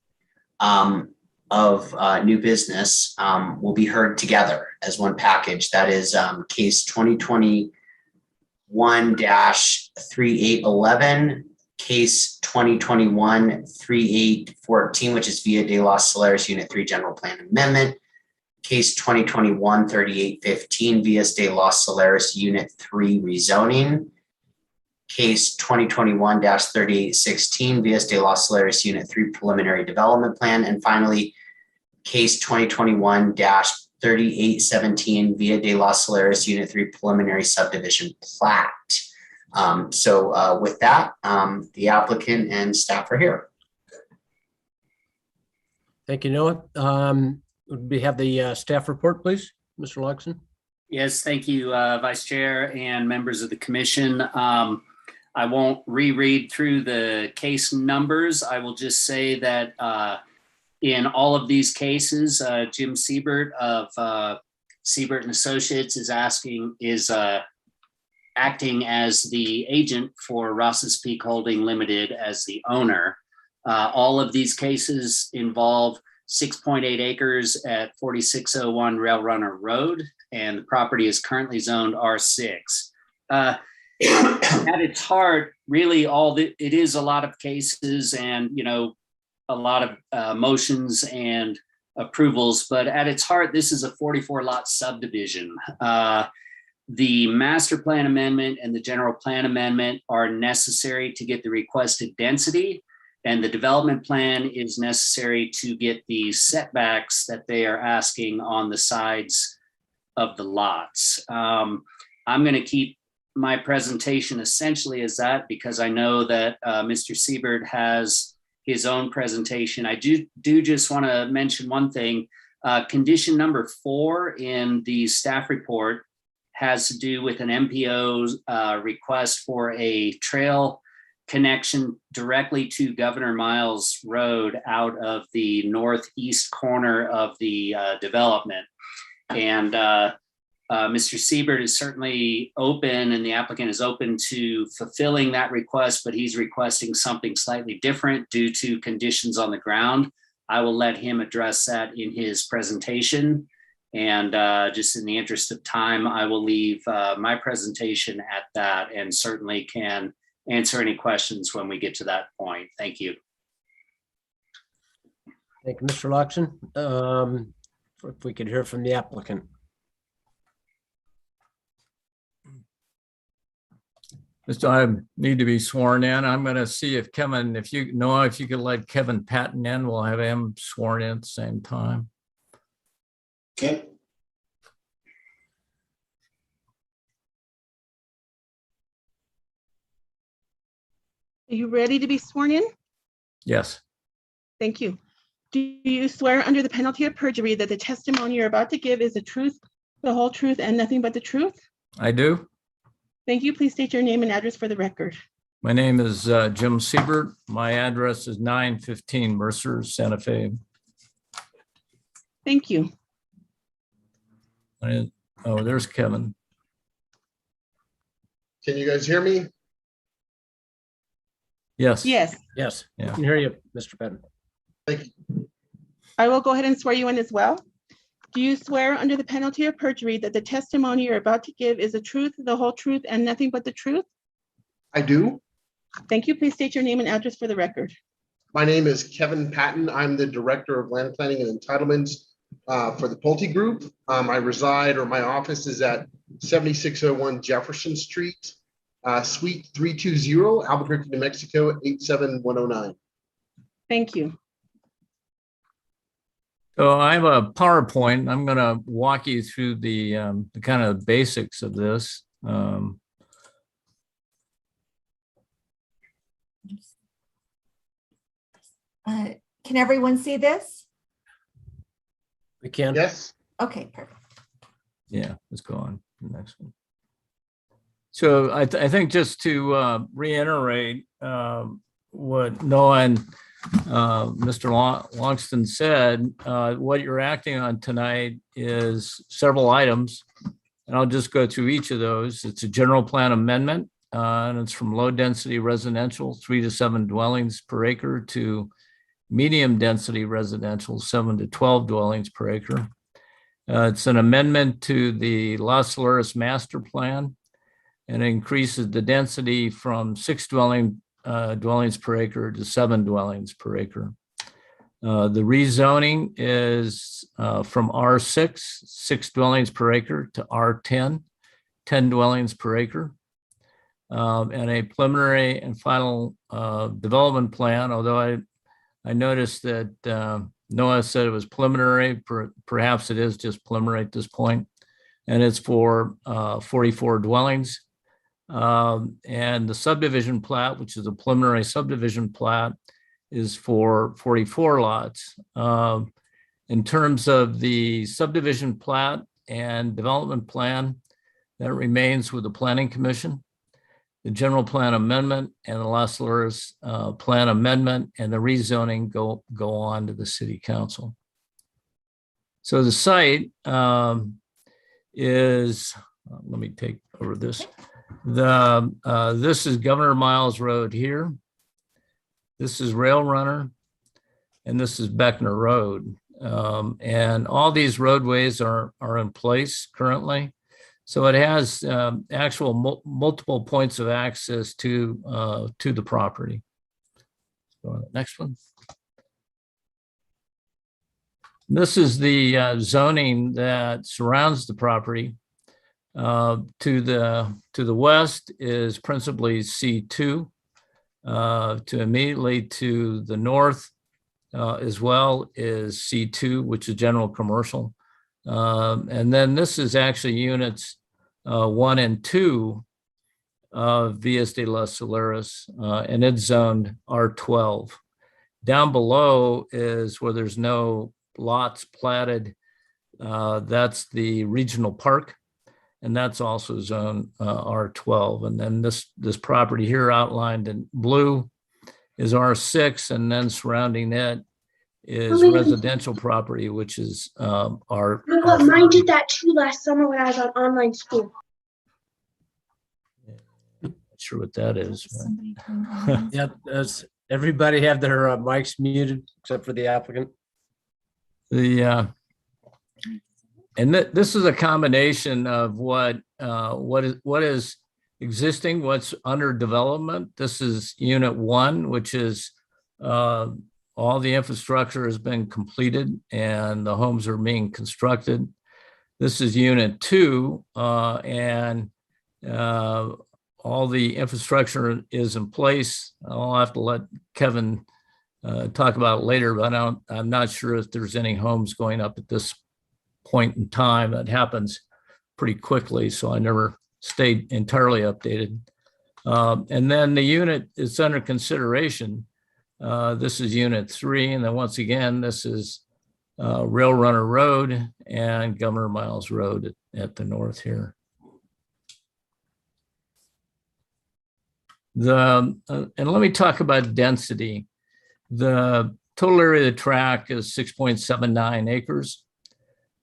of new business will be heard together as one package. That is case 2021-3811, case 2021-3814, which is Via de los Solares Unit 3 General Plan Amendment, case 2021-3815, Via de los Solares Unit 3 Rezoning, case 2021-3816, Via de los Solares Unit 3 Preliminary Development Plan, and finally, case 2021-3817, Via de los Solares Unit 3 Preliminary Subdivision Plat. So with that, the applicant and staff are here. Thank you, Noah. Would we have the staff report, please, Mr. Luxon? Yes, thank you, Vice Chair and members of the commission. I won't reread through the case numbers. I will just say that in all of these cases, Jim Siebert of Siebert and Associates is acting as the agent for Ross's Peak Holding Limited as the owner. All of these cases involve 6.8 acres at 4601 Rail Runner Road, and the property is currently zoned R6. At its heart, really it is a lot of cases and, a lot of motions and approvals, but at its heart, this is a 44 lot subdivision. The master plan amendment and the general plan amendment are necessary to get the requested density, and the development plan is necessary to get the setbacks that they are asking on the sides of the lots. I'm going to keep my presentation essentially as that because I know that Mr. Siebert has his own presentation. I do just want to mention one thing. Condition number 4 in the staff report has to do with an MPO's request for a trail connection directly to Governor Miles Road out of the northeast corner of the development. And Mr. Siebert is certainly open and the applicant is open to fulfilling that request, but he's requesting something slightly different due to conditions on the ground. I will let him address that in his presentation. And just in the interest of time, I will leave my presentation at that and certainly can answer any questions when we get to that point. Thank you. Thank you, Mr. Luxon. If we could hear from the applicant. I need to be sworn in. I'm going to see if Kevin, if you could let Kevin Patton in, we'll have him sworn in at the same time. Okay. Are you ready to be sworn in? Yes. Thank you. Do you swear under the penalty of perjury that the testimony you're about to give is the truth, the whole truth, and nothing but the truth? I do. Thank you. Please state your name and address for the record. My name is Jim Siebert. My address is 915 Mercer, Santa Fe. Thank you. Oh, there's Kevin. Can you guys hear me? Yes. Yes. Yes, Yeah. I can hear you, Mr. Patton. Thank you. I will go ahead and swear you in as well. Do you swear under the penalty of perjury that the testimony you're about to give is the truth, the whole truth, and nothing but the truth? I do. Thank you. Please state your name and address for the record. My name is Kevin Patton. I'm the Director of Land Planning and Entitlements for the Pulte Group. I reside, or my office is at 7601 Jefferson Street, Suite 320, Albuquerque, New Mexico, 87109. Thank you. So I have a PowerPoint. I'm going to walk you through the kind of basics of this. Can everyone see this? We can. Yes. Okay, perfect. Yeah, let's go on to the next one. So I think just to reiterate what Noah and Mr. Longston said, what you're acting on tonight is several items. And I'll just go through each of those. It's a general plan amendment, and it's from low density residential, 3 to 7 dwellings per acre, to medium density residential, 7 to 12 dwellings per acre. It's an amendment to the Los Solares master plan, and it increases the density from 6 dwellings per acre to 7 dwellings per acre. The rezoning is from R6, 6 dwellings per acre, to R10, 10 dwellings per acre. And a preliminary and final development plan, although I noticed that Noah said it was preliminary, perhaps it is just preliminary at this point, and it's for 44 dwellings. And the subdivision plat, which is a preliminary subdivision plat, is for 44 lots. In terms of the subdivision plat and development plan, that remains with the Planning Commission. The general plan amendment and the Los Solares plan amendment and the rezoning go on to the City Council. So the site is, let me take over this. This is Governor Miles Road here. This is Rail Runner, and this is Beckner Road. And all these roadways are in place currently. So it has actual multiple points of access to the property. Go on to the next one. This is the zoning that surrounds the property. To the west is principally C2. To immediately to the north as well is C2, which is general commercial. And then this is actually units 1 and 2 of Villas de Los Solares, and it's zoned R12. Down below is where there's no lots platted. That's the regional park, and that's also zone R12. And then this property here outlined in blue is R6, and then surrounding it is residential property, which is R. Mine did that too last summer when I was on online school. Not sure what that is. Yeah, does everybody have their mics muted except for the applicant? And this is a combination of what is existing, what's under development. This is unit 1, which is all the infrastructure has been completed and the homes are being constructed. This is unit 2, and all the infrastructure is in place. I'll have to let Kevin talk about it later, but I'm not sure if there's any homes going up at this point in time. That happens pretty quickly, so I never stayed entirely updated. And then the unit is under consideration. This is unit 3, and then once again, this is Rail Runner Road and Governor Miles Road at the north here. And let me talk about density. The total area of the tract is 6.79 acres.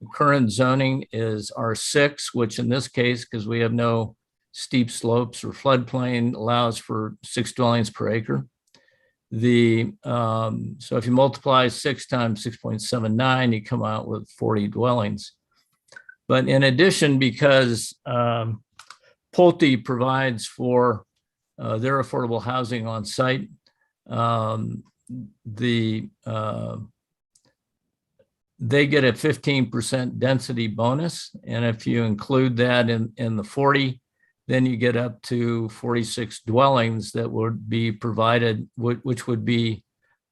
The current zoning is R6, which in this case, because we have no steep slopes or floodplain, allows for 6 dwellings per acre. So if you multiply 6 times 6.79, you come out with 40 dwellings. But in addition, because Pulte provides for their affordable housing on site, they get a 15% density bonus. And if you include that in the 40, then you get up to 46 dwellings that would be provided, which would be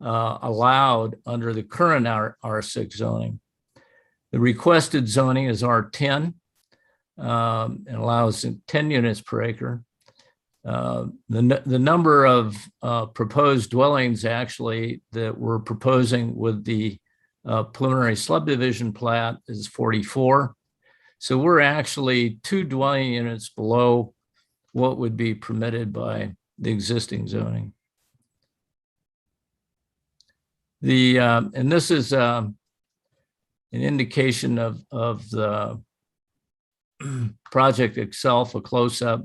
allowed under the current R6 zoning. The requested zoning is R10 and allows 10 units per acre. The number of proposed dwellings actually that we're proposing with the preliminary subdivision plat is 44. So we're actually 2 dwelling units below what would be permitted by the existing zoning. And this is an indication of the project itself, a close-up.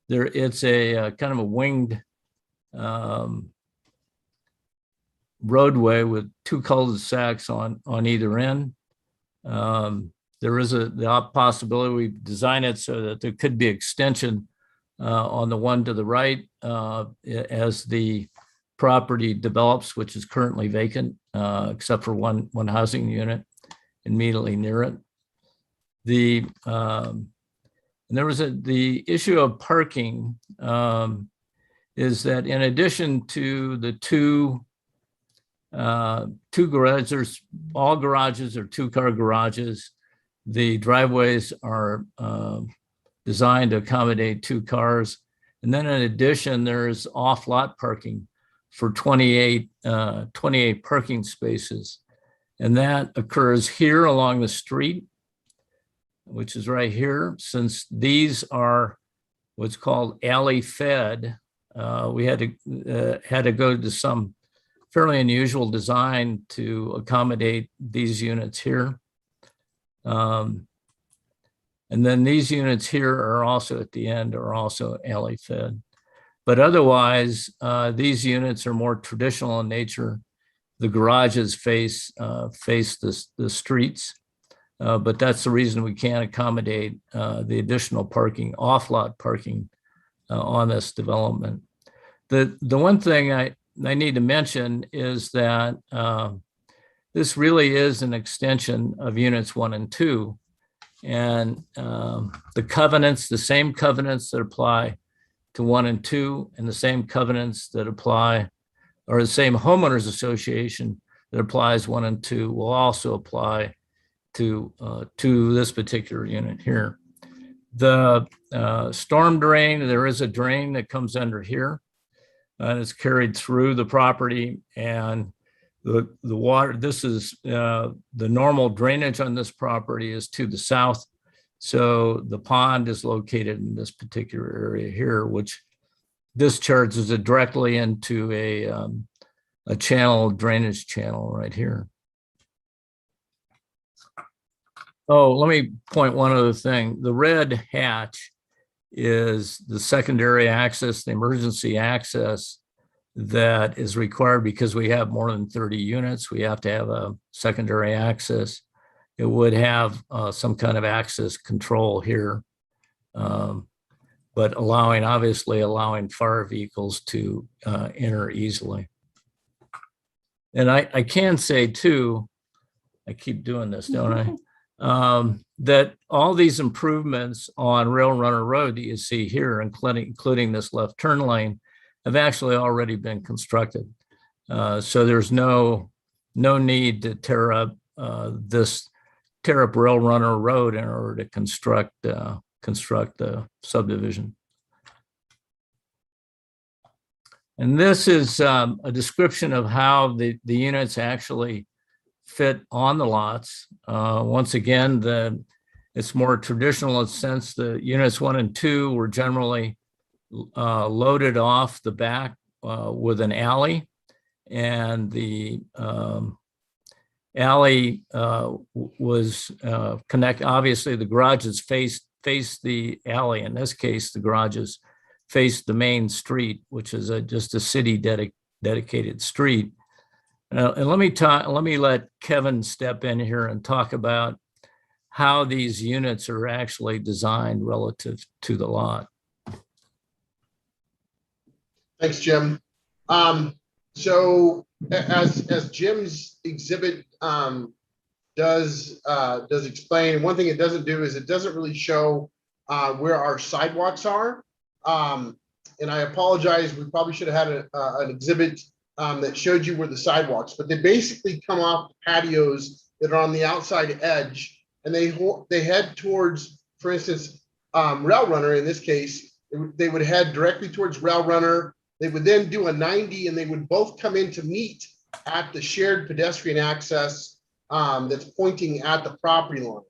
It's a kind of a winged roadway with two cul-de-sacs on either end. There is the possibility we design it so that there could be extension on the one to the right as the property develops, which is currently vacant, except for one housing unit immediately near it. And there was the issue of parking is that in addition to the two garages, all garages are 2-car garages. The driveways are designed to accommodate 2 cars. And then in addition, there's off-lot parking for 28 parking spaces. And that occurs here along the street, which is right here. Since these are what's called alley fed, we had to go to some fairly unusual design to accommodate these units here. And then these units here are also at the end are also alley fed. But otherwise, these units are more traditional in nature. The garages face the streets, but that's the reason we can't accommodate the additional parking, off-lot parking on this development. The one thing I need to mention is that this really is an extension of units 1 and 2. And the covenants, the same covenants that apply to 1 and 2, and the same covenants that apply, or the same homeowners association that applies 1 and 2 will also apply to this particular unit here. The storm drain, there is a drain that comes under here and it's carried through the property, and the water, this is the normal drainage on this property is to the south. So the pond is located in this particular area here, which discharges it directly into a channel, drainage channel right here. Oh, let me point one other thing. The red hatch is the secondary access, the emergency access that is required because we have more than 30 units. We have to have a secondary access. It would have some kind of access control here, but obviously allowing fire vehicles to enter easily. And I can say too, I keep doing this, don't I? That all these improvements on Rail Runner Road that you see here, including this left turn lane, have actually already been constructed. So there's no need to tear up Rail Runner Road in order to construct the subdivision. And this is a description of how the units actually fit on the lots. Once again, it's more traditional in the sense the units 1 and 2 were generally loaded off the back with an alley, and the alley was obviously the garages face the alley. In this case, the garages face the main street, which is just a city dedicated street. And let me let Kevin step in here and talk about how these units are actually designed relative to the lot. Thanks, Jim. So as Jim's exhibit does explain, one thing it doesn't do is it doesn't really show where our sidewalks are. And I apologize, we probably should have had an exhibit that showed you where the sidewalks, but they basically come off the patios that are on the outside edge, and they head towards, for instance, Rail Runner. In this case, they would head directly towards Rail Runner. They would then do a 90, and they would both come in to meet at the shared pedestrian access that's pointing at the property line.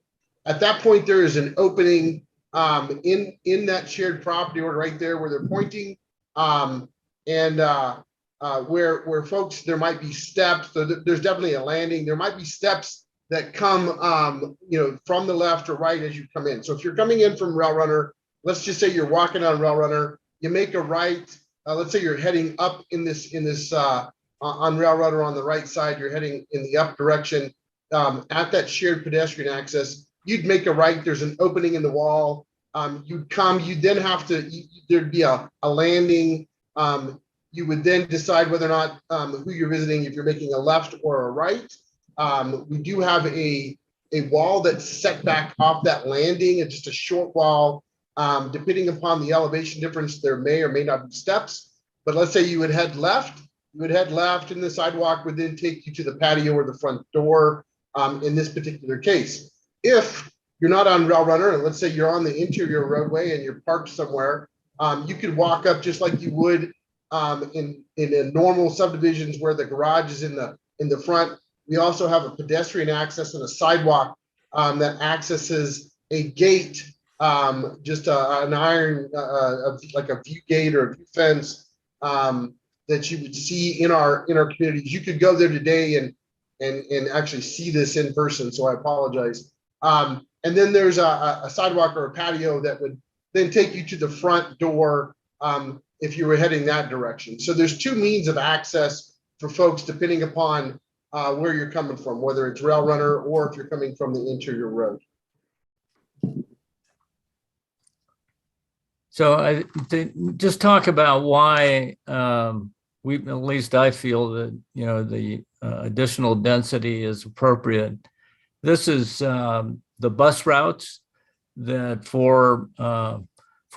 At that point, there is an opening in that shared property or right there where they're pointing. where folks, there might be steps, so there's definitely a landing. There might be steps that come, from the left or right as you come in. So if you're coming in from Rail Runner, let's just say you're walking on Rail Runner, you make a right. Let's say you're heading up on Rail Runner on the right side, you're heading in the up direction. At that shared pedestrian access, you'd make a right. There's an opening in the wall. You'd come. You then have to. There'd be a landing. You would then decide whether or not who you're visiting, if you're making a left or a right. We do have a wall that's set back off that landing. It's just a short wall. Depending upon the elevation difference, there may or may not be steps. But let's say you would head left. You would head left, and the sidewalk would then take you to the patio or the front door. In this particular case, if you're not on Rail Runner, and let's say you're on the interior roadway and you're parked somewhere, you could walk up just like you would in a normal subdivisions where the garage is in the front. We also have a pedestrian access and a sidewalk that accesses a gate, just an iron, like a view gate or a view fence that you would see in our communities. You could go there today and actually see this in person, so I apologize. And then there's a sidewalk or a patio that would then take you to the front door if you were heading that direction. So there's two means of access for folks depending upon where you're coming from, whether it's Rail Runner or if you're coming from the interior road. So just talk about why at least I feel that, the additional density is appropriate. This is the bus routes that for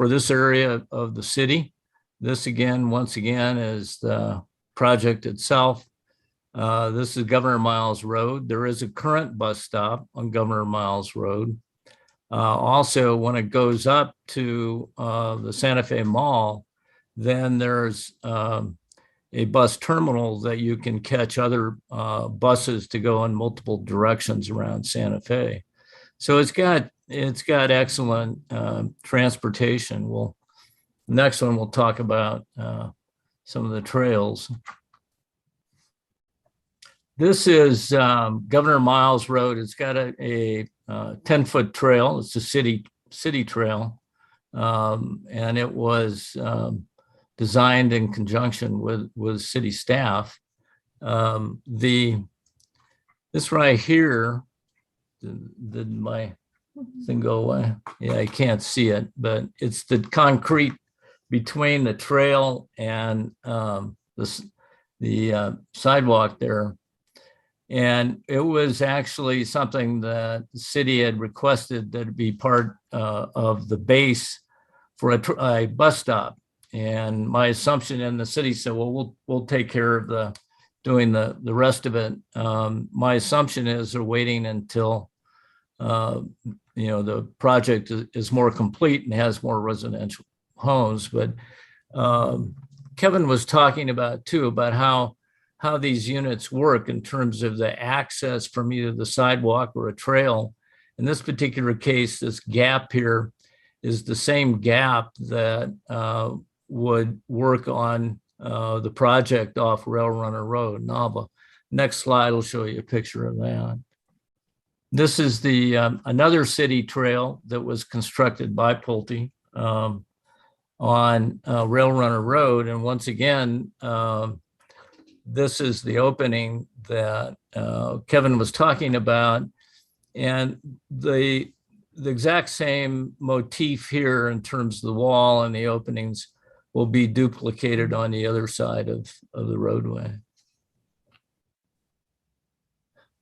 this area of the city. This once again, is the project itself. This is Governor Miles Road. There is a current bus stop on Governor Miles Road. Also, when it goes up to the Santa Fe Mall, then there's a bus terminal that you can catch other buses to go in multiple directions around Santa Fe. So it's got excellent transportation. Next one, we'll talk about some of the trails. This is Governor Miles Road. It's got a 10-foot trail. It's a city trail, and it was designed in conjunction with city staff. This right here, did my thing go away? Yeah, I can't see it, but it's the concrete between the trail and the sidewalk there. And it was actually something that the city had requested that it be part of the base for a bus stop. And my assumption, in the city said, well, we'll take care of doing the rest of it. My assumption is they're waiting until the project is more complete and has more residential homes. But Kevin was talking about how these units work in terms of the access from either the sidewalk or a trail. In this particular case, this gap here is the same gap that would work on the project off Rail Runner Road, Nava. Next slide will show you a picture of that. This is the another city trail that was constructed by Pulte on Rail Runner Road. And once again, this is the opening that Kevin was talking about. And the exact same motif here in terms of the wall and the openings will be duplicated on the other side of the roadway.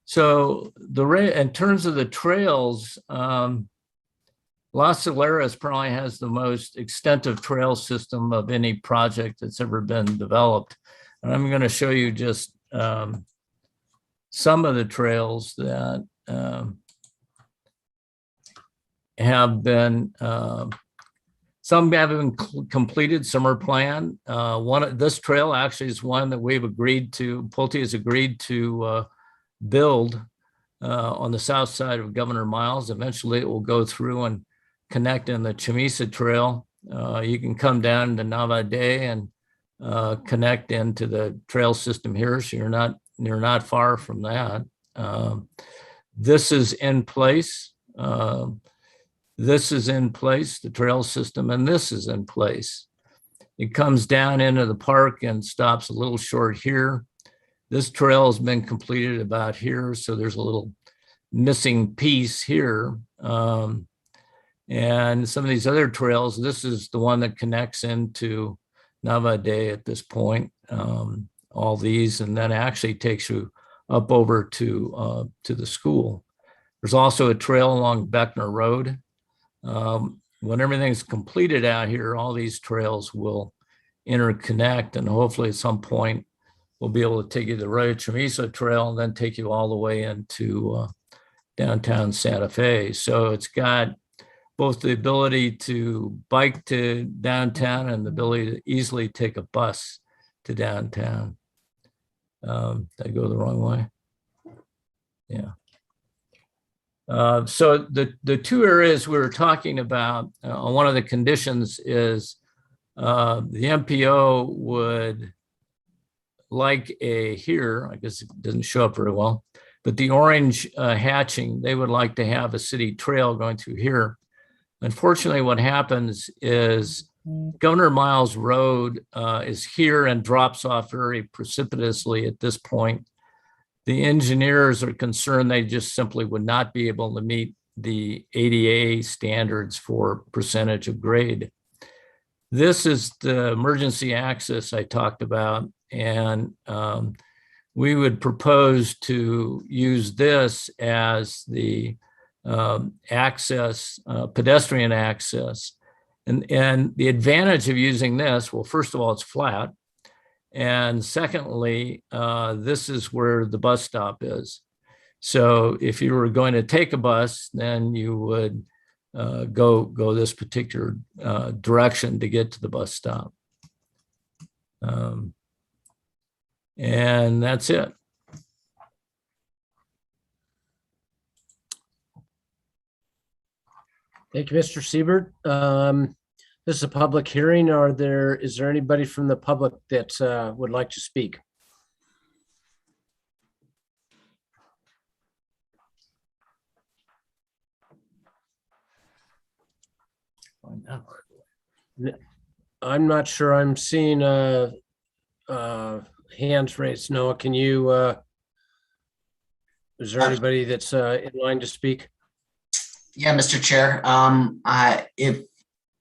So in terms of the trails, Las Saleras probably has the most extensive trail system of any project that's ever been developed. And I'm going to show you just some of the trails that have been, some have been completed, some are planned. This trail actually is one that we've agreed to, Pulte has agreed to build on the south side of Governor Miles. Eventually it will go through and connect in the Chamisa Trail. You can come down to Nava Day and connect into the trail system here. So you're not far from that. This is in place. This is in place, the trail system, and this is in place. It comes down into the park and stops a little short here. This trail has been completed about here, so there's a little missing piece here. And some of these other trails, this is the one that connects into Navade at this point, all these, and then actually takes you up over to the school. There's also a trail along Beckner Road. When everything's completed out here, all these trails will interconnect, and hopefully at some point we'll be able to take you the Rio Chamizo Trail and then take you all the way into downtown Santa Fe. So it's got both the ability to bike to downtown and the ability to easily take a bus to downtown. Did I go the wrong way? Yeah. So the two areas we were talking about, one of the conditions is the MPO would like here, I guess it doesn't show up very well, but the orange hatching, they would like to have a city trail going through here. Unfortunately, what happens is Governor Miles Road is here and drops off very precipitously at this point. The engineers are concerned they just simply would not be able to meet the ADA standards for percentage of grade. This is the emergency access I talked about, and we would propose to use this as the access, pedestrian access. And the advantage of using this, well, first of all, it's flat. And secondly, this is where the bus stop is. So if you were going to take a bus, then you would go this particular direction to get to the bus stop. And that's it. Thank you, Mr. Siebert. This is a public hearing. Is there anybody from the public that would like to speak? I'm not sure I'm seeing hands raised. Noah, can you, is there anybody that's in line to speak? Yeah, Mr. Chair.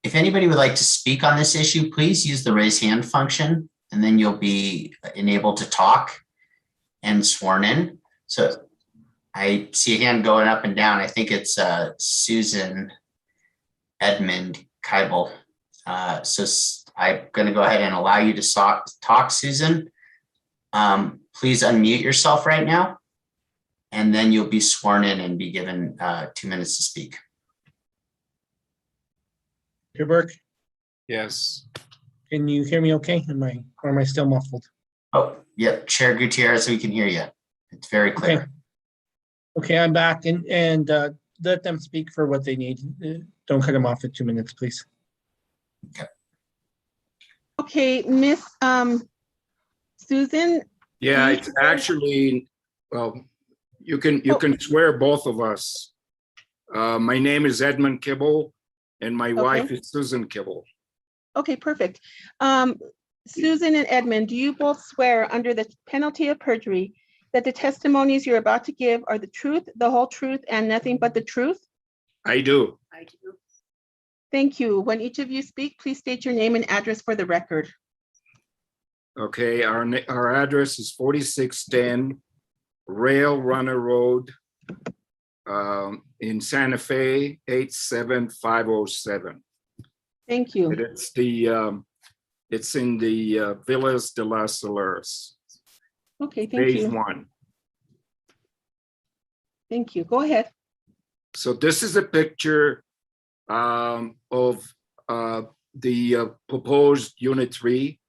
If anybody would like to speak on this issue, please use the raise hand function, and then you'll be enabled to talk and sworn in. So I see a hand going up and down. I think it's Susan Edmund Keibel. So I'm going to go ahead and allow you to talk, Susan. Please unmute yourself right now, and then you'll be sworn in and be given 2 minutes to speak. Burke, Yes. can you hear me okay? Or am I still muffled? Oh, yep, Chair Gutierrez, we can hear you. It's very clear. Okay, I'm back, and let them speak for what they need. Don't cut them off at 2 minutes, please. Okay, Miss Susan. Yeah, it's actually, well, you can swear both of us. My name is Edmund Kibble, and my wife is Susan Kibble. Okay, perfect. Susan and Edmund, do you both swear under the penalty of perjury that the testimonies you're about to give are the truth, the whole truth, and nothing but the truth? I do. I do. Thank you. When each of you speak, please state your name and address for the record. Okay, our address is 4610 Rail Runner Road in Santa Fe, 87507. Thank you. And it's in the Villas de las Solares. Okay, thank Phase you. 1. Thank you. Go ahead. So this is a picture of the proposed Unit 3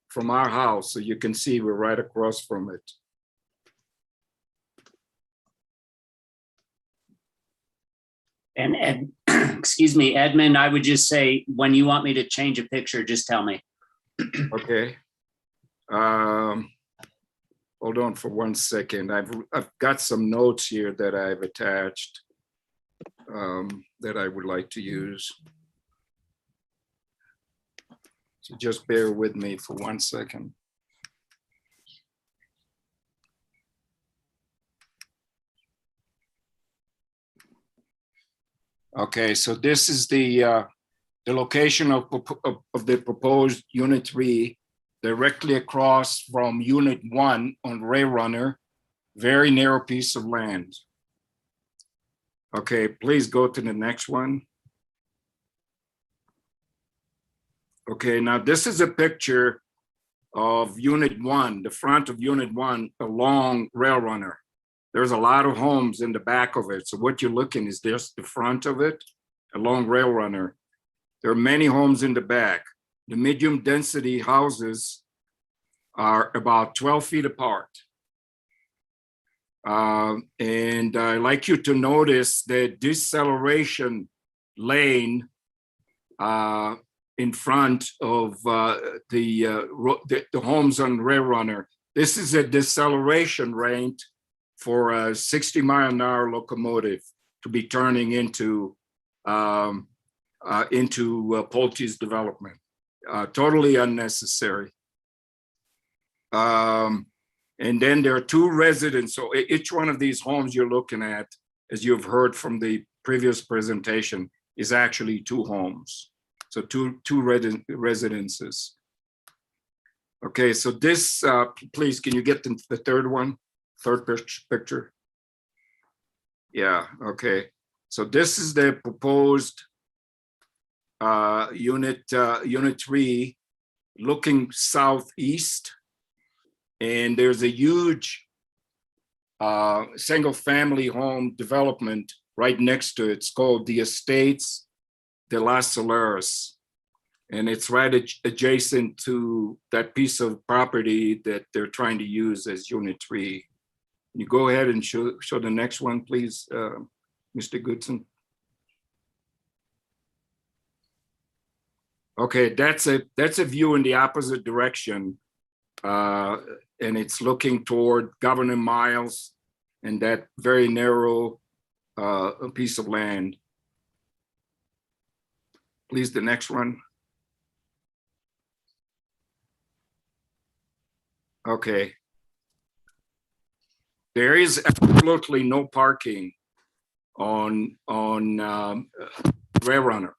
from our house. So you can see we're right across from it. And excuse me, Edmund, I would just say, when you want me to change a picture, just tell me. Okay. Hold on for 1 second. I've got some notes here that I've attached that I would like to use. So just bear with me for 1 second. Okay, so this is the location of the proposed Unit 3, directly across from Unit 1 on Ray Runner, very narrow piece of land. Okay, please go to the next one. Okay, now this is a picture of Unit 1, the front of Unit 1 along Rail Runner. There's a lot of homes in the back of it. So what you're looking is just the front of it along Rail Runner. There are many homes in the back. The medium density houses are about 12 feet apart. And I'd like you to notice the deceleration lane in front of the homes on Rail Runner. This is a deceleration rate for a 60-mile-an-hour locomotive to be turning into Pulte's development. Totally unnecessary. And then there are two residents. So each one of these homes you're looking at, as you've heard from the previous presentation, is actually two homes. So two residences. Okay, so this, please, can you get the third one? Third picture. Yeah, okay. So this is the proposed unit 3 looking southeast. And there's a huge single family home development right next to it. It's called the Estates de las Solares. And it's right adjacent to that piece of property that they're trying to use as Unit 3. You go ahead and show the next one, please, Mr. Goodson. Okay, that's a view in the opposite direction. And it's looking toward Governor Miles and that very narrow piece of land. Please, the next one. Okay. There is absolutely no parking on Rail Runner.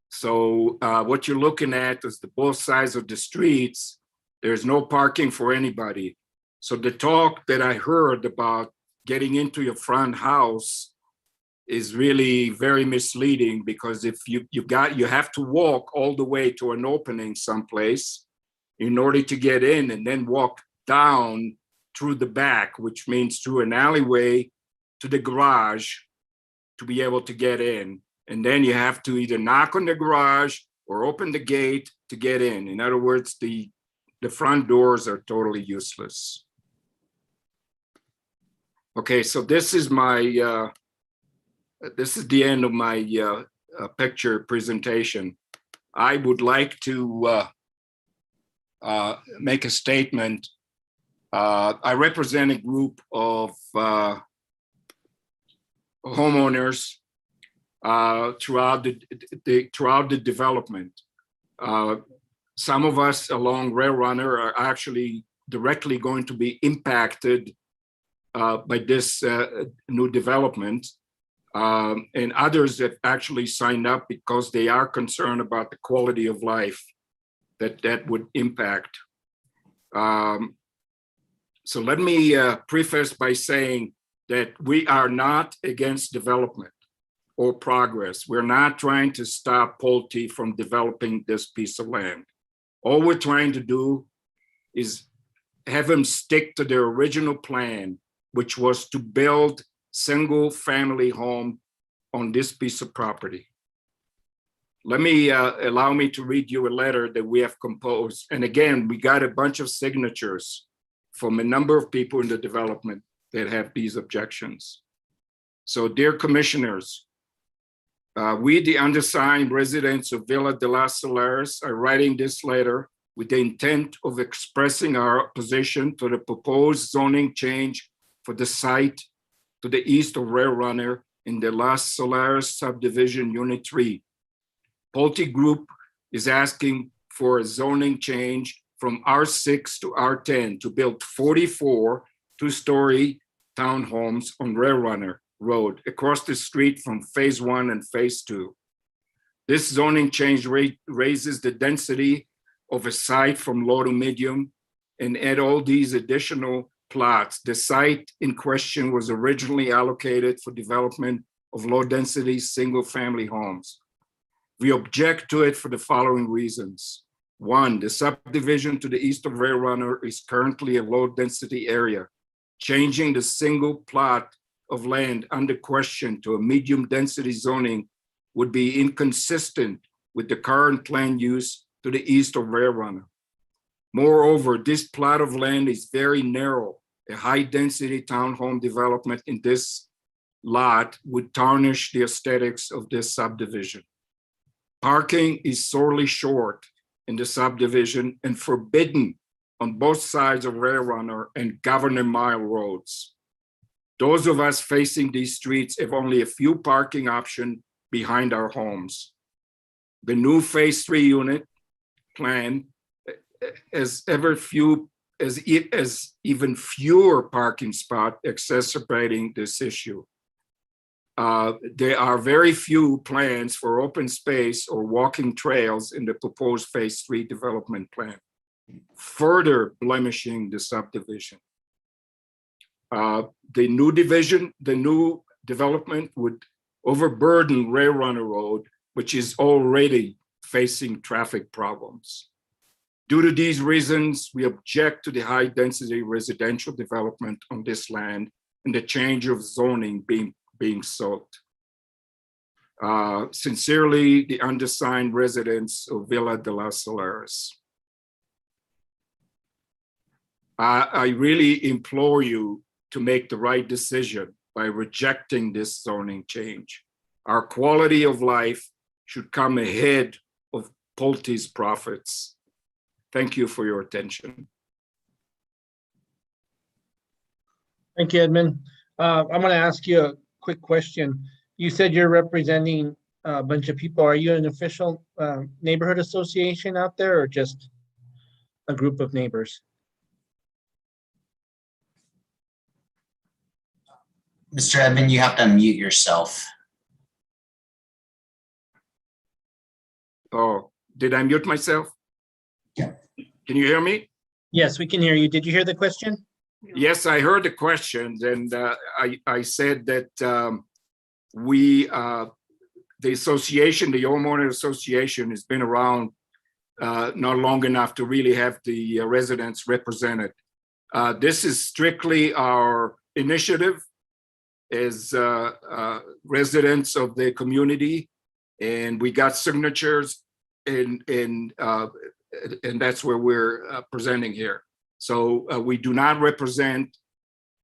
So what you're looking at is the both sides of the streets. There's no parking for anybody. So the talk that I heard about getting into your front house is really very misleading, because if you have to walk all the way to an opening someplace in order to get in, and then walk down through the back, which means through an alleyway to the garage to be able to get in. And then you have to either knock on the garage or open the gate to get in. In other words, the front doors are totally useless. Okay, so this is my, this is the end of my picture presentation. I would like to make a statement. I represent a group of homeowners throughout the development. Some of us along Rail Runner are actually directly going to be impacted by this new development. And others have actually signed up because they are concerned about the quality of life that would impact. So let me preface by saying that we are not against development or progress. We're not trying to stop Pulte from developing this piece of land. All we're trying to do is have them stick to their original plan, which was to build single family home on this piece of property. Let me allow me to read you a letter that we have composed. And again, we got a bunch of signatures from a number of people in the development that have these objections. So dear commissioners, We, the undersigned residents of Villa de las Solares, are writing this letter with the intent of expressing our opposition to the proposed zoning change for the site to the east of Rail Runner in the Las Solares subdivision, Unit 3. Pulte Group is asking for a zoning change from R6 to R10 to build 44 two-story townhomes on Rail Runner Road across the street from Phase 1 and Phase 2. This zoning change raises the density of a site from low to medium and add all these additional plots. The site in question was originally allocated for development of low-density single-family homes. We object to it for the following reasons. One, the subdivision to the east of Rail Runner is currently a low-density area. Changing the single plot of land under question to a medium-density zoning would be inconsistent with the current land use to the east of Rail Runner. Moreover, this plot of land is very narrow. A high-density townhome development in this lot would tarnish the aesthetics of this subdivision. Parking is sorely short in the subdivision and forbidden on both sides of Rail Runner and Governor Mile roads. Those of us facing these streets have only a few parking options behind our homes. The new Phase 3 unit plan as even fewer parking spots, exacerbating this issue. There are very few plans for open space or walking trails in the proposed Phase 3 development plan, further blemishing the subdivision. The new development would overburden Rail Runner Road, which is already facing traffic problems. Due to these reasons, we object to the high-density residential development on this land and the change of zoning being sought. Sincerely, the undersigned residents of Villa de las Solares. I really implore you to make the right decision by rejecting this zoning change. Our quality of life should come ahead of Pulte's profits. Thank you for your attention. Thank you, Edmund. I'm going to ask you a quick question. You said you're representing a bunch of people. Are you an official neighborhood association out there or just a group of neighbors? Mr. Edmund, you have to unmute yourself. Oh, did I mute myself? Yeah. Can you hear me? Yes, we can hear you. Did you hear the question? Yes, I heard the questions, and I said that the association, the homeowner association, has been around not long enough to really have the residents represented. This is strictly our initiative as residents of the community, and we got signatures, and that's where we're presenting here. So we do not represent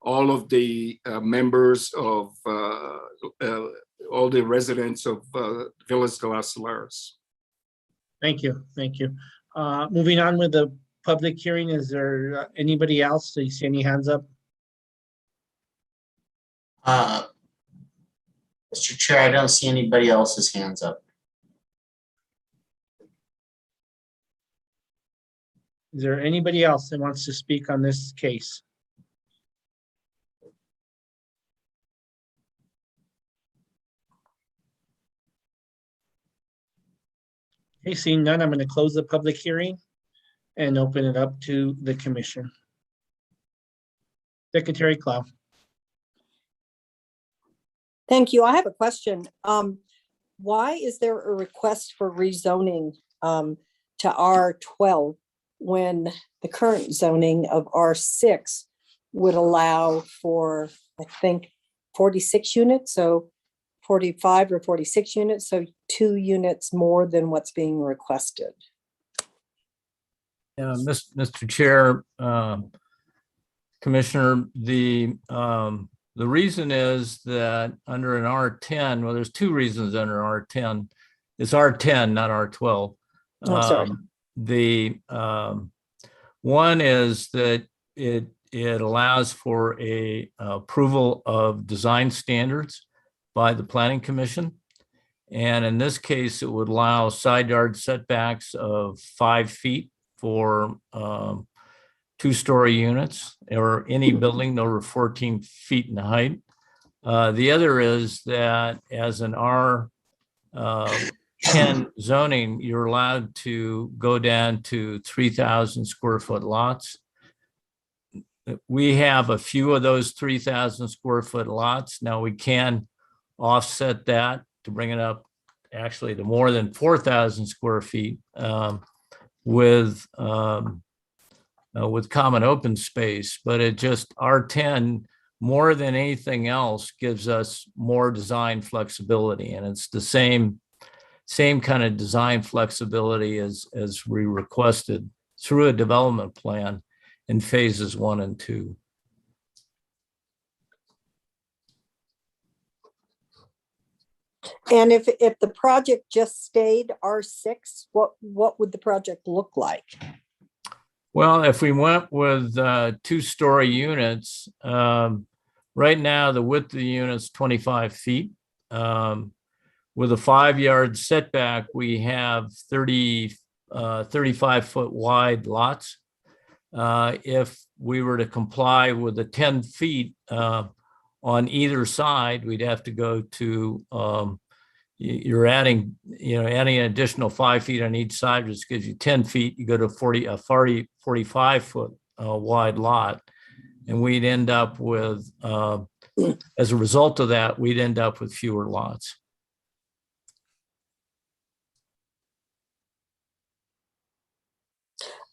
all of the members of all the residents of Villas de las Solares. Thank you. Thank you. Moving on with the public hearing, is there anybody else? Do you see any hands up? Mr. Chair, I don't see anybody else's hands up. Is there anybody else that wants to speak on this case? Okay, seeing none, I'm going to close the public hearing and open it up to the commission. Secretary Clow. Thank you. I have a question. Why is there a request for rezoning to R12 when the current zoning of R6 would allow for, I think, 46 units, so 45 or 46 units, so 2 units more than what's being requested? Mr. Chair, Commissioner, the The reason is that under an R10, well, there's two reasons under R10. It's R10, not R12. Oh, sorry. The one is that it allows for a approval of design standards by the Planning Commission. And in this case, it would allow side yard setbacks of 5 feet for 2-story units or any building over 14 feet in height. The other is that as an R10 zoning, you're allowed to go down to 3,000 square foot lots. We have a few of those 3,000 square foot lots. Now we can offset that to bring it up actually to more than 4,000 square feet with common open space, but it just R10 more than anything else gives us more design flexibility, and it's the same kind of design flexibility as we requested through a development plan in phases 1 and 2. And if the project just stayed R6, what would the project look like? Well, if we went with 2-story units, right now the width of the unit is 25 feet. With a 5-yard setback, we have 35 foot wide lots. If we were to comply with the 10 feet on either side, we'd have to go to, you're adding an additional 5 feet on each side, which gives you 10 feet. You go to 45 foot wide lot. And we'd end up with, as a result of that, we'd end up with fewer lots.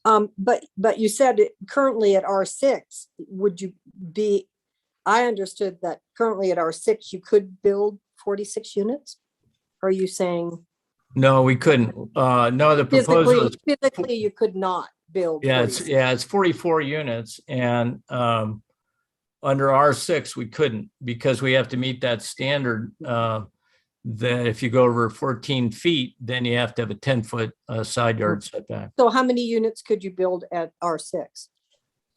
But you said currently at R6, would you be, I understood that currently at R6, you could build 46 units? Are you saying? No, we couldn't. No, the proposal is, physically you could not build. it's 44 units, and under R6 we couldn't, because we have to meet that standard that if you go over 14 feet, then you have to have a 10-foot side yard setback. So how many units could you build at R6?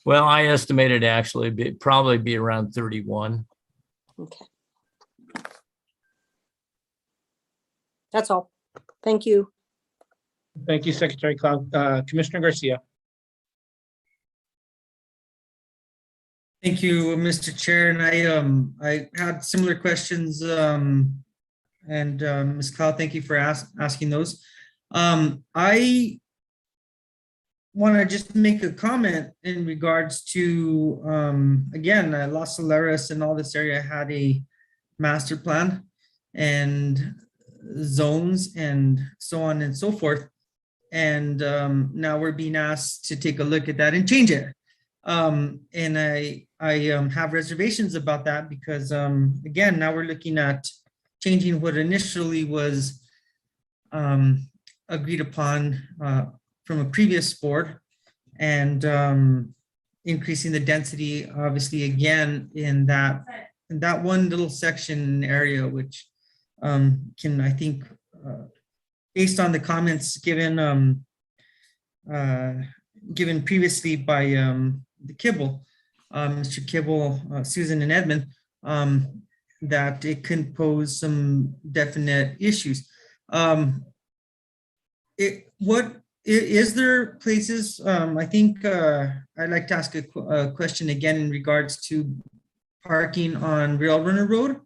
Well, I estimated actually probably be around 31. Okay. That's all. Thank you. Thank you, Secretary Cloud. Commissioner Garcia. Thank you, Mr. Chair. And I had similar questions. And Ms. Cloud, thank you for asking those. I want to just make a comment in regards to, again, Las Saleras and all this area had a master plan and zones and so on and so forth. And now we're being asked to take a look at that and change it. And I have reservations about that because, again, now we're looking at changing what initially was agreed upon from a previous board and increasing the density, obviously, again, in that one little section area, which can, I think, based on the comments given given previously by the Kibble, Mr. Kibble, Susan and Edmund, that it can pose some definite issues. Is there places, I think I'd like to ask a question again in regards to parking on Rail Runner Road.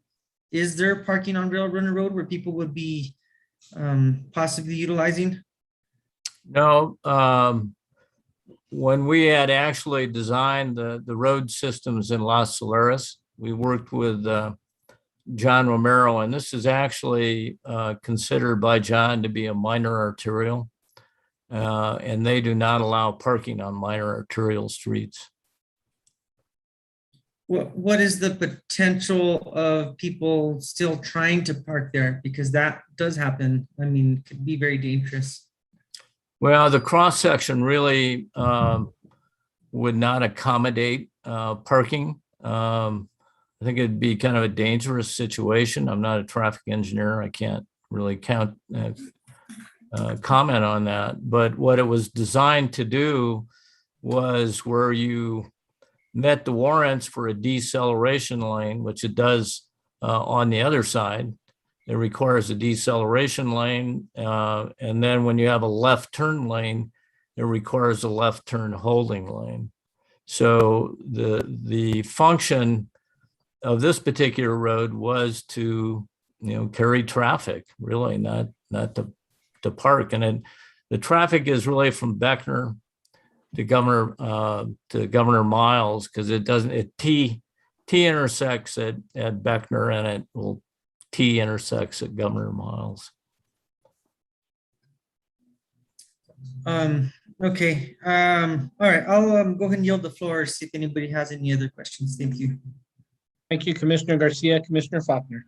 Is there parking on Rail Runner Road where people would be possibly utilizing? No, when we had actually designed the road systems in Las Saleras, we worked with John Romero, and this is actually considered by John to be a minor arterial, and they do not allow parking on minor arterial streets. What is the potential of people still trying to park there? Because that does happen. I mean, it could be very dangerous. Well, the cross section really would not accommodate parking, I think it'd be kind of a dangerous situation. I'm not a traffic engineer. I can't really comment on that. But what it was designed to do was where you met the warrants for a deceleration lane, which it does on the other side. It requires a deceleration lane. And then when you have a left turn lane, it requires a left turn holding lane. So the function of this particular road was to, carry traffic, really, not to park. And then the traffic is really from Beckner to Governor Miles, because it T intersects at Beckner, and it will T intersects at Governor Miles. Okay. All right. I'll go ahead and yield the floor, see if anybody has any other questions. Thank you. Thank you, Commissioner Garcia. Commissioner Faulkner.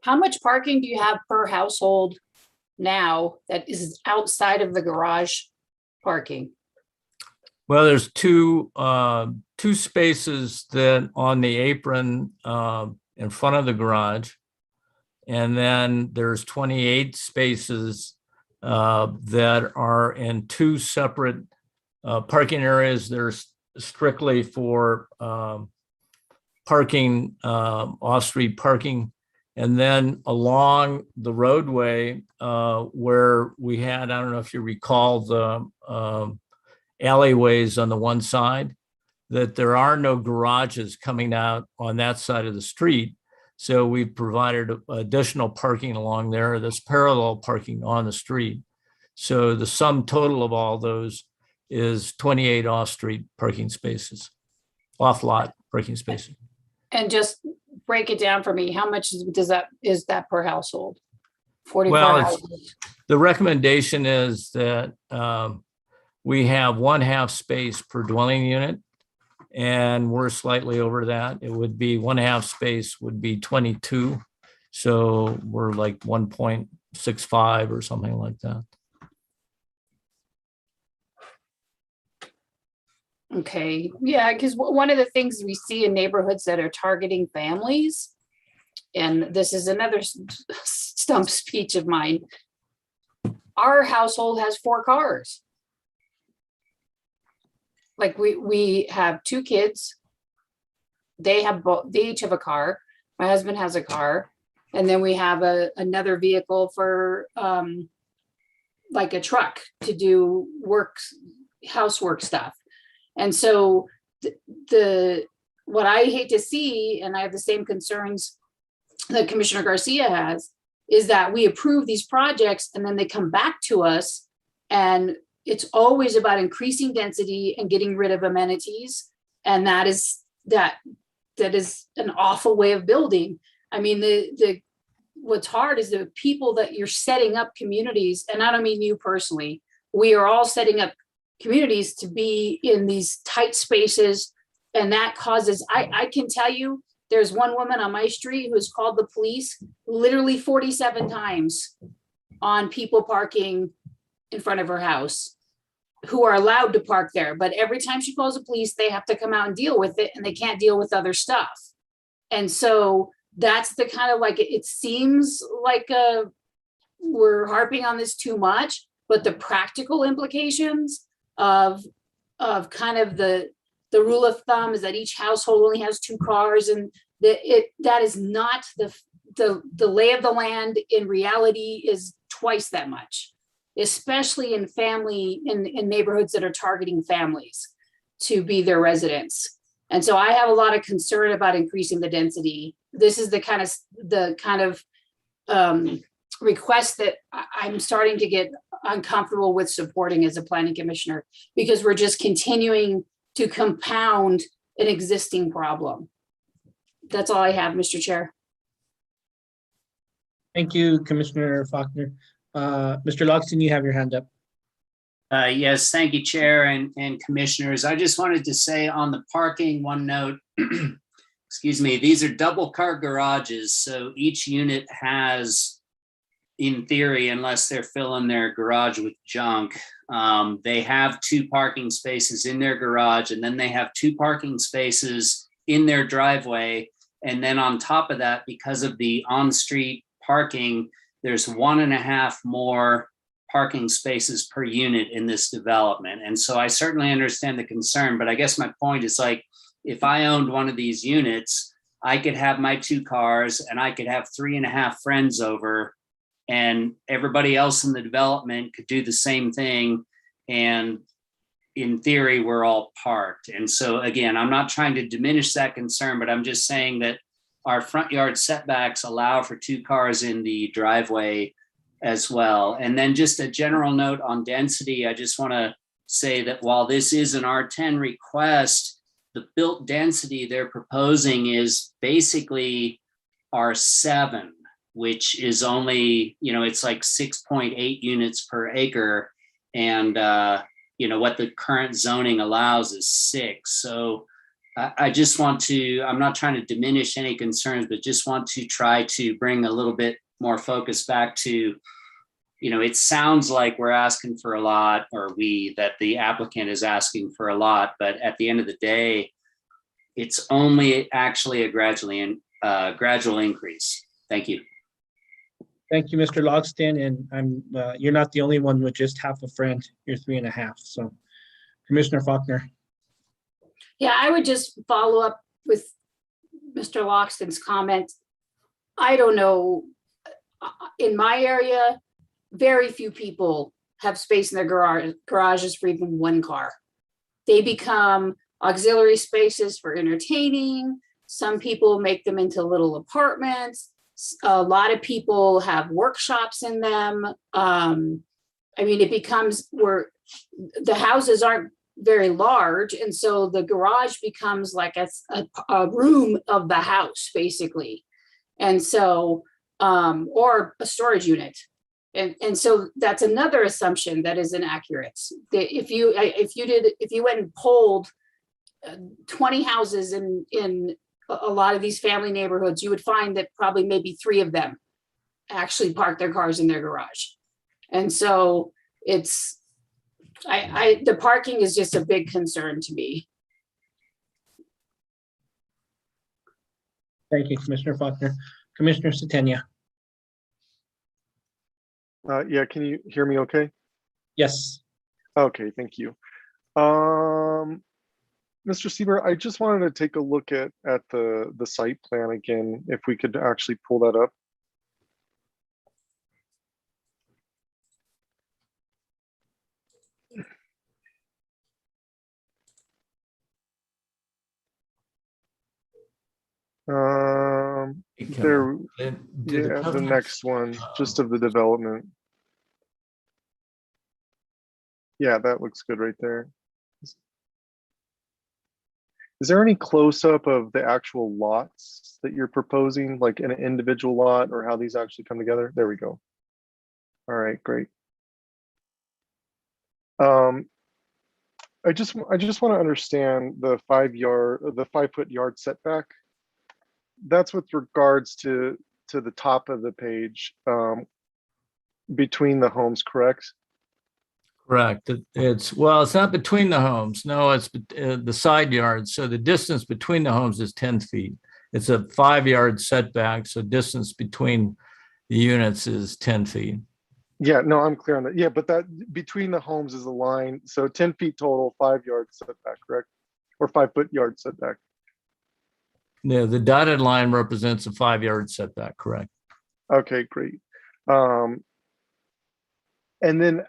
How much parking do you have per household now that is outside of the garage parking? Well, there's two spaces that on the apron in front of the garage. And then there's 28 spaces that are in two separate parking areas. There's strictly for parking, off-street parking. And then along the roadway where we had, I don't know if you recall the alleyways on the one side, that there are no garages coming out on that side of the street. So we've provided additional parking along there, that's parallel parking on the street. So the sum total of all those is 28 off-street parking spaces, off-lot parking spaces. And just break it down for me. How much is that per household? 44 Well, households. the recommendation is that we have 1/2 space per dwelling unit, and we're slightly over that. It would be 1/2 space would be 22. So we're like 1.65 or something like that. Okay, yeah, because one of the things we see in neighborhoods that are targeting families, and this is another stump speech of mine, our household has 4 cars. Like we have 2 kids. They each have a car. My husband has a car. And then we have another vehicle for like a truck to do housework stuff. And so what I hate to see, and I have the same concerns that Commissioner Garcia has, is that we approve these projects and then they come back to us, and it's always about increasing density and getting rid of amenities. And that is an awful way of building. I mean, what's hard is the people that you're setting up communities, and I don't mean you personally, we are all setting up communities to be in these tight spaces. And that causes, I can tell you, there's one woman on my street who has called the police literally 47 times on people parking in front of her house who are allowed to park there. But every time she calls the police, they have to come out and deal with it, and they can't deal with other stuff. And so that's the kind of, like, it seems like we're harping on this too much, but the practical implications of kind of the rule of thumb is that each household only has 2 cars, and that is not the lay of the land. In reality is twice that much, especially in neighborhoods that are targeting families to be their residents. And so I have a lot of concern about increasing the density. This is the kind of request that I'm starting to get uncomfortable with supporting as a planning commissioner, because we're just continuing to compound an existing problem. That's all I have, Mr. Chair. Thank you, Commissioner Faulkner. Mr. Logston, you have your hand up. Yes, thank you, Chair and Commissioners. I just wanted to say on the parking, one note, excuse me, these are double car garages. So each unit has in theory, unless they're filling their garage with junk, they have 2 parking spaces in their garage, and then they have 2 parking spaces in their driveway. And then on top of that, because of the on-street parking, there's 1.5 more parking spaces per unit in this development. And so I certainly understand the concern, but I guess my point is, like, if I owned one of these units, I could have my 2 cars and I could have 3.5 friends over, and everybody else in the development could do the same thing. And in theory, we're all parked. And so again, I'm not trying to diminish that concern, but I'm just saying that our front yard setbacks allow for 2 cars in the driveway as well. And then just a general note on density, I just want to say that while this is an R10 request, the built density they're proposing is basically R7, which is only, it's like 6.8 units per acre. And, what the current zoning allows is 6. So I just want to, I'm not trying to diminish any concerns, but just want to try to bring a little bit more focus back to, it sounds like we're asking for a lot, or that the applicant is asking for a lot, but at the end of the day, it's only actually a gradual increase. Thank you. Thank you, Mr. Logston, and you're not the only one with just half a friend. You're 3.5. So, Commissioner Faulkner. Yeah, I would just follow up with Mr. Loxton's comment. I don't know, in my area, very few people have space in their garages for even 1 car. They become auxiliary spaces for entertaining. Some people make them into little apartments. A lot of people have workshops in them. It becomes where the houses aren't very large. And so the garage becomes like a room of the house, basically. And so, or a storage unit. And so that's another assumption that is inaccurate. That if you went and polled 20 houses in a lot of these family neighborhoods, you would find that probably maybe 3 of them actually park their cars in their garage. And so the parking is just a big concern to me. Thank you, Commissioner Faulkner. Commissioner Satenia. Yeah, can you hear me okay? Yes. Okay, thank you. Mr. Sieber, I just wanted to take a look at the site plan again, if we could actually pull that up. There, yeah, the next one, just of the development. Yeah, that looks good right there. Is there any close-up of the actual lots that you're proposing, like an individual lot, or how these actually come together? There we go. All right, great. I just want to understand the 5-foot yard setback. That's with regards to the top of the page, between the homes, correct? Correct. It's not between the homes. No, it's the side yards. So the distance between the homes is 10 feet. It's a 5-yard setback. So distance between the units is 10 feet. Yeah, no, I'm clear on that. Yeah, but that between the homes is a line. So 10 feet total, 5-yard setback, correct? Or 5-foot yard setback. No, the dotted line represents a 5-yard setback, correct? Okay, great. And then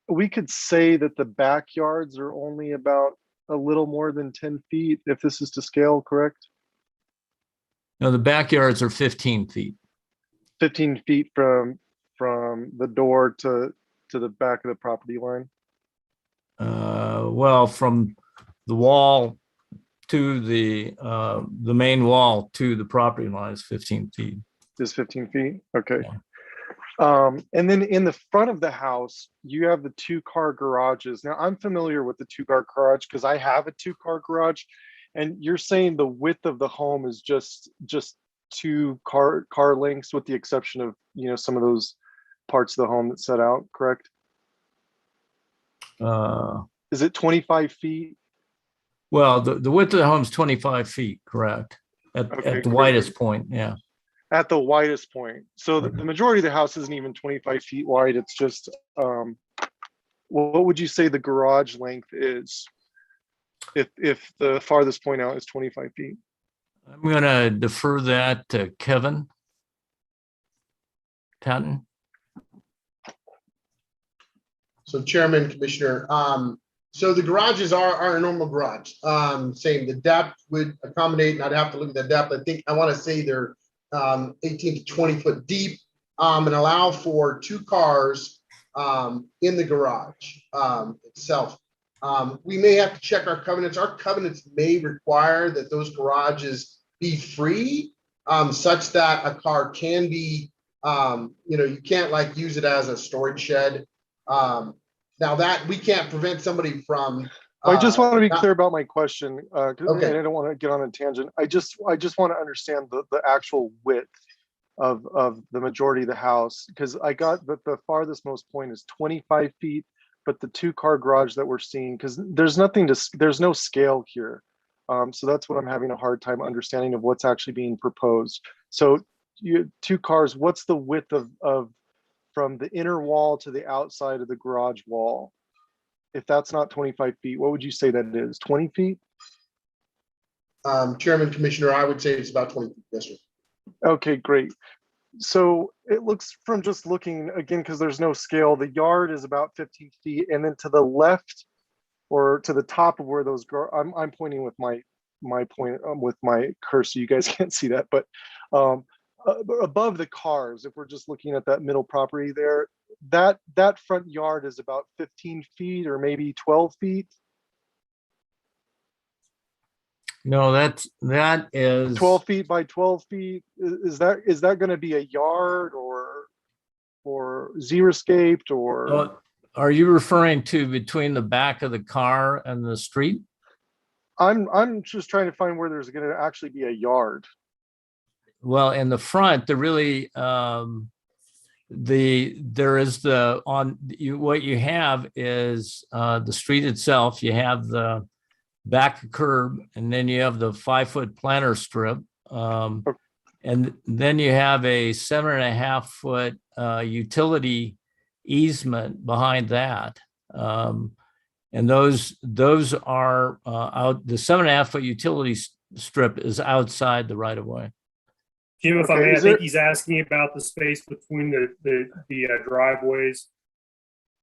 we could say that the backyards are only about a little more than 10 feet if this is to scale, correct? No, the backyards are 15 feet. 15 feet from the door to the back of the property line? From the wall to the main wall to the property line is 15 feet. Is 15 feet? Okay. Yeah. And then in the front of the house, you have the 2-car garages. Now I'm familiar with the 2-car garage because I have a 2-car garage, and you're saying the width of the home is just 2 car lengths, with the exception of, some of those parts of the home that's set out, correct? Is it 25 feet? Well, the width of the home is 25 feet, correct? At Okay, the widest point, yeah. At the widest point. So the majority of the house isn't even 25 feet wide. It's just, what would you say the garage length is? If the farthest point out is 25 feet? I'm gonna defer that to Kevin Tatton. So Chairman, Commissioner, so the garages are a normal garage. Same, the depth would accommodate, and I'd have to look at the depth. I think, I want to say they're 18 to 20 foot deep, and allow for 2 cars in the garage itself. We may have to check our covenants. Our covenants may require that those garages be free, such that a car can be, you can't like use it as a storage shed. Now that we can't prevent somebody from. I just want to be clear about my question, Okay. and I don't want to get on a tangent. I just want to understand the actual width of the majority of the house, because I got that the farthest most point is 25 feet, but the 2-car garage that we're seeing, because there's no scale here. So that's what I'm having a hard time understanding of what's actually being proposed. So 2 cars, what's the width of from the inner wall to the outside of the garage wall? If that's not 25 feet, what would you say that is? 20 feet? Chairman, Commissioner, I would say it's about 20 feet. Yes, sir. Okay, great. So it looks, from just looking again, because there's no scale, the yard is about 15 feet, and then to the left or to the top of where those I'm pointing with my point with my cursor. You guys can't see that, but above the cars, if we're just looking at that middle property there, that front yard is about 15 feet or maybe 12 feet. No, that is 12 feet by 12 feet. Is that going to be a yard or xeriscaped or? Are you referring to between the back of the car and the street? I'm just trying to find where there's going to actually be a yard. Well, in the front, there really there is what you have is the street itself. You have the back curb, and then you have the 5-foot planter strip, and then you have a 7.5 foot utility easement behind that. And those are out. The 7.5 foot utility strip is outside the right of way. Jim, if I may, I think he's asking about the space between the driveways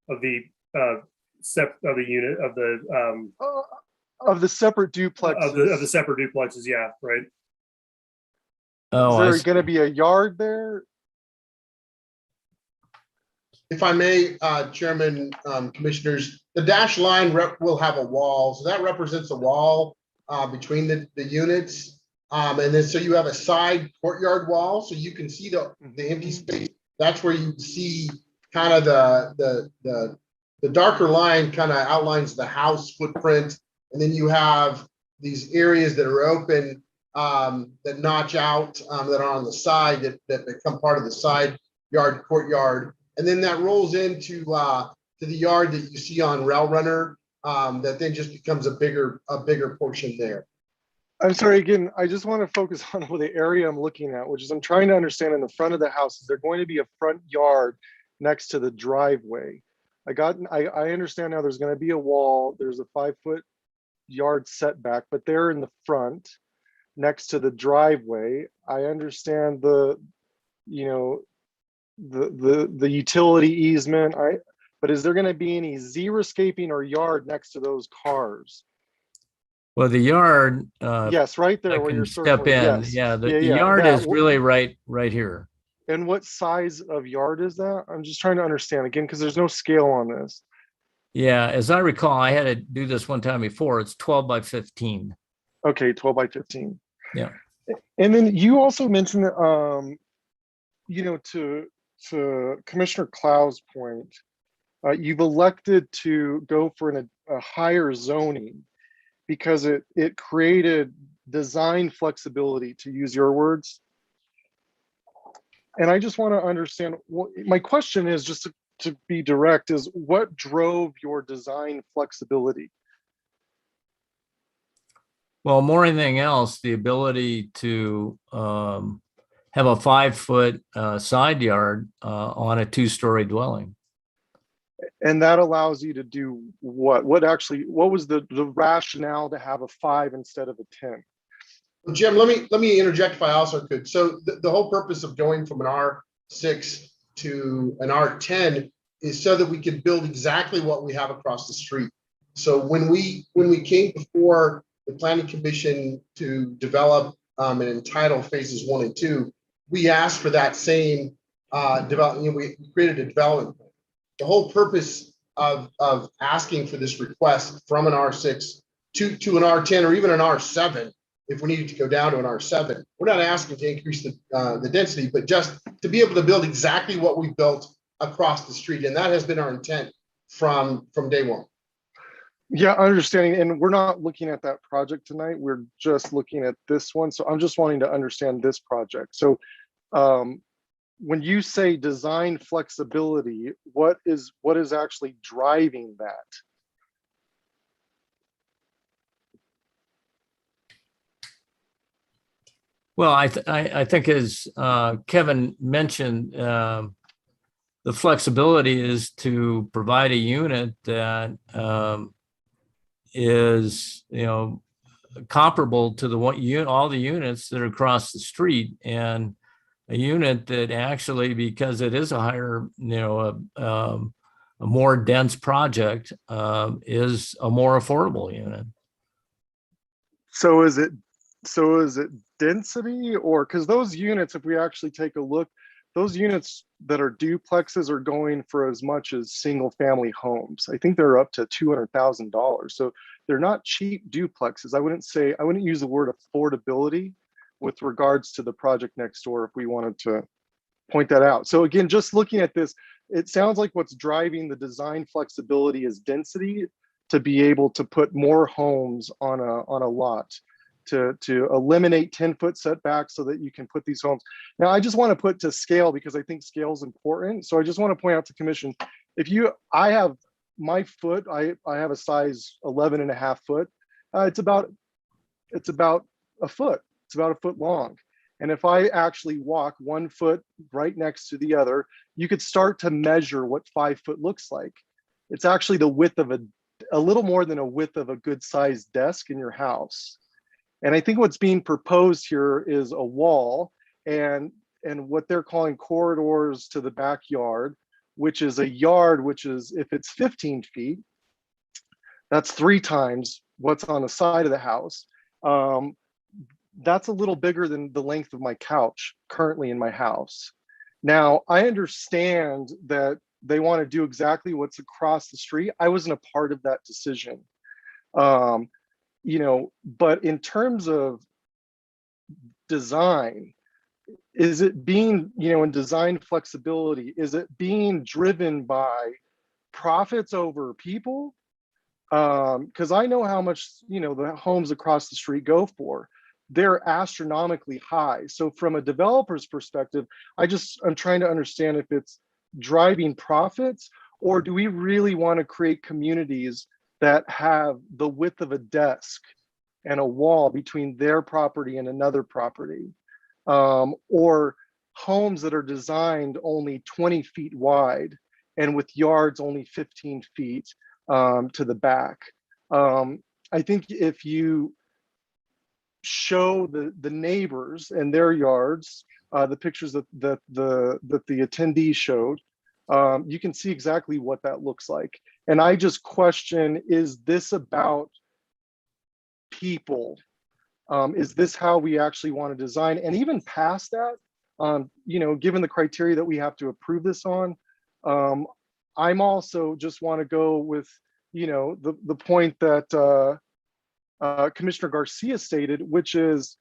of the unit of the separate duplexes. Of the separate duplexes, yeah, right. Oh, is there going to be a yard there? If I may, Chairman, Commissioners, the dashed line will have a wall. So that represents a wall between the units. And then so you have a side courtyard wall, so you can see the empty space. That's where you see kind of the darker line kind of outlines the house footprint. And then you have these areas that are open that notch out that are on the side that become part of the side yard courtyard. And then that rolls into to the yard that you see on Rail Runner that then just becomes a bigger portion there. I'm sorry, again, I just want to focus on the area I'm looking at, which is I'm trying to understand in the front of the house, is there going to be a front yard next to the driveway? I understand now there's going to be a wall, there's a 5-foot yard setback, but they're in the front next to the driveway. I understand the utility easement, but is there going to be any xeriscaping or yard next to those cars? Well, the yard. Yes, right there I where can you're step circling. in. Yes. Yeah, the yard is really right here. And what size of yard is that? I'm just trying to understand again, because there's no scale on this. Yeah, as I recall, I had to do this one time before. It's 12 by 15. Okay, 12 by 15. Yeah. And then you also mentioned, to Commissioner Clow's point, you've elected to go for a higher zoning because it created design flexibility, to use your words. And I just want to understand, my question is just to be direct, is what drove your design flexibility? Well, more than anything else, the ability to have a 5-foot side yard on a 2-story dwelling. And that allows you to do what? What was the rationale to have a 5 instead of a 10? Well, Jim, let me interject if I also could. So the whole purpose of going from an R6 to an R10 is so that we can build exactly what we have across the street. So when we came before the Planning Commission to develop and entitle phases 1 and 2, we asked for that same development. We created a development plan. The whole purpose of asking for this request from an R6 to an R10 or even an R7, if we needed to go down to an R7, we're not asking to increase the density, but just to be able to build exactly what we built across the street. And that has been our intent from day one. Yeah, understanding. And we're not looking at that project tonight. We're just looking at this one. So I'm just wanting to understand this project. So when you say design flexibility, what is actually driving that? Well, I think as Kevin mentioned, the flexibility is to provide a unit that is, comparable to all the units that are across the street, and a unit that actually, because it is a higher, a more dense project, is a more affordable unit. So is it density, or because those units, if we actually take a look, those units that are duplexes are going for as much as single family homes. I think they're up to $200,000. So they're not cheap duplexes. I wouldn't use the word affordability with regards to the project next door if we wanted to point that out. So again, just looking at this, it sounds like what's driving the design flexibility is density, to be able to put more homes on a lot, to eliminate 10-foot setbacks so that you can put these homes. Now, I just want to put to scale because I think scale is important. So I just want to point out to commission, I have my foot, I have a size 11.5 foot. It's about a foot. It's about a foot long. And if I actually walk 1 foot right next to the other, you could start to measure what 5 foot looks like. It's actually the width of a little more than a width of a good sized desk in your house. And I think what's being proposed here is a wall and what they're calling corridors to the backyard, which is a yard, which is, if it's 15 feet, that's 3 times what's on the side of the house. That's a little bigger than the length of my couch currently in my house. Now, I understand that they want to do exactly what's across the street. I wasn't a part of that decision. But in terms of design, is it being, in design flexibility, is it being driven by profits over people? Because I know how much, the homes across the street go for. They're astronomically high. So from a developer's perspective, I'm trying to understand if it's driving profits, or do we really want to create communities that have the width of a desk and a wall between their property and another property, or homes that are designed only 20 feet wide and with yards only 15 feet to the back. I think if you show the neighbors and their yards, the pictures that the attendees showed, you can see exactly what that looks like. And I just question, is this about people? Is this how we actually want to design? And even past that, given the criteria that we have to approve this on, I'm also just want to go with, the point that Commissioner Garcia stated, which is,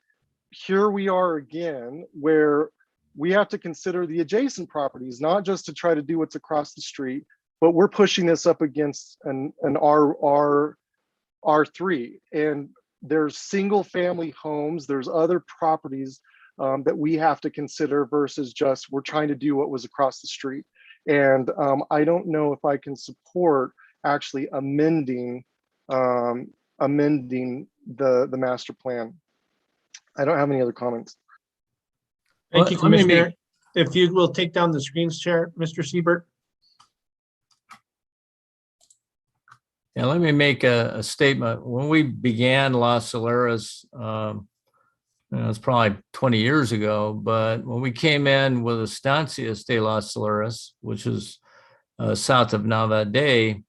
here we are again, where we have to consider the adjacent properties, not just to try to do what's across the street, but we're pushing this up against an R3. And there's single family homes, there's other properties that we have to consider versus just we're trying to do what was across the street. And I don't know if I can support actually amending the master plan. I don't have any other comments. Thank you, Let me make- Commissioner. If you will take down the screens, Chair, Mr. Siebert. Yeah, let me make a statement. When we began Las Saleras, it's probably 20 years ago, but when we came in with Estancias de Las Saleras, which is south of Navade,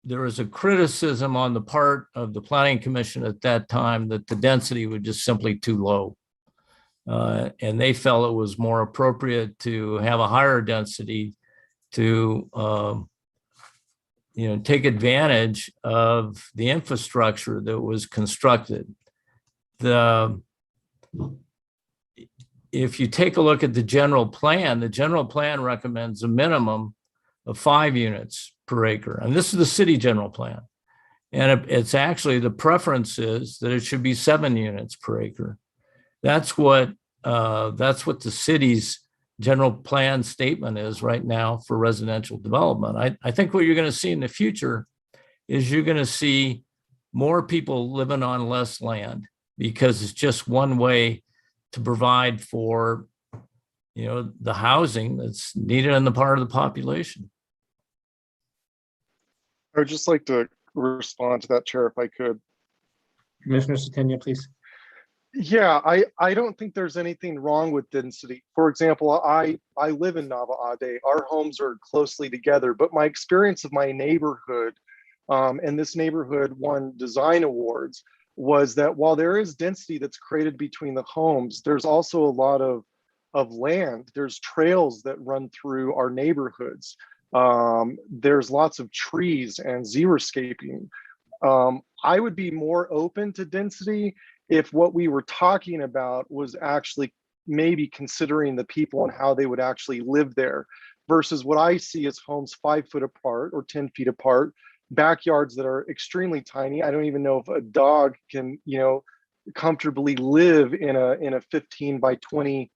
there was a criticism on the part of the Planning Commission at that time that the density was just simply too low. And they felt it was more appropriate to have a higher density to take advantage of the infrastructure that was constructed. If you take a look at the general plan recommends a minimum of 5 units per acre. And this is the city general plan. And it's actually, the preference is that it should be 7 units per acre. That's what the city's general plan statement is right now for residential development. I think what you're going to see in the future is you're going to see more people living on less land, because it's just one way to provide for, the housing that's needed on the part of the population. I would just like to respond to that, Chair, if I could. Commissioner Satania, please. Yeah, I don't think there's anything wrong with density. For example, I live in Nava Ade. Our homes are closely together, but my experience of my neighborhood, and this neighborhood won design awards, was that while there is density that's created between the homes, there's also a lot of land. There's trails that run through our neighborhoods. There's lots of trees and xeriscaping. I would be more open to density if what we were talking about was actually maybe considering the people and how they would actually live there, versus what I see as homes 5 foot apart or 10 feet apart, backyards that are extremely tiny. I don't even know if a dog can, comfortably live in a 15 by 20,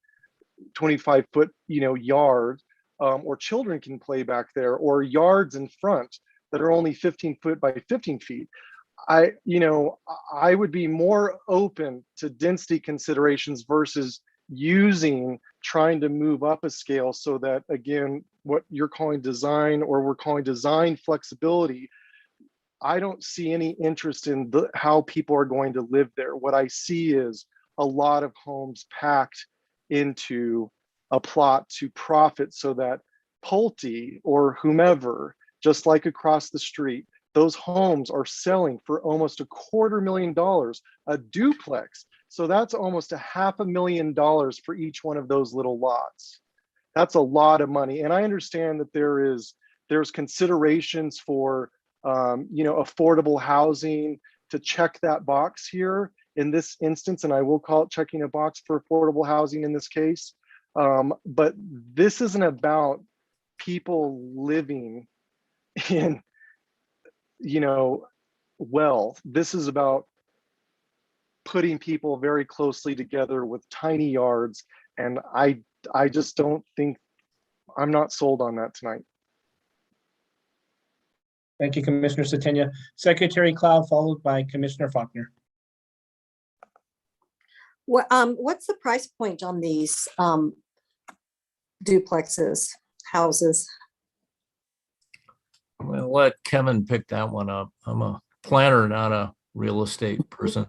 25 foot, yard, or children can play back there, or yards in front that are only 15 foot by 15 feet. I would be more open to density considerations versus trying to move up a scale, so that, again, what you're calling design, or we're calling design flexibility, I don't see any interest in how people are going to live there. What I see is a lot of homes packed into a plot to profit, so that Pulte or whomever, just like across the street, those homes are selling for almost $250,000 a duplex. So that's almost $500,000 for each one of those little lots. That's a lot of money. And I understand that there's considerations for affordable housing to check that box here in this instance, and I will call it checking a box for affordable housing in this case. But this isn't about people living in wealth. This is about putting people very closely together with tiny yards. And I just don't think, I'm not sold on that tonight. Thank you, Commissioner Satania. Secretary Cloud, followed by Commissioner Faulkner. What's the price point on these duplexes, houses? Well, let Kevin pick that one up. I'm a planner, not a real estate person.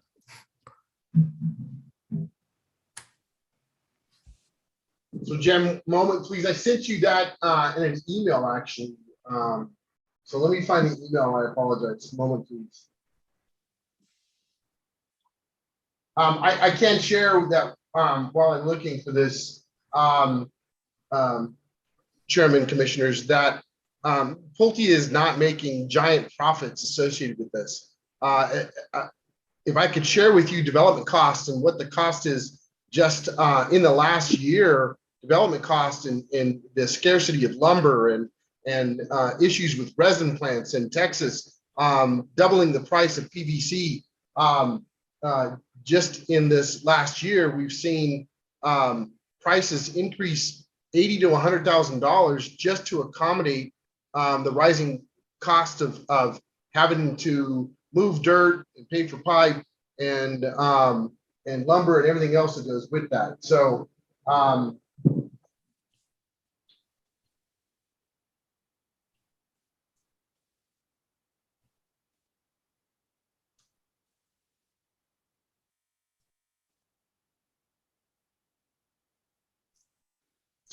So Jen, moment, please. I sent you that in an email, actually. So let me find the email. I apologize. Moment, please. I can share that while I'm looking for this, Chairman, Commissioners, that Pulte is not making giant profits associated with this. If I could share with you development costs and what the cost is just in the last year, development costs in the scarcity of lumber and issues with resin plants in Texas, doubling the price of PVC, just in this last year, we've seen prices increase $80,000 to $100,000 just to accommodate the rising cost of having to move dirt and pay for pipe and lumber and everything else that goes with that. So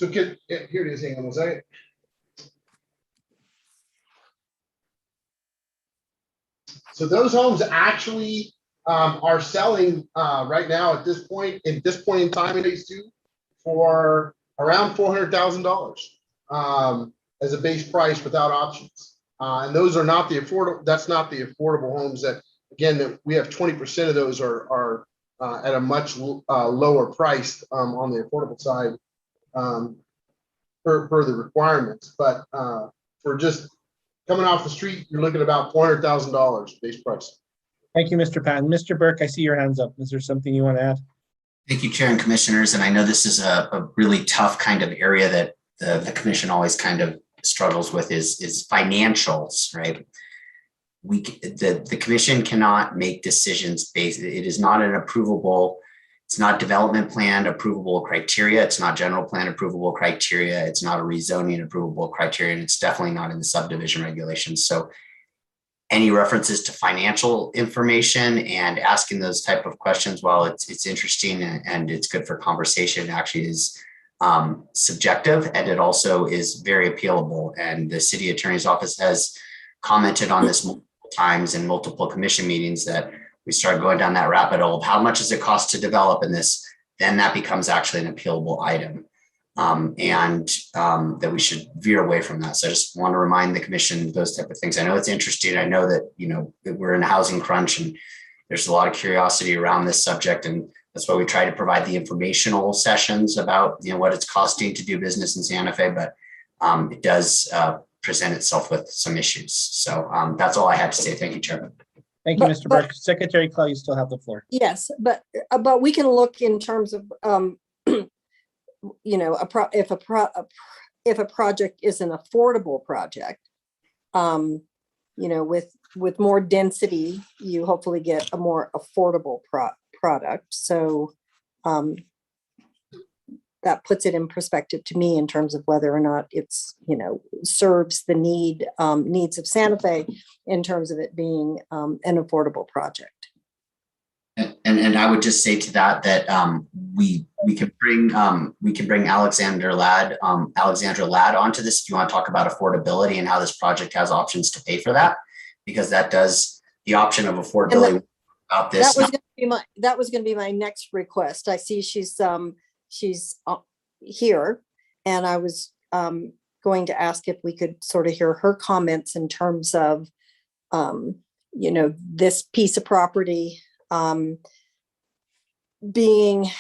here it is, hang on a second. So those homes actually are selling right now at this point in time in phase two for around $400,000 as a base price without options. And those are not the affordable. That's not the affordable homes that, again, that we have 20% of those are at a much lower price on the affordable side per the requirements. But for just coming off the street, you're looking at about $400,000 base price. Thank you, Mr. Patton. Mr. Burke, I see your hands up. Is there something you want to add? Thank you, Chair and Commissioners. And I know this is a really tough kind of area that the commission always kind of struggles with is financials, right? The commission cannot make decisions based, it is not an approvable, it's not development plan approvable criteria, it's not general plan approvable criteria, it's not a rezoning approvable criteria, and it's definitely not in the subdivision regulations. So any references to financial information and asking those type of questions, while it's interesting and it's good for conversation, actually is subjective, and it also is very appealable. And the city attorney's office has commented on this multiple times in multiple commission meetings, that we start going down that rabbit hole of how much does it cost to develop in this, then that becomes actually an appealable item. That we should veer away from that. So I just want to remind the commission those type of things. I know it's interesting. I know that, that we're in a housing crunch and there's a lot of curiosity around this subject. And that's why we try to provide the informational sessions about, what it's costing to do business in Santa Fe, but it does present itself with some issues. So that's all I had to say. Thank you, Chairman. Thank you, Mr. Burke. Secretary Clow, you still have the floor. Yes, but we can look in terms of, if a project is an affordable project, with more density, you hopefully get a more affordable product. So that puts it in perspective to me in terms of whether or not it's, serves the needs of Santa Fe in terms of it being an affordable project. And I would just say to that we can bring Alexandra Ladd onto this if you want to talk about affordability and how this project has options to pay for that, because that does the option of affordability about this. That was going to be my next request. I see she's here, and I was going to ask if we could sort of hear her comments in terms of this piece of property being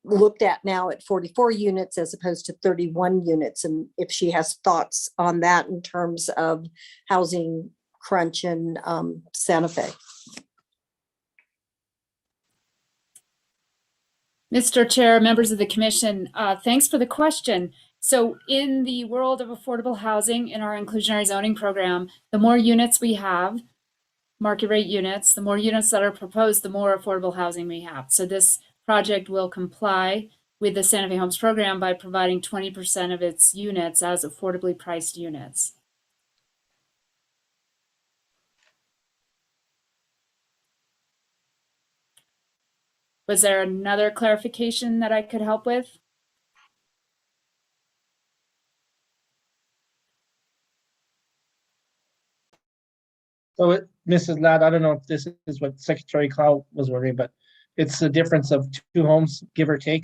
looked at now at 44 units as opposed to 31 units, and if she has thoughts on that in terms of housing crunch in Santa Fe. Mr. Chair, members of the commission, thanks for the question. So in the world of affordable housing in our inclusionary zoning program, the more units we have, market rate units, the more units that are proposed, the more affordable housing we have. So this project will comply with the Santa Fe Homes program by providing 20% of its units as affordably priced units. Was there another clarification that I could help with? So Mrs. Ladd, I don't know if this is what Secretary Clow was wondering, but it's the difference of 2 homes, give or take,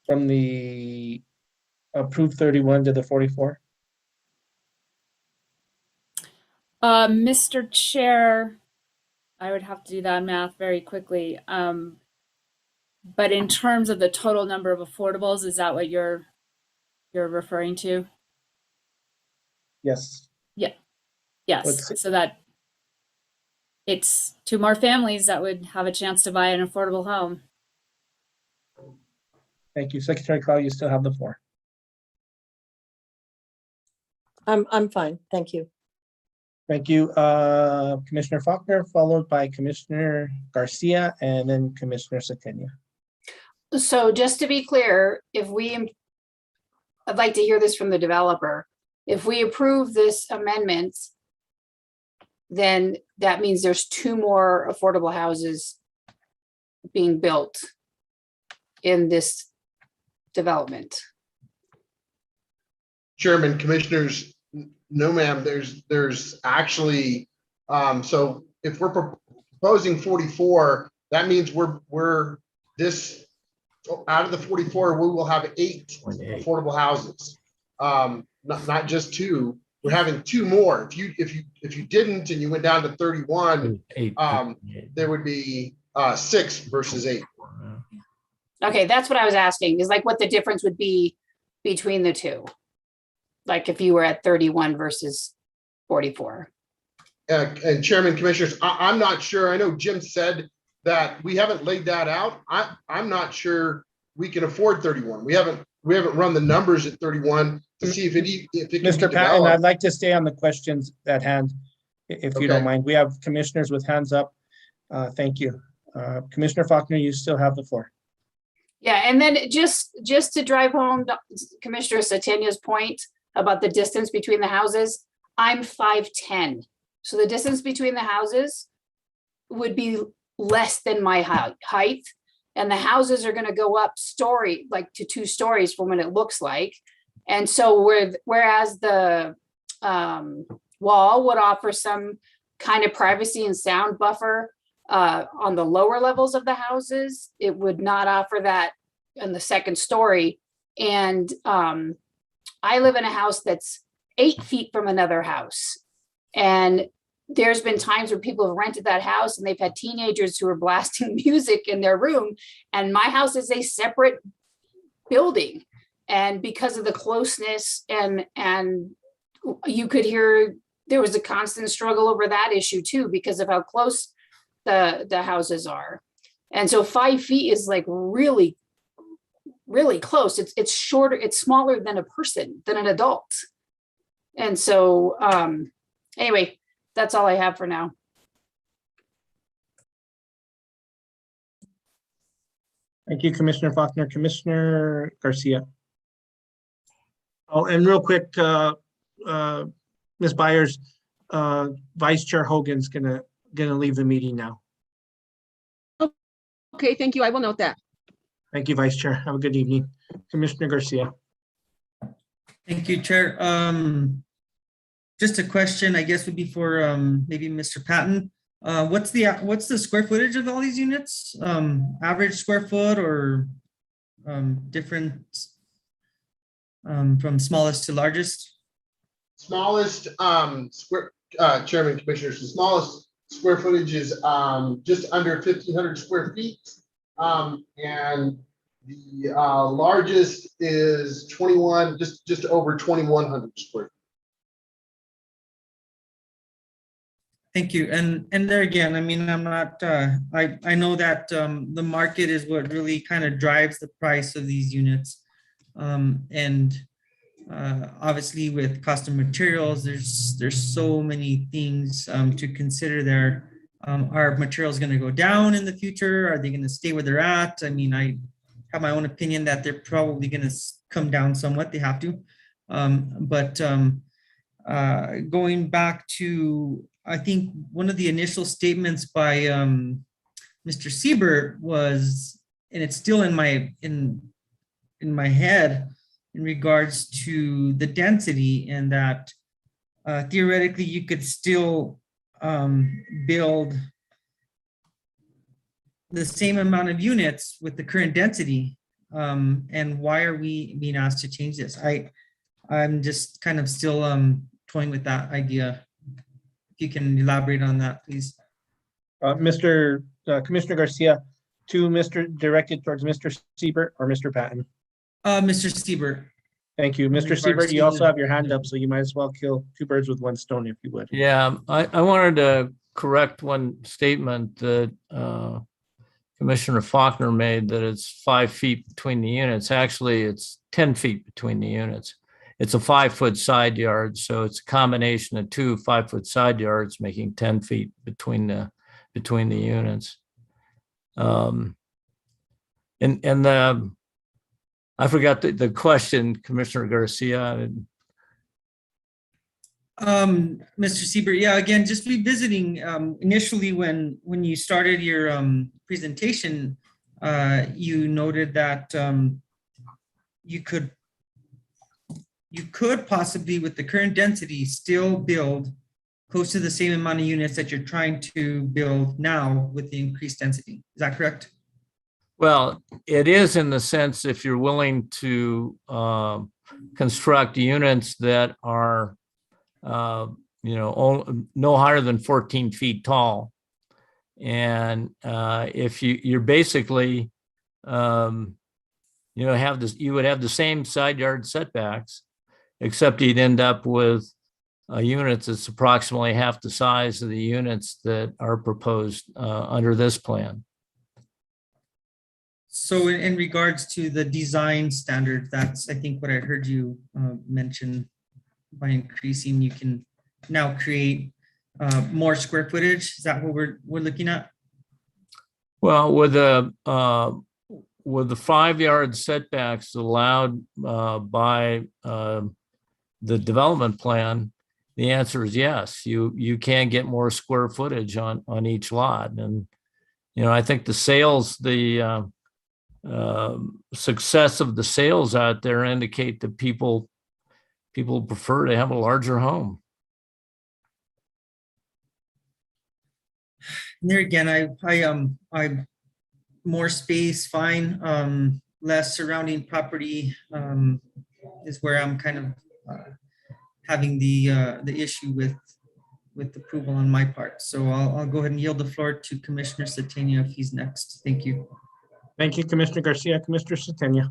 from the approved 31 to the 44. Mr. Chair, I would have to do that math very quickly. But in terms of the total number of affordables, is that what you're referring to? Yes. Yeah. Yes. So that it's 2 more families that would have a chance to buy an affordable home. Thank you. Secretary Clow, you still have the floor. I'm fine. Thank you. Thank you. Commissioner Faulkner, followed by Commissioner Garcia, and then Commissioner Satenia. So just to be clear, I'd like to hear this from the developer. If we approve this amendment, then that means there's 2 more affordable houses being built in this development. Chairman, Commissioners, no, ma'am, there's actually, so if we're proposing 44, that means we're this, out of the 44, we will have 8 affordable houses. Not just 2, we're having 2 more. If you didn't and you went down to 31, there would be 6 versus 8. Okay, that's what I was asking, is like what the difference would be between the 2. Like if you were at 31 versus 44. And Chairman, Commissioners, I'm not sure. I know Jim said that we haven't laid that out. I'm not sure we can afford 31. We haven't run the numbers at 31 to see if it can be Mr. Patton, developed. I'd like to stay on the questions at hand, if you don't Okay. mind. We have commissioners with hands up. Thank you. Commissioner Faulkner, you still have the floor. Yeah, and then just to drive home Commissioner Satenia's point about the distance between the houses, I'm 5'10". So the distance between the houses would be less than my height. And the houses are gonna go up like to 2 stories from what it looks like. And so whereas the wall would offer some kind of privacy and sound buffer on the lower levels of the houses, it would not offer that in the 2nd story. And I live in a house that's 8 feet from another house. And there's been times where people have rented that house and they've had teenagers who are blasting music in their room. And my house is a separate building. And because of the closeness and you could hear, there was a constant struggle over that issue too, because of how close the houses are. And so 5 feet is like really, really close. It's shorter, it's smaller than a person, than an adult. And so anyway, that's all I have for now. Thank you, Commissioner Faulkner. Commissioner Garcia. Oh, and real quick, Ms. Byers, Vice Chair Hogan's gonna leave the meeting now. Okay, thank you. I will note that. Thank you, Vice Chair. Have a good evening. Commissioner Garcia. Thank you, Chair. Just a question, I guess, would be for maybe Mr. Patton. What's the square footage of all these units? Average square foot or different from smallest to largest? Smallest Chairman, Commissioners, the smallest square footage is just under 1,500 square feet. And the largest is 21, just over 2,100 square feet. Thank you. And there again, I mean, I'm not, I know that the market is what really kind of drives the price of these units. And obviously with custom materials, there's so many things to consider there. Are materials going to go down in the future? Are they going to stay where they're at? I mean, I have my own opinion that they're probably going to come down somewhat. They have to. But going back to, I think one of the initial statements by Mr. Siebert was, and it's still in my head in regards to the density, and that theoretically you could still build the same amount of units with the current density. And why are we being asked to change this? I'm just kind of still toying with that idea. If you can elaborate on that, please. Commissioner Garcia, directed towards Mr. Siebert or Mr. Patton? Mr. Siebert. Thank you. Mr. Siebert, you also have your hand up, so you might as well kill 2 birds with 1 stone if you would. Yeah, I wanted to correct one statement that Commissioner Faulkner made, that it's 5 feet between the units. Actually, it's 10 feet between the units. It's a 5-foot side yard, so it's a combination of 2 5-foot side yards, making 10 feet between the units. I forgot the question, Commissioner Garcia. Mr. Siebert, yeah, again, just revisiting, initially when you started your presentation, you noted that you could possibly, with the current density, still build close to the same amount of units that you're trying to build now with the increased density. Is that correct? Well, it is in the sense if you're willing to construct units that are no higher than 14 feet tall. And if you're basically, you would have the same side yard setbacks, except you'd end up with a unit that's approximately half the size of the units that are proposed under this plan. So in regards to the design standard, that's, I think, what I heard you mention. By increasing, you can now create more square footage. Is that what we're looking at? Well, with the 5-yard setbacks allowed by the development plan, the answer is yes. You can get more square footage on each lot, and I think the sales, the success of the sales out there indicate that people prefer to have a larger home. There again, I more space, fine. Less surrounding property is where I'm kind of having the issue with approval on my part. So I'll go ahead and yield the floor to Commissioner Setenia if he's next. Thank you. Thank you, Commissioner Garcia. Commissioner Setenia.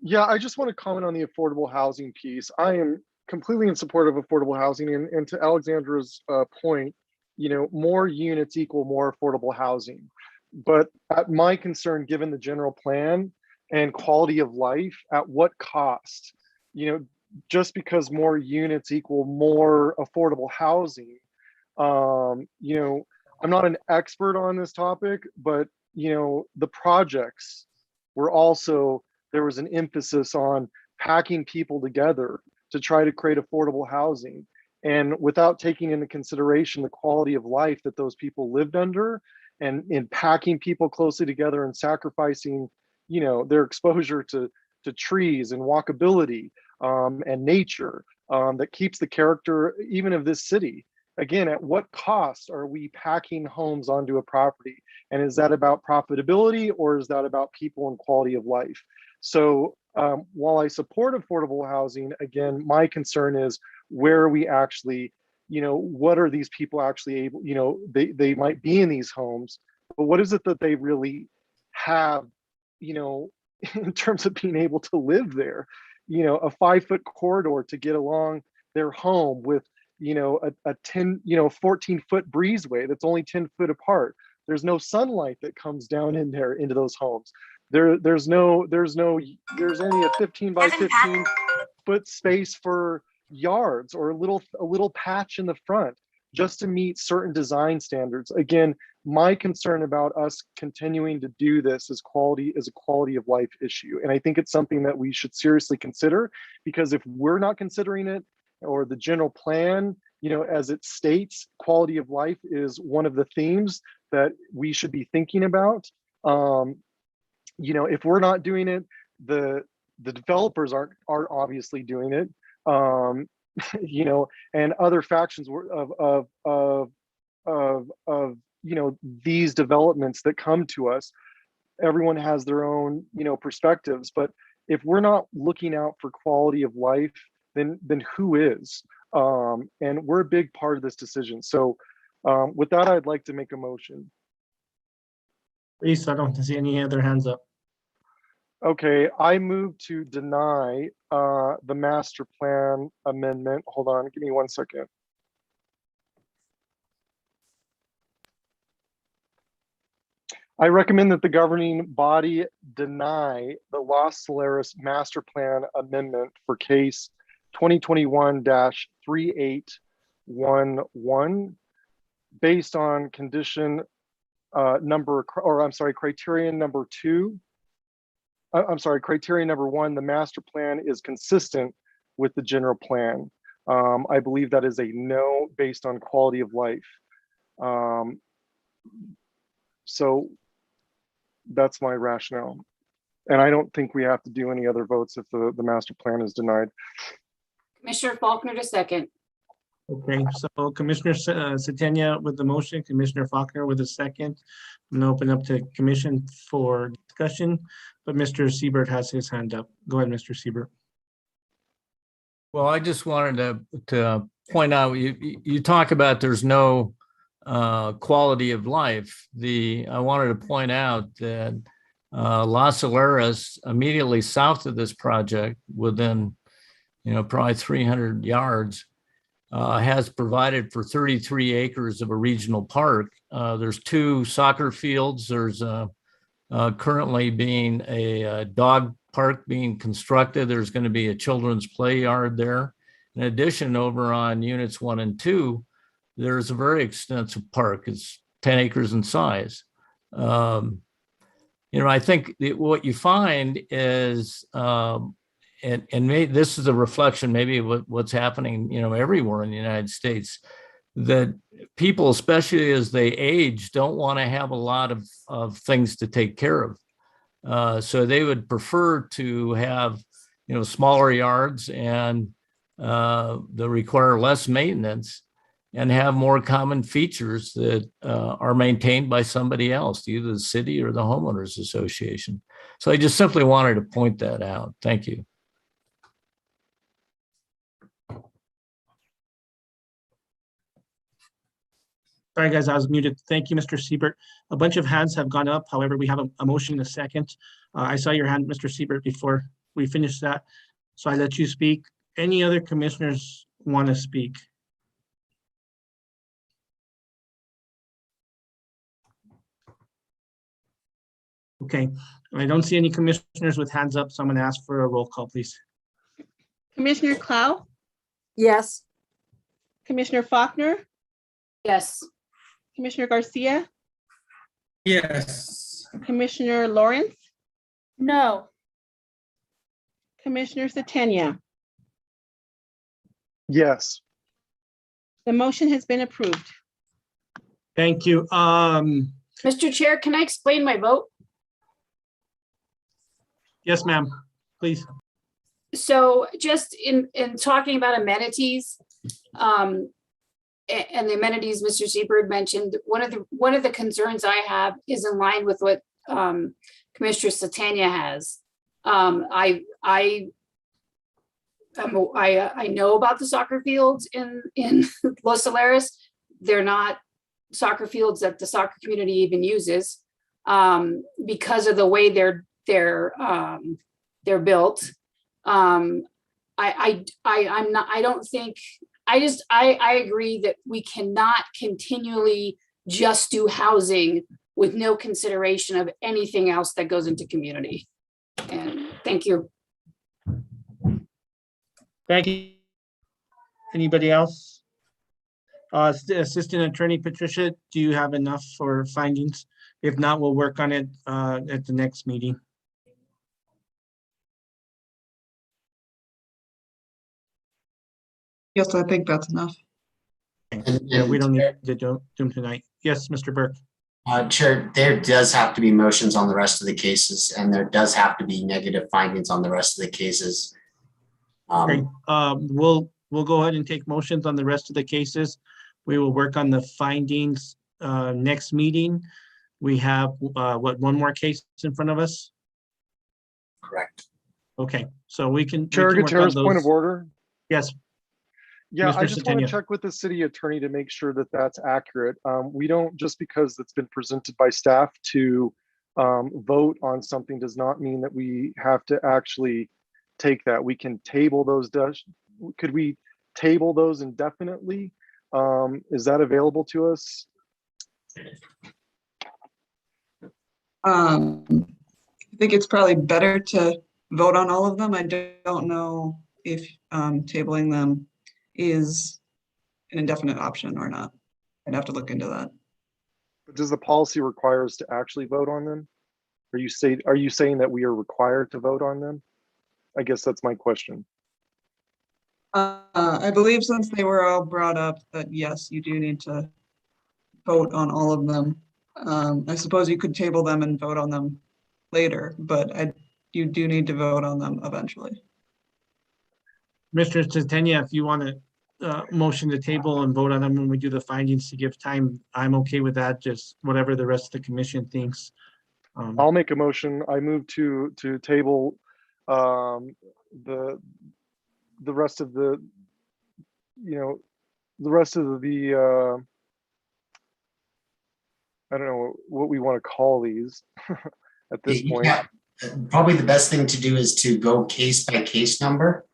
Yeah, I just want to comment on the affordable housing piece. I am completely in support of affordable housing, and to Alexandra's point, more units equal more affordable housing. But at my concern, given the general plan and quality of life, at what cost? Just because more units equal more affordable housing, I'm not an expert on this topic, but the projects were also, there was an emphasis on packing people together to try to create affordable housing, and without taking into consideration the quality of life that those people lived under, and in packing people closely together and sacrificing their exposure to trees and walkability and nature that keeps the character even of this city. Again, at what cost are we packing homes onto a property? And is that about profitability, or is that about people and quality of life? So while I support affordable housing, again, my concern is where are we actually, what are these people actually able, they might be in these homes, but what is it that they really have, in terms of being able to live there? A 5-foot corridor to get along their home with, a 14-foot breezeway that's only 10 foot apart. There's no sunlight that comes down in there into those homes. There's only a 15 by 15 foot space for yards, or a little patch in the front just to meet certain design standards. Again, my concern about us continuing to do this is a quality of life issue. And I think it's something that we should seriously consider, because if we're not considering it, or the general plan, as it states, quality of life is one of the themes that we should be thinking about. If we're not doing it, the developers aren't obviously doing it. And other factions of these developments that come to us, everyone has their own perspectives. But if we're not looking out for quality of life, then who is? And we're a big part of this decision. So with that, I'd like to make a motion. Please, I don't see any other hands up. Okay, I move to deny the master plan amendment. Hold on, give me 1 second. I recommend that the governing body deny the Los Solares Master Plan Amendment for case 2021-3811 based on condition criterion number 2. Criterion number 1, the master plan is consistent with the general plan. I believe that is a no based on quality of life. So that's my rationale. And I don't think we have to do any other votes if the master plan is denied. Commissioner Faulkner to second. Okay, so Commissioner Satania with the motion, Commissioner Faulkner with a second. I'm gonna open up to commission for discussion, but Mr. Siebert has his hand up. Go ahead, Mr. Siebert. Well, I just wanted to point out, you talk about there's no quality of life. I wanted to point out that Los Solares, immediately south of this project, within probably 300 yards, has provided for 33 acres of a regional park. There's 2 soccer fields. There's currently being a dog park being constructed. There's going to be a children's play yard there. In addition, over on units 1 and 2, there's a very extensive park. It's 10 acres in size. I think what you find is, this is a reflection maybe of what's happening, everywhere in the United States, that people, especially as they age, don't want to have a lot of things to take care of. So they would prefer to have, smaller yards and that require less maintenance and have more common features that are maintained by somebody else, either the city or the homeowners association. So I just simply wanted to point that out. Thank you. Sorry, guys, I was muted. Thank you, Mr. Siebert. A bunch of hands have gone up. However, we have a motion in a second. I saw your hand, Mr. Siebert, before we finished that. So I let you speak. Any other commissioners want to speak? Okay, I don't see any commissioners with hands up, so I'm going to ask for a roll call, please. Commissioner Clow, Yes. Commissioner Faulkner, Yes. Commissioner Garcia, Yes. Commissioner Lawrence, No. Commissioner Satania. Yes. The motion has been approved. Thank you. Mr. Chair, can I explain my vote? Yes, ma'am, please. So just in talking about amenities, and the amenities Mr. Siebert mentioned, one of the concerns I have is in line with what Commissioner Satania has. I know about the soccer fields in Los Solares. They're not soccer fields that the soccer community even uses because of the way they're built. I agree that we cannot continually just do housing with no consideration of anything else that goes into community. And thank you. Thank you. Anybody else? Assistant Attorney Patricia, do you have enough for findings? If not, we'll work on it at the next meeting. Yes, I think that's enough. Yeah, we don't need to do them tonight. Yes, Mr. Burke. Chair, there does have to be motions on the rest of the cases, and there does have to be negative findings on the rest of the cases. Okay, we'll go ahead and take motions on the rest of the cases. We will work on the findings next meeting. We have one more case in front of us? Correct. Okay, so we can. Chair we can work on Gutierrez, point those. of order. Yes. Yeah, I Mr. just want to Centeno. check with the city attorney to make sure that that's accurate. We don't, just because it's been presented by staff to vote on something does not mean that we have to actually take that. We can table those. Could we table those indefinitely? Is that available to us? I think it's probably better to vote on all of them. I don't know if tabling them is an indefinite option or not. I'd have to look into that. But does the policy require us to actually vote on them? Are you saying that we are required to vote on them? I guess that's my question. I believe since they were all brought up that yes, you do need to vote on all of them. I suppose you could table them and vote on them later, but you do need to vote on them eventually. Mr. Catania, if you want to motion to table and vote on them when we do the findings to give time, I'm okay with that, just whatever the rest of the commission thinks. I'll make a motion. I move to table the rest of the, the rest of the I don't know what we want to call these at this point. Yeah, probably the best thing to do is to go case by case number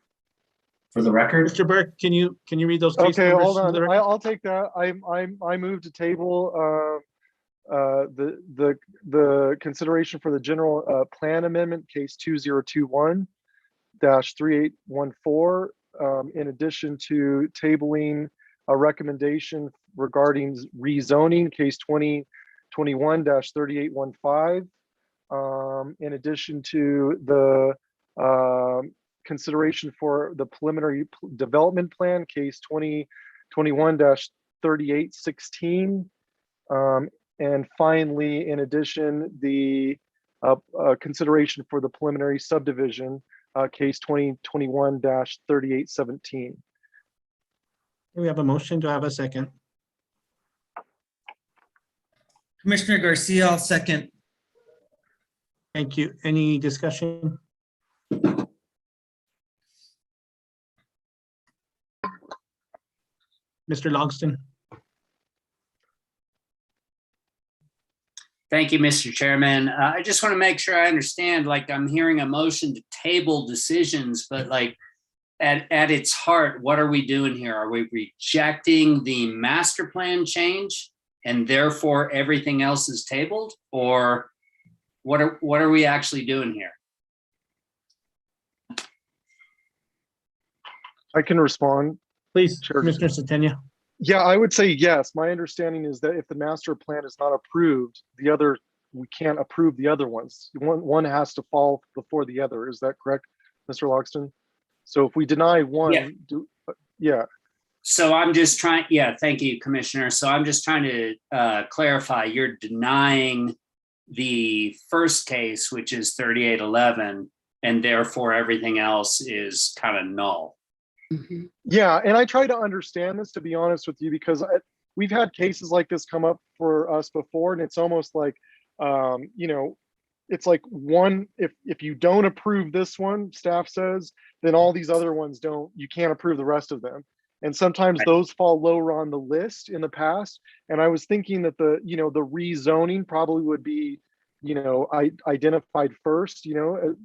for the record. Mr. Burke, can you read those case Okay, numbers? hold for on. the record? I'll take that. I move to table the consideration for the general plan amendment, case 2021-3814, in addition to tabling a recommendation regarding rezoning, case 2021-3815, in addition to the consideration for the preliminary development plan, case 2021-3816, and finally, in addition, the consideration for the preliminary subdivision, case 2021-3817. We have a motion. Do I have a second? Commissioner Garcia, I'll second. Thank you. Any discussion? Mr. Logston? Thank you, Mr. Chairman. I just want to make sure I understand, like I'm hearing a motion to table decisions, but like at its heart, what are we doing here? Are we rejecting the master plan change and therefore everything else is tabled? Or what are we actually doing here? I can respond. Please, Mr. Catania. Yeah, I would say yes. My understanding is that if the master plan is not approved, we can't approve the other ones. One has to fall before the other. Is that correct, Mr. Logston? So if we deny one, yeah. So I'm just trying, thank you, Commissioner. So I'm just trying to clarify, you're denying the first case, which is 3811, and therefore everything else is kind of null. Yeah, and I try to understand this, to be honest with you, because we've had cases like this come up for us before, and it's almost like, it's like one, if you don't approve this one, staff says, then all these other ones you can't approve the rest of them. And sometimes those fall lower on the list in the past. And I was thinking that the rezoning probably would be, identified first, we can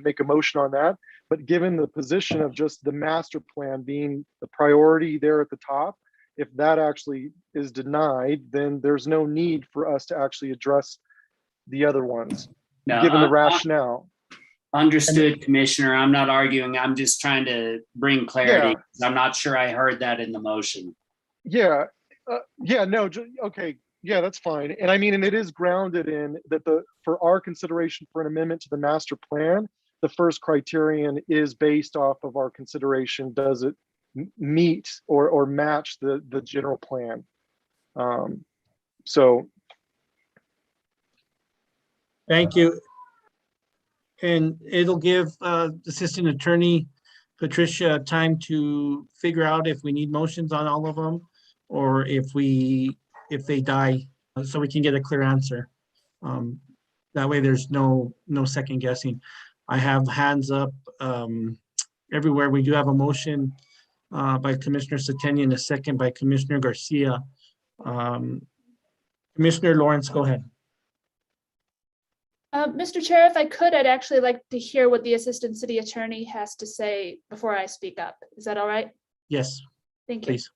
make a motion on that. But given the position of just the master plan being the priority there at the top, if that actually is denied, then there's no need for us to actually address the other ones, given the rationale. Understood, Commissioner. I'm not arguing. I'm just trying to bring clarity. Yeah. I'm not sure I heard that in the motion. Yeah. Okay. Yeah, that's fine. And I mean, and it is grounded in that for our consideration for an amendment to the master plan, the first criterion is based off of our consideration. Does it meet or match the general plan? So. Thank you. And it'll give Assistant Attorney Patricia time to figure out if we need motions on all of them or if they die, so we can get a clear answer. That way there's no second guessing. I have hands up everywhere. We do have a motion by Commissioner Catania and a second by Commissioner Garcia. Commissioner Lawrence, go ahead. Mr. Chair, if I could, I'd actually like to hear what the Assistant City Attorney has to say before I speak up. Is that all right? Yes. Thank you. Please.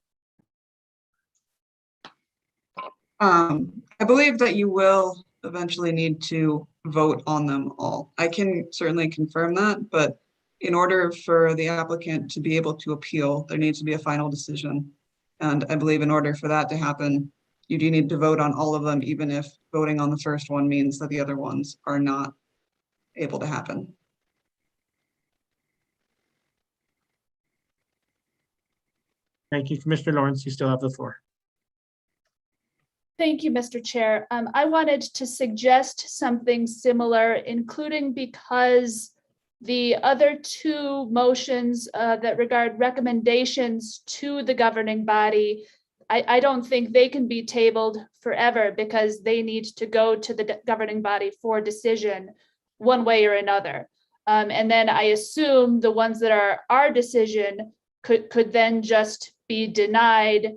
I believe that you will eventually need to vote on them all. I can certainly confirm that, but in order for the applicant to be able to appeal, there needs to be a final decision. And I believe in order for that to happen, you do need to vote on all of them, even if voting on the first one means that the other ones are not able to happen. Thank you, Commissioner Lawrence. You still have the floor. Thank you, Mr. Chair. I wanted to suggest something similar, including because the other two motions that regard recommendations to the governing body, I don't think they can be tabled forever because they need to go to the governing body for decision one way or another. And then I assume the ones that are our decision could then just be denied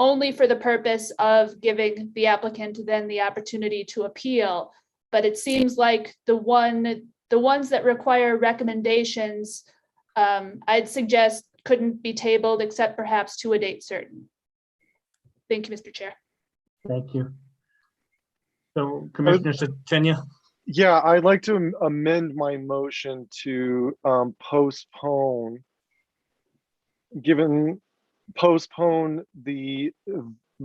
only for the purpose of giving the applicant then the opportunity to appeal. But it seems like the ones that require recommendations, I'd suggest couldn't be tabled except perhaps to a date certain. Thank you, Mr. Chair. Thank you. So Commissioner Tenya. Yeah, I'd like to amend my motion to postpone the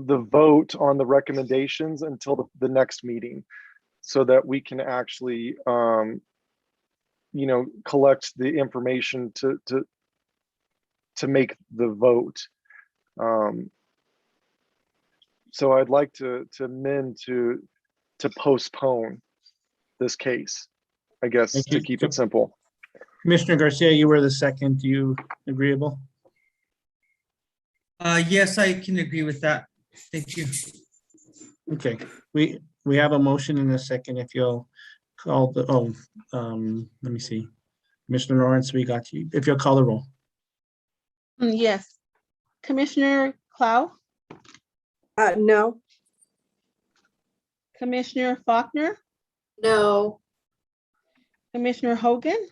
vote on the recommendations until the next meeting, so that we can actually collect the information to make the vote. So I'd like to amend to postpone this case, I guess, Thank you. to keep it simple. Commissioner Garcia, you were the second. You agreeable? Yes, I can agree with that. Thank you. Okay, we have a motion in a second. If you'll call the, let me see. Commissioner Lawrence, we got you. If you'll call the roll. Yes. Commissioner Clow, No. Commissioner Faulkner, No. Commissioner Hogan.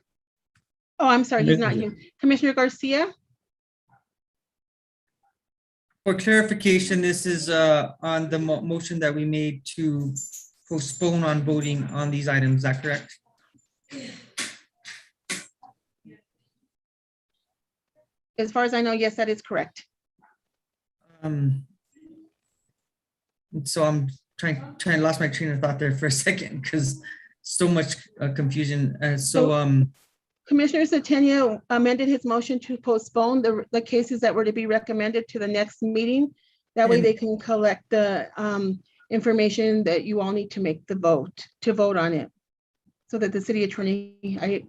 Oh, I'm sorry, he's not here. Commissioner Garcia. For clarification, this is on the motion that we made to postpone on voting on these items. Is that correct? As far as I know, yes, that is correct. So I'm trying lost my train of thought there for a second because so much confusion. Commissioner Satenia amended his motion to postpone the cases that were to be recommended to the next meeting. That way they can collect the information that you all need to make the vote, to vote on it. So that the city attorney,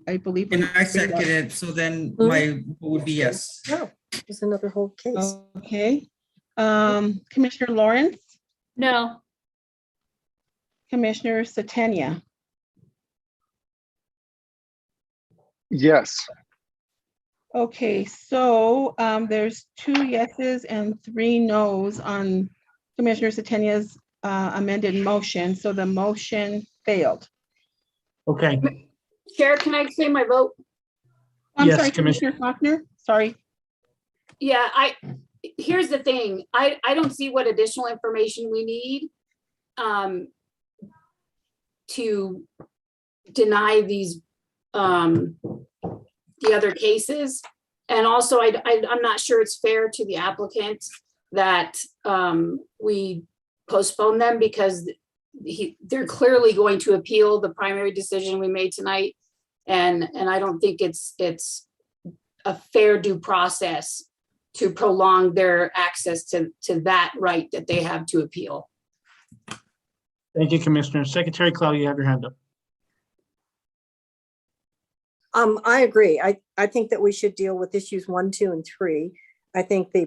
I believe. And I second it, so then my vote would be yes. No, there's another whole case. Okay. Commissioner Lawrence, No. Commissioner Satenia. Yes. Okay, so there's 2 yeses and 3 nos on Commissioner Satenia's amended motion, so the motion failed. Okay. Chair, can I say my vote? I'm Yes, sorry, Commissioner. Commissioner Faulkner, sorry. Yeah, here's the thing. I don't see what additional information we need to deny these the other cases. And also, I'm not sure it's fair to the applicant that we postpone them because they're clearly going to appeal the primary decision we made tonight. And I don't think it's a fair due process to prolong their access to that right that they have to appeal. Thank you, Commissioner. Secretary Clow, you have your hand up. I agree. I think that we should deal with issues 1, 2, and 3. I think the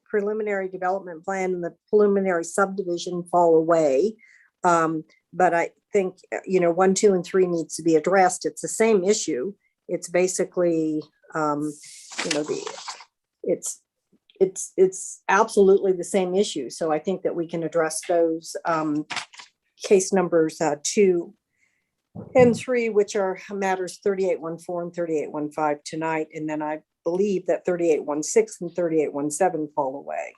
preliminary development plan and the preliminary subdivision fall away. But I think, 1, 2, and 3 needs to be addressed. It's the same issue. It's basically, it's absolutely the same issue. So I think that we can address those case numbers 2 and 3, which are matters 3814 and 3815 tonight. And then I believe that 3816 and 3817 fall away.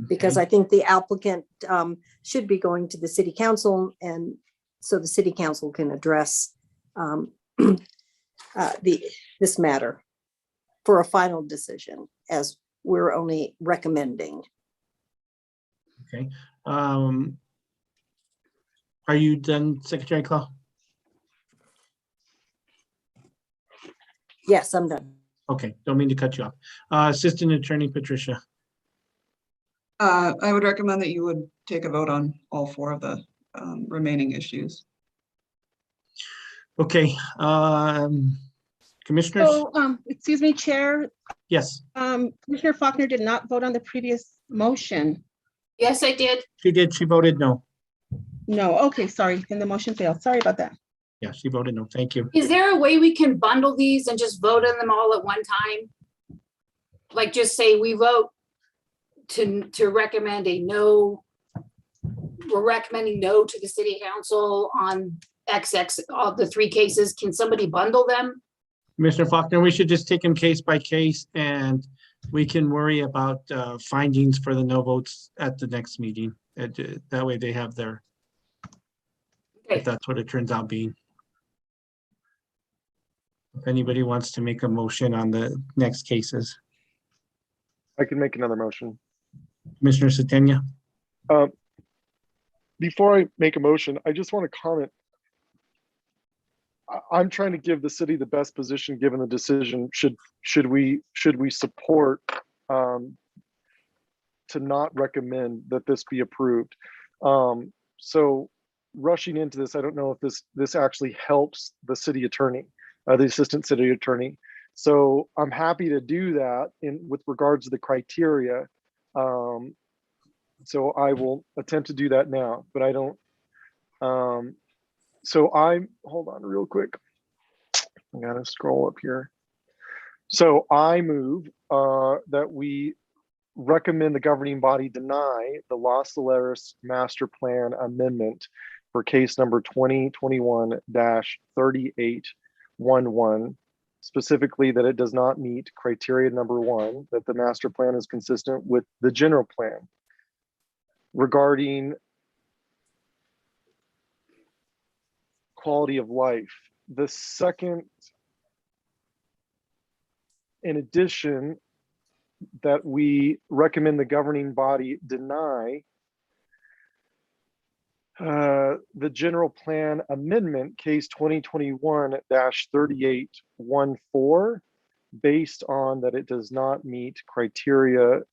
because I think the applicant should be going to the city council, and so the city council can address this matter for a final decision, as we're only recommending. Okay. Are you done, Secretary Clow? Yes, I'm done. Okay, don't mean to cut you off. Assistant Attorney Patricia. I would recommend that you would take a vote on all 4 of the remaining issues. Okay, commissioners? So, excuse me, Chair, Yes, Commissioner Faulkner did not vote on the previous motion. Yes, I did. she did. She voted no. No, okay, sorry, then the motion failed. Sorry about that. Yeah, she voted no. Thank you. Is there a way we can bundle these and just vote on them all at one time? Like just say we vote to recommend a no. We're recommending no to the city council on XX, all the 3 cases. Can somebody bundle them? Commissioner Faulkner, we should just take them case by case, and we can worry about findings for the no votes at the next meeting. That way they have their, if that's what it turns out being. If anybody wants to make a motion on the next cases. I can make another motion. Commissioner Satenia? Before I make a motion, I just want to comment. I'm trying to give the city the best position given the decision. Should we support to not recommend that this be approved? So rushing into this, I don't know if this actually helps the city attorney, the assistant city attorney. So I'm happy to do that with regards to the criteria. So I will attempt to do that now, but I don't. So hold on real quick. I gotta scroll up here. So I move that we recommend the governing body deny the Los Solares Master Plan Amendment for case number 2021-3811, specifically that it does not meet criteria number 1, that the master plan is consistent with the general plan regarding quality of life. The second, in addition, that we recommend the governing body deny the general plan amendment case 2021-3814 based on that it does not meet criteria.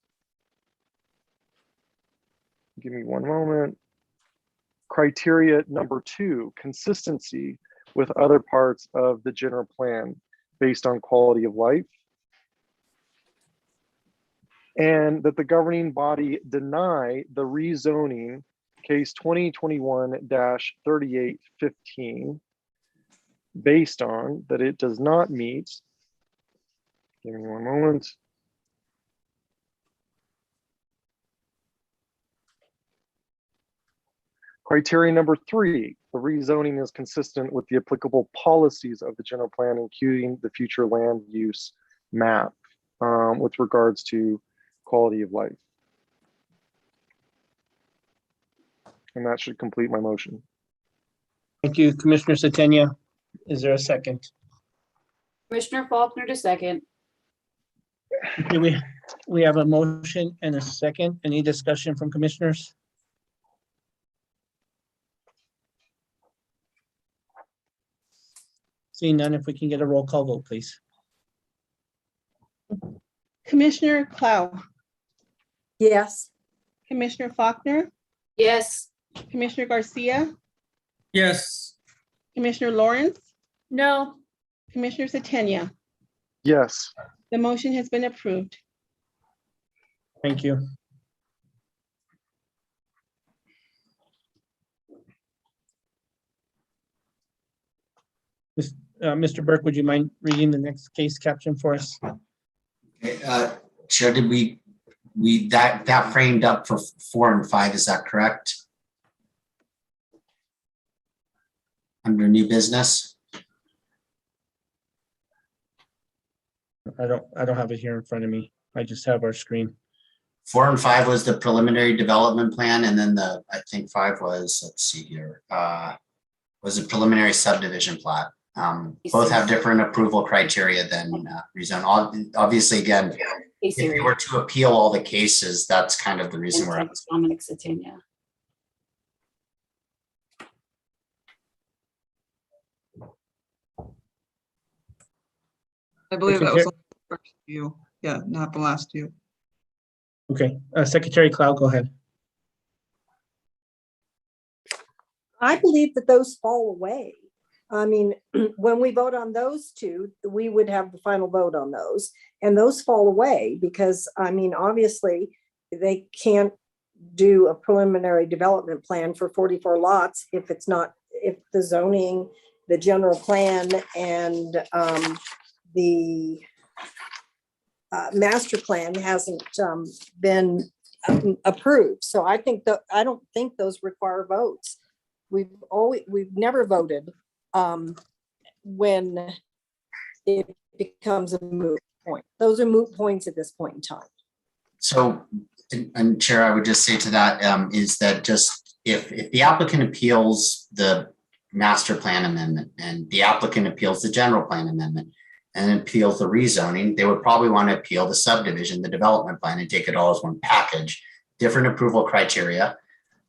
Give me one moment. Criteria number 2, consistency with other parts of the general plan based on quality of life. And that the governing body deny the rezoning case 2021-3815 based on that it does not meet, give me one moment. Criteria number 3, the rezoning is consistent with the applicable policies of the general plan, including the future land use map with regards to quality of life. And that should complete my motion. Thank you, Commissioner Satenia. Is there a second? Commissioner Faulkner to second. Okay, we have a motion and a second. Any discussion from commissioners? Seeing none, if we can get a roll call vote, please. Commissioner Clow, Yes. Commissioner Faulkner, Yes. Commissioner Garcia, Yes. Commissioner Lawrence, No. Commissioner Satenia. Yes. The motion has been approved. Thank you. Mr. Burke, would you mind reading the next case caption for us? Okay, Chair, did we that framed up for 4 and 5, is that correct? Under new business? I don't have it here in front of me. I just have our screen. 4 and 5 was the preliminary development plan, and then I think 5 was, let's see here, was a preliminary subdivision plat. Both have different approval criteria than rezone. Obviously, again, if they were to appeal all the cases, that's kind of the reason we're. Dominic Satania. I believe that was the first few. Yeah, not the last few. Okay, Secretary Cloud, go ahead. I believe that those fall away. I mean, when we vote on those two, we would have the final vote on those, and those fall away because, I mean, obviously, they can't do a preliminary development plan for 44 lots if it's not, if the zoning, the general plan, and the master plan hasn't been approved. So I think that, I don't think those require votes. We've never voted when it becomes a moot point. Those are moot points at this point in time. So, and Chair, I would just say to that is that just if the applicant appeals the master plan amendment and the applicant appeals the general plan amendment and appeals the rezoning, they would probably want to appeal the subdivision, the development plan, and take it all as one package. Different approval criteria.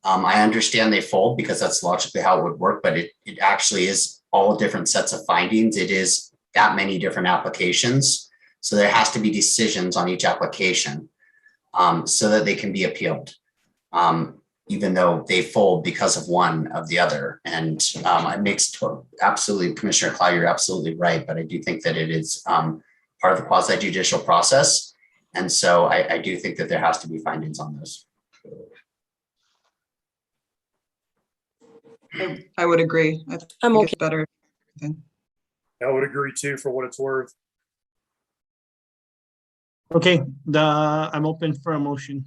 I understand they fold because that's logically how it would work, but it actually is all different sets of findings. It is that many different applications. So there has to be decisions on each application so that they can be appealed, even though they fold because of one of the other. And it makes absolutely, Commissioner Cloud, you're absolutely right, but I do think that it is part of the quasi judicial process. And so I do think that there has to be findings on those. I would agree. I think it's better. I would agree too, for what it's worth. Okay, I'm open for a motion.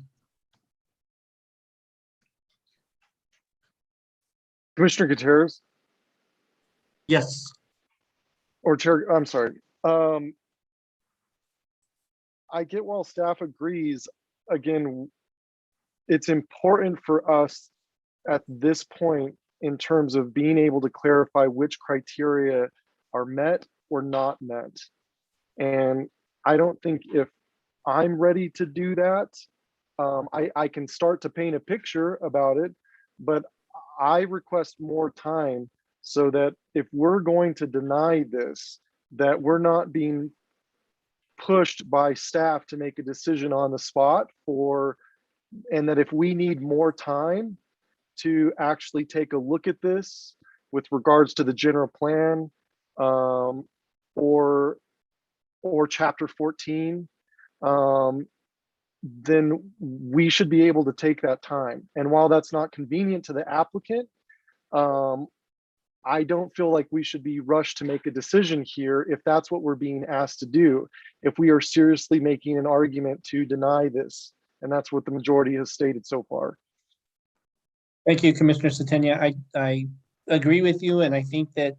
Commissioner Gutierrez Yes. or Chair, I'm sorry. I get while staff agrees, again, it's important for us at this point in terms of being able to clarify which criteria are met or not met. And I don't think if I'm ready to do that, I can start to paint a picture about it, but I request more time so that if we're going to deny this, that we're not being pushed by staff to make a decision on the spot and that if we need more time to actually take a look at this with regards to the general plan or chapter 14, then we should be able to take that time. And while that's not convenient to the applicant, I don't feel like we should be rushed to make a decision here if that's what we're being asked to do, if we are seriously making an argument to deny this. And that's what the majority has stated so far. Thank you, Commissioner Satania. I agree with you, and I think that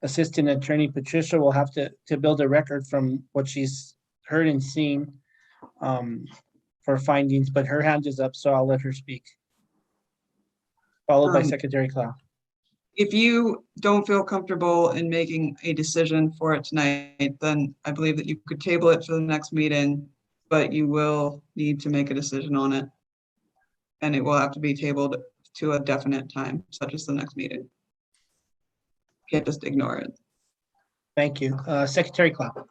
Assistant Attorney Patricia will have to build a record from what she's heard and seen for findings, but her hand is up, so I'll let her speak. Followed by Secretary Cloud. If you don't feel comfortable in making a decision for it tonight, then I believe that you could table it for the next meeting, but you will need to make a decision on it. And it will have to be tabled to a definite time, such as the next meeting. Can't just ignore it. Thank you. Secretary Cloud.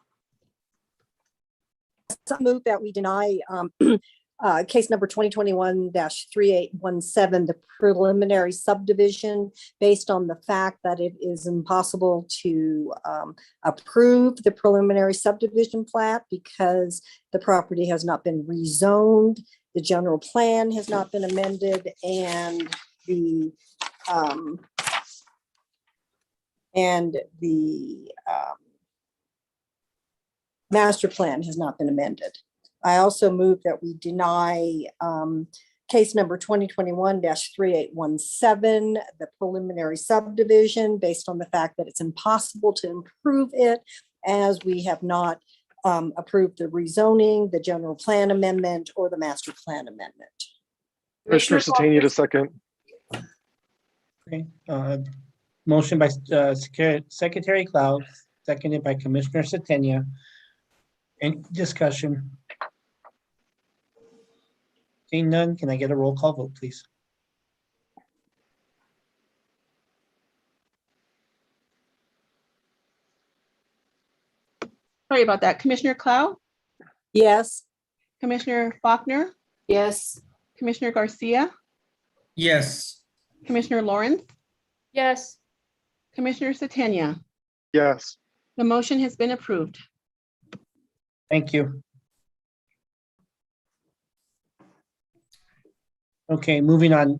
So I move that we deny case number 2021-3817, the preliminary subdivision, based on the fact that it is impossible to approve the preliminary subdivision plat because the property has not been rezoned, the general plan has not been amended, and the master plan has not been amended. I also move that we deny case number 2021-3817, the preliminary subdivision, based on the fact that it's impossible to improve it as we have not approve the rezoning, the general plan amendment, or the master plan amendment. Commissioner Satania to second. Okay, motion by Secretary Cloud, seconded by Commissioner Satania. Any discussion? Seeing none, can I get a roll call vote, please? Sorry about that. Commissioner Cloud, Yes. Commissioner Faulkner, Yes. Commissioner Garcia, Yes. Commissioner Lawrence, Yes. Commissioner Satania. Yes. The motion has been approved. Thank you. Okay, moving on.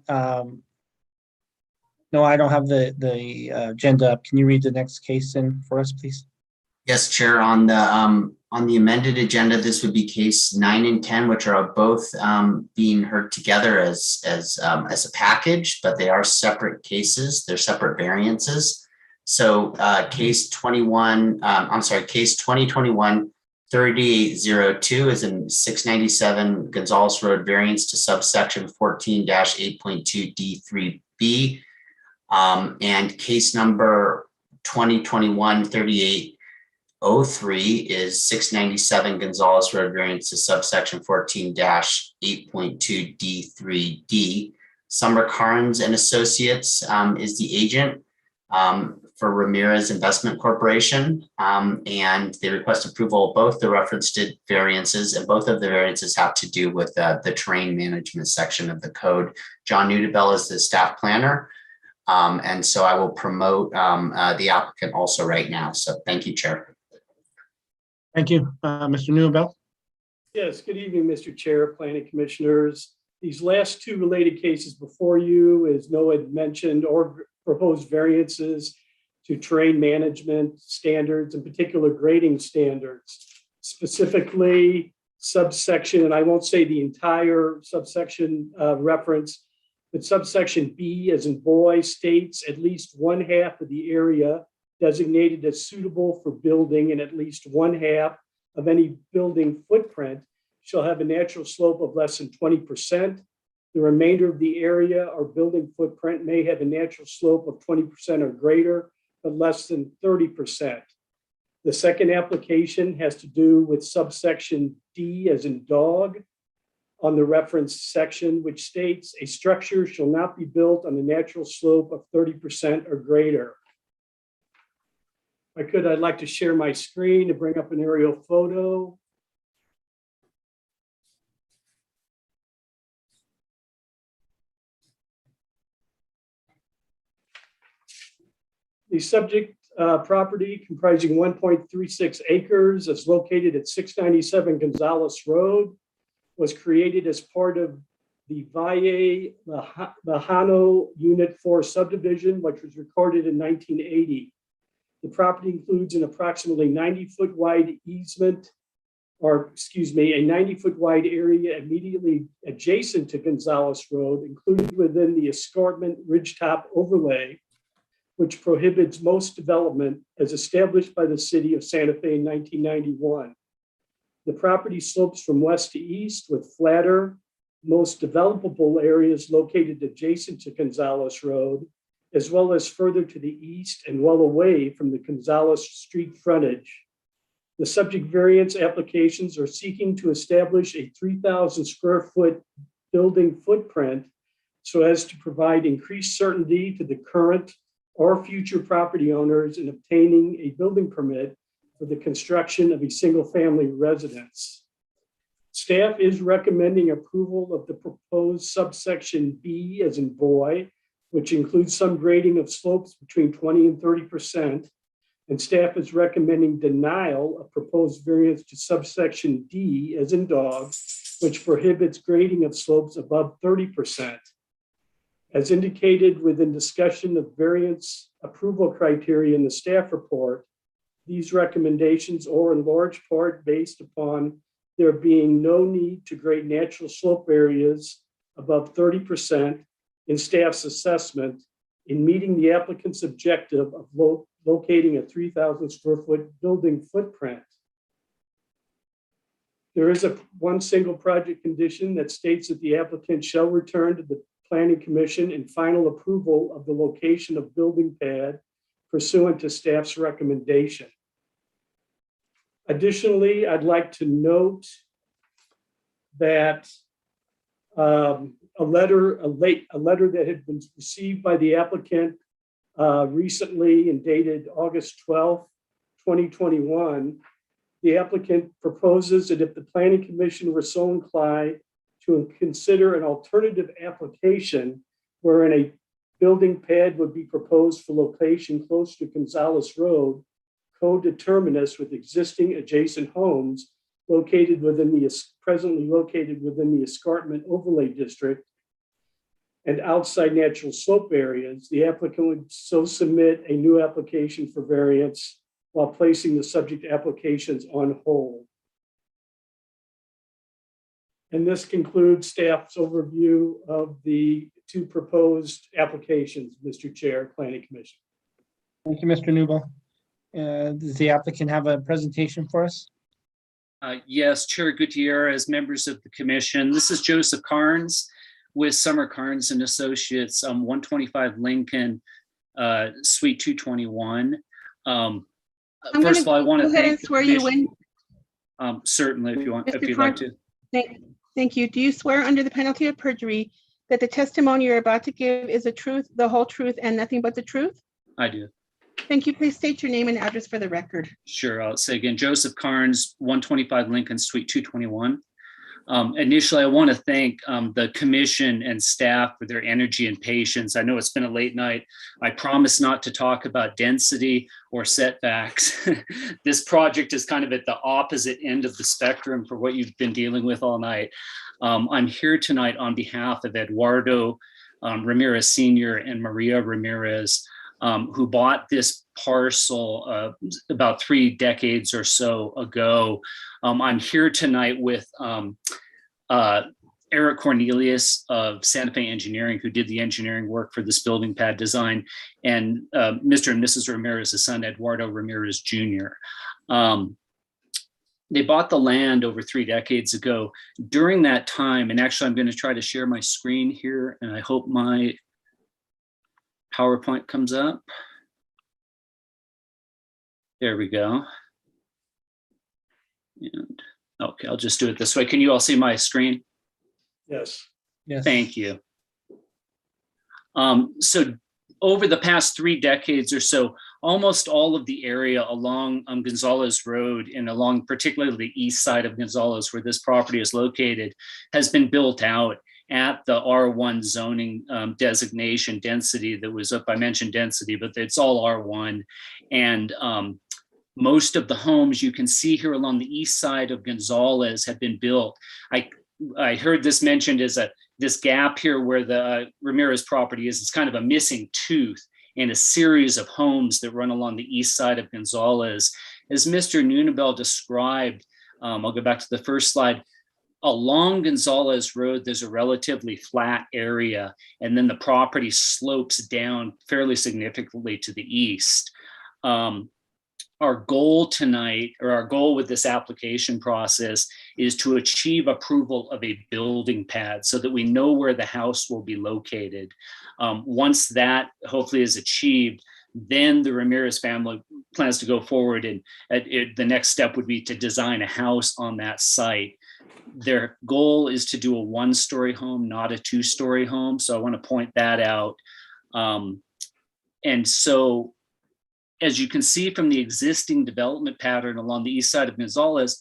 No, I don't have the agenda up. Can you read the next case in for us, please? Yes, Chair, on the amended agenda, this would be case 9 and 10, which are both being heard together as a package, but they are separate cases. They're separate variances. So case 2021-3802 is in 697 Gonzales Road variance to subsection 14-8.2 D3B. And case number 2021-3803 is 697 Gonzales Road variance to subsection 14-8.2 D3D. Summer Carnes and Associates is the agent for Ramirez Investment Corporation, and they request approval of both the referenced variances, and both of the variances have to do with the terrain management section of the code. John Nudabel is the staff planner, and so I will promote the applicant also right now. So thank you, Chair. Thank you, Mr. Newbell. Yes, good evening, Mr. Chair, Planning Commissioners. These last two related cases before you, as Noah had mentioned, or proposed variances to terrain management standards, in particular grading standards, specifically subsection, and I won't say the entire subsection reference, but subsection B as in boy states at least 1/2 of the area designated as suitable for building and at least 1/2 of any building footprint shall have a natural slope of less than 20%. The remainder of the area or building footprint may have a natural slope of 20% or greater, but less than 30%. The second application has to do with subsection D as in dog on the reference section, which states a structure shall not be built on a natural slope of 30% or greater. If I could, I'd like to share my screen to bring up an aerial photo. The subject property comprising 1.36 acres is located at 697 Gonzales Road, was created as part of the Valle Lejano Unit 4 subdivision, which was recorded in 1980. The property includes an approximately 90-foot wide easement, or excuse me, a 90-foot wide area immediately adjacent to Gonzales Road, included within the escarpment ridgetop overlay, which prohibits most development as established by the city of Santa Fe in 1991. The property slopes from west to east with flatter, most developable areas located adjacent to Gonzales Road, as well as further to the east and well away from the Gonzales Street frontage. The subject variance applications are seeking to establish a 3,000 square foot building footprint so as to provide increased certainty to the current or future property owners in obtaining a building permit for the construction of a single-family residence. Staff is recommending approval of the proposed subsection B as in boy, which includes some grading of slopes between 20 and 30%, and staff is recommending denial of proposed variance to subsection D as in dog, which prohibits grading of slopes above 30%. As indicated within discussion of variance approval criteria in the staff report, these recommendations are in large part based upon there being no need to grade natural slope areas above 30% in staff's assessment in meeting the applicant's objective of locating a 3,000 square foot building footprint. There is one single project condition that states that the applicant shall return to the Planning Commission in final approval of the location of building pad pursuant to staff's recommendation. Additionally, I'd like to note that a letter that had been received by the applicant recently and dated August 12th, 2021, the applicant proposes that if the Planning Commission were so inclined to consider an alternative application wherein a building pad would be proposed for location close to Gonzalez Road, co-determinous with existing adjacent homes presently located within the Escarpment Overlay District and outside natural slope areas, the applicant would so submit a new application for variance while placing the subject applications on hold. And this concludes staff's overview of the two proposed applications, Mr. Chair, Planning Commission. Thank you, Mr. Newell. Does the applicant have a presentation for us? Yes, Chair Gutierrez, members of the commission. This is Joseph Carnes with Summer Carnes and Associates, 125 Lincoln, Suite 221. First of all, I want to thank the swear you in. Certainly, if you want, Mr. if you'd like to. Thank you. Do you swear under the penalty of perjury that the testimony you're about to give is the truth, the whole truth, and nothing but the truth? I do. Thank you. Please state your name and address for the record. Sure. I'll say again, Joseph Carnes, 125 Lincoln, Suite 221. Initially, I want to thank the commission and staff for their energy and patience. I know it's been a late night. I promise not to talk about density or setbacks. This project is kind of at the opposite end of the spectrum for what you've been dealing with all night. I'm here tonight on behalf of Eduardo Ramirez Sr. and Maria Ramirez, who bought this parcel about 3 decades or so ago. I'm here tonight with Eric Cornelius of Santa Fe Engineering, who did the engineering work for this building pad design, and Mr. and Mrs. Ramirez's son, Eduardo Ramirez Jr. They bought the land over 3 decades ago. During that time, and actually I'm going to try to share my screen here, and I hope my PowerPoint comes up. There we go. And okay, I'll just do it this way. Can you all see my screen? Yes. Yes. Thank you. So over the past 3 decades or so, almost all of the area along Gonzalez Road and along particularly the east side of Gonzalez, where this property is located, has been built out at the R1 zoning designation density that was up. I mentioned density, but it's all R1. And most of the homes you can see here along the east side of Gonzalez have been built. I heard this mentioned as this gap here where the Ramirez property is. It's kind of a missing tooth in a series of homes that run along the east side of Gonzalez. As Mr. Nunebel described, I'll go back to the first slide. Along Gonzalez Road, there's a relatively flat area, and then the property slopes down fairly significantly to the east. Our goal tonight, or our goal with this application process, is to achieve approval of a building pad so that we know where the house will be located. Once that hopefully is achieved, then the Ramirez family plans to go forward, and the next step would be to design a house on that site. Their goal is to do a 1-story home, not a 2-story home. So I want to point that out. And so, as you can see from the existing development pattern along the east side of Gonzalez,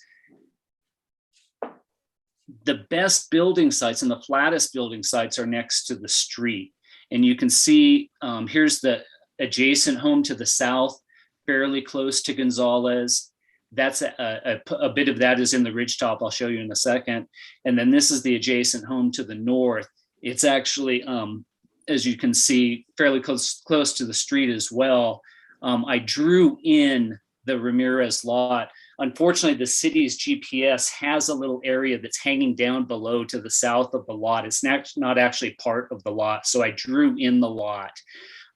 the best building sites and the flattest building sites are next to the street. And you can see here's the adjacent home to the south, fairly close to Gonzalez. That's a bit of that is in the ridgetop. I'll show you in a second. And then this is the adjacent home to the north. It's actually, as you can see, fairly close to the street as well. I drew in the Ramirez lot. Unfortunately, the city's GPS has a little area that's hanging down below to the south of the lot. It's not actually part of the lot. So I drew in the lot.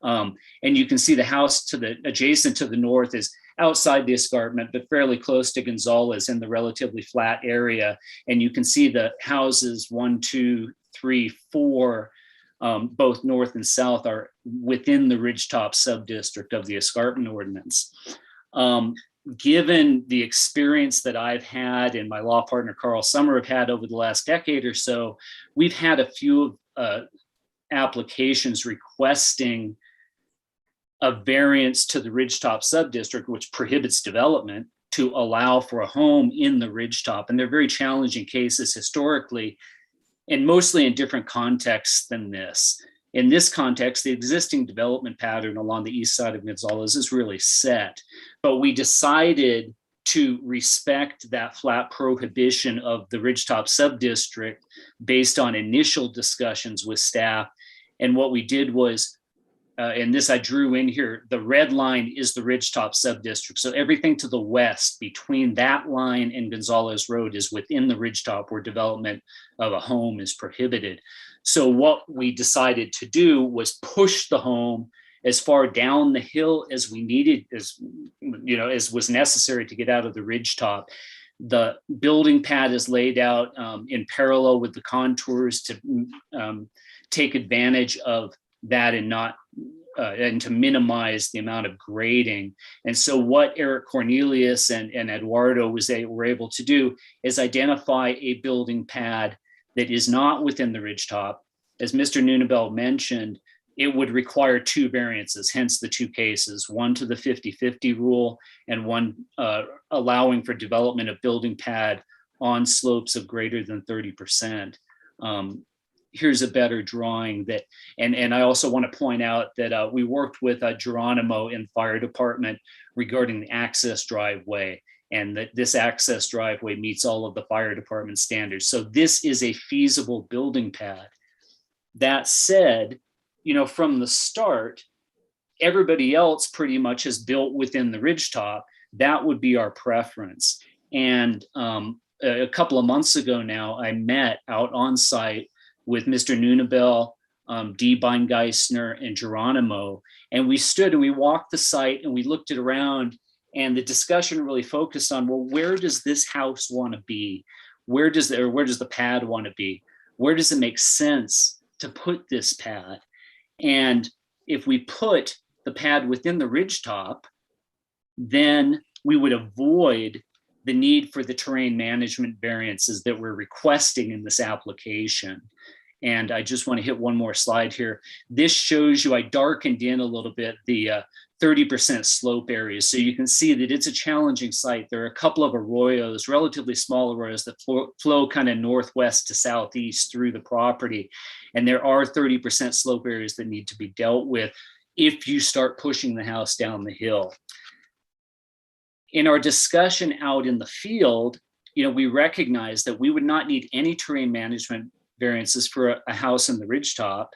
And you can see the house adjacent to the north is outside the escarpment, but fairly close to Gonzales in the relatively flat area. And you can see the houses 1, 2, 3, 4, both north and south, are within the Ridgetop subdistrict of the escarpment ordinance. Given the experience that I've had and my law partner Carl Summer have had over the last decade or so, we've had a few applications requesting a variance to the Ridgetop subdistrict, which prohibits development, to allow for a home in the Ridgetop. And they're very challenging cases historically, and mostly in different contexts than this. In this context, the existing development pattern along the east side of Gonzales is really set, but we decided to respect that flat prohibition of the Ridgetop subdistrict based on initial discussions with staff. And what we did was, and this I drew in here, the red line is the Ridgetop subdistrict. So everything to the west between that line and Gonzales Road is within the Ridgetop, where development of a home is prohibited. So what we decided to do was push the home as far down the hill as we needed, as was necessary to get out of the Ridgetop. The building pad is laid out in parallel with the contours to take advantage of that and not and to minimize the amount of grading. And so what Eric Cornelius and Eduardo were able to do is identify a building pad that is not within the Ridgetop. As Mr. Nunabel mentioned, it would require 2 variances, hence the 2 cases, one to the 50-50 rule and one allowing for development of building pad on slopes of greater than 30%. Here's a better drawing that, and I also want to point out that we worked with Geronimo in the fire department regarding the access driveway, and that this access driveway meets all of the fire department standards. So this is a feasible building pad. That said, from the start, everybody else pretty much has built within the Ridgetop. That would be our preference. And a couple of months ago now, I met out on site with Mr. Nunabel, Dee Beingeisner, and Geronimo. And we stood and we walked the site and we looked it around, and the discussion really focused on, well, where does this house want to be? Where does the pad want to be? Where does it make sense to put this pad? And if we put the pad within the Ridgetop, then we would avoid the need for the terrain management variances that we're requesting in this application. And I just want to hit one more slide here. This shows you, I darkened in a little bit the 30% slope areas. So you can see that it's a challenging site. There are a couple of arroyos, relatively small arroyos that flow kind of northwest to southeast through the property. And there are 30% slope areas that need to be dealt with if you start pushing the house down the hill. In our discussion out in the field, we recognize that we would not need any terrain management variances for a house in the Ridgetop.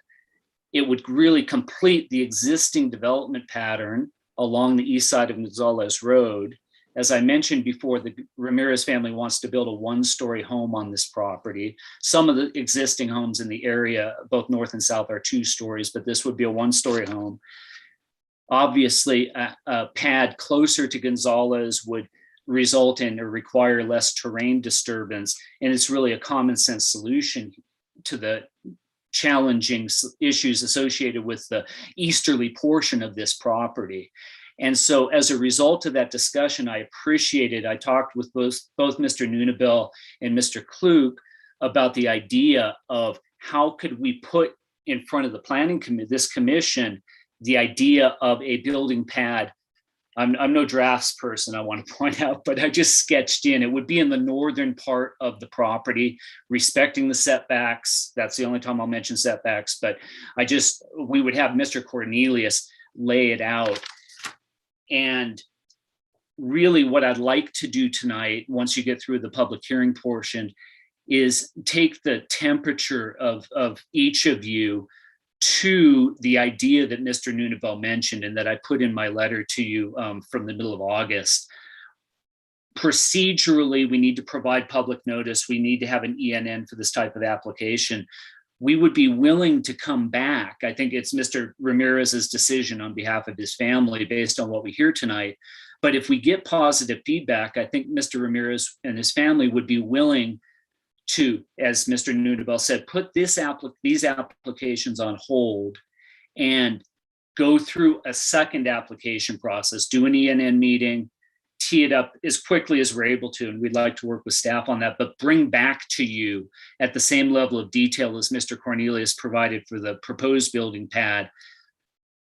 It would really complete the existing development pattern along the east side of Gonzales Road. As I mentioned before, the Ramirez family wants to build a 1-story home on this property. Some of the existing homes in the area, both north and south, are 2 stories, but this would be a 1-story home. Obviously, a pad closer to Gonzales would result in or require less terrain disturbance, and it's really a common sense solution to the challenging issues associated with the easterly portion of this property. And so as a result of that discussion, I talked with both Mr. Nunabel and Mr. Klug about the idea of how could we put in front of the planning committee, this commission, the idea of a building pad. I'm no drafts person, I want to point out, but I just sketched in. It would be in the northern part of the property, respecting the setbacks. That's the only time I'll mention setbacks, but we would have Mr. Cornelius lay it out. And really what I'd like to do tonight, once you get through the public hearing portion, is take the temperature of each of you to the idea that Mr. Nunabel mentioned and that I put in my letter to you from the middle of August. Procedurally, we need to provide public notice. We need to have an ENN for this type of application. We would be willing to come back. I think it's Mr. Ramirez's decision on behalf of his family based on what we hear tonight. But if we get positive feedback, I think Mr. Ramirez and his family would be willing to, as Mr. Nunabel said, put these applications on hold and go through a second application process, do an ENN meeting, tee it up as quickly as we're able to, and we'd like to work with staff on that, but bring back to you at the same level of detail as Mr. Cornelius provided for the proposed building pad.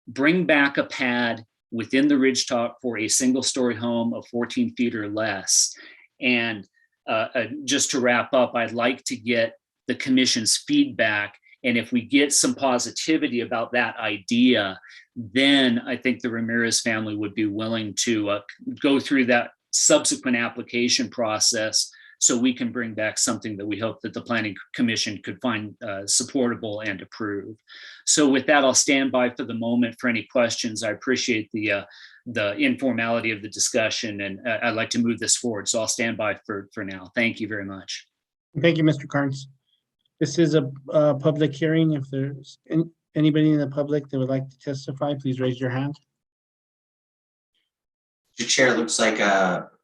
Bring back a pad within the ridgetop for a single-story home of 14 feet or less. And just to wrap up, I'd like to get the commission's feedback. And if we get some positivity about that idea, then I think the Ramirez family would be willing to go through that subsequent application process so we can bring back something that we hope that the Planning Commission could find supportable and approve. So with that, I'll stand by for the moment for any questions. I appreciate the informality of the discussion, and I'd like to move this forward. So I'll stand by for now. Thank you very much. Thank you, Mr. Carnes. This is a public hearing. If there's anybody in the public that would like to testify, please raise your hand. Mr. Chair, it looks like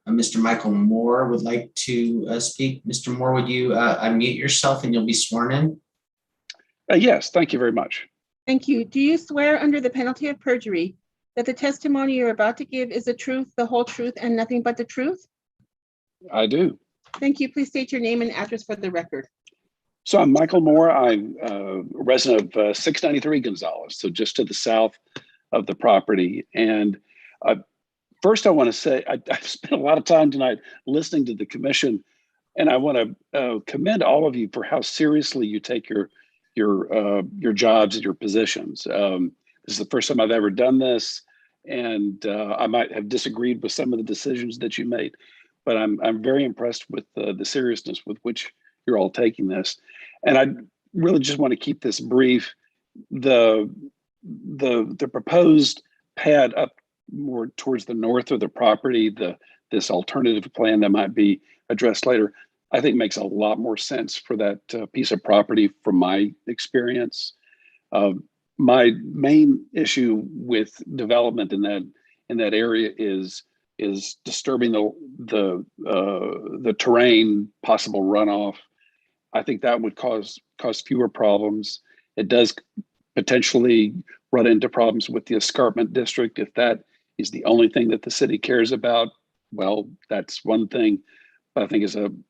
Mr. Michael Moore would like to speak. Mr. Moore, would you unmute yourself and you'll be sworn in? Yes, thank you very much. Thank you. Do you swear under the penalty of perjury that the testimony you're about to give is the truth, the whole truth, and nothing but the truth? I do. Thank you. Please state your name and address for the record. So I'm Michael Moore. I'm a resident of 693 Gonzales, so just to the south of the property. And first I want to say, I've spent a lot of time tonight listening to the commission, and I want to commend all of you for how seriously you take your jobs and your positions. This is the first time I've ever done this, and I might have disagreed with some of the decisions that you made, but I'm very impressed with the seriousness with which you're all taking this. And I really just want to keep this brief. The proposed pad up more towards the north of the property, this alternative plan that might be addressed later, I think makes a lot more sense for that piece of property from my experience. My main issue with development in that area is disturbing the terrain, possible runoff. I think that would cause fewer problems. It does potentially run into problems with the escarpment district. If that is the only thing that the city cares about, well, that's one thing. But I think as an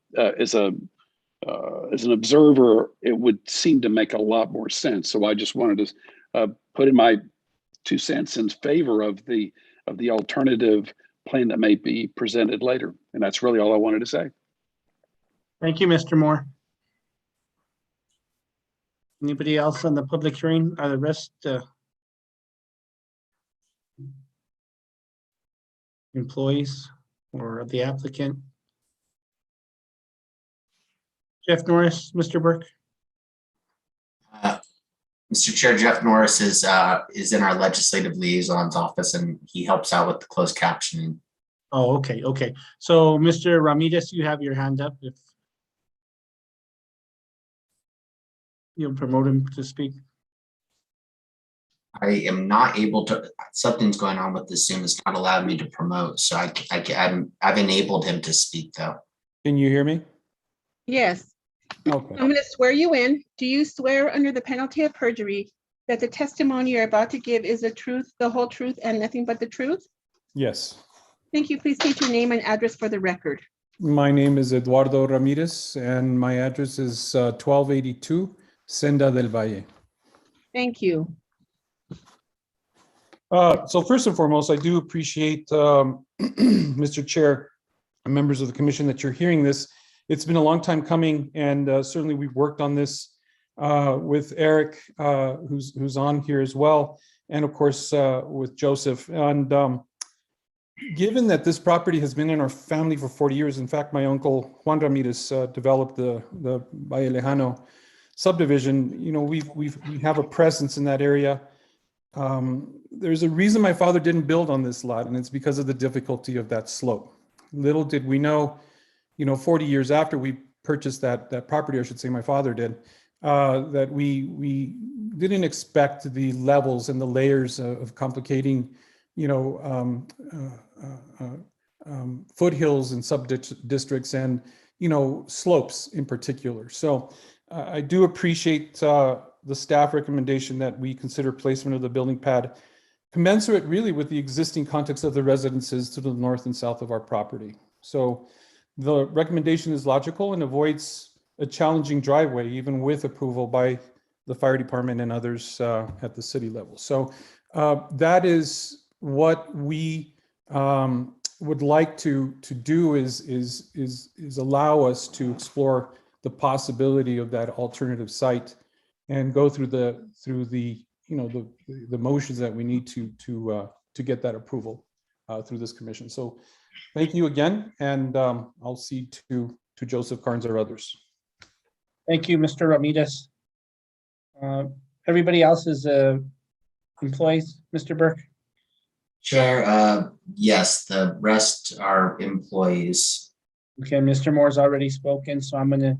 observer, it would seem to make a lot more sense. So I just wanted to put in my 2 cents in favor of the alternative plan that may be presented later. And that's really all I wanted to say. Thank you, Mr. Moore. Anybody else on the public hearing? Are the rest employees or the applicant? Jeff Norris, Mr. Burke. Mr. Chair, Jeff Norris is in our legislative liaison's office, and he helps out with the closed captioning. Oh, okay, okay. So Mr. Ramirez, you have your hand up if you'll promote him to speak. I am not able to, something's going on with this Zoom. It's not allowed me to promote. So I've enabled him to speak though. Can you hear me? Yes. Okay. I'm going to swear you in. Do you swear under the penalty of perjury that the testimony you're about to give is the truth, the whole truth, and nothing but the truth? Yes. Thank you. Please state your name and address for the record. My name is Eduardo Ramirez, and my address is 1282 Senda del Valle. Thank you. So first and foremost, I do appreciate, Mr. Chair and members of the commission, that you're hearing this. It's been a long time coming, and certainly we've worked on this with Eric, who's on here as well, and of course with Joseph. And given that this property has been in our family for 40 years, in fact, my uncle Juan Ramirez developed the Valle Lejano subdivision. You know, we have a presence in that area. There's a reason my father didn't build on this lot, and it's because of the difficulty of that slope. Little did we know, 40 years after we purchased that property, I should say my father did, that we didn't expect the levels and the layers of complicating foothills and sub-districts and, slopes in particular. So I do appreciate the staff recommendation that we consider placement of the building pad commensurate really with the existing context of the residences to the north and south of our property. So the recommendation is logical and avoids a challenging driveway, even with approval by the fire department and others at the city level. So that is what we would like to do is allow us to explore the possibility of that alternative site and go through the motions that we need to get that approval through this commission. So thank you again, and I'll cede to Joseph Carnes or others. Thank you, Mr. Ramirez. Everybody else is employees, Mr. Burke? Chair, yes, the rest are employees. Okay, Mr. Moore's already spoken, so I'm gonna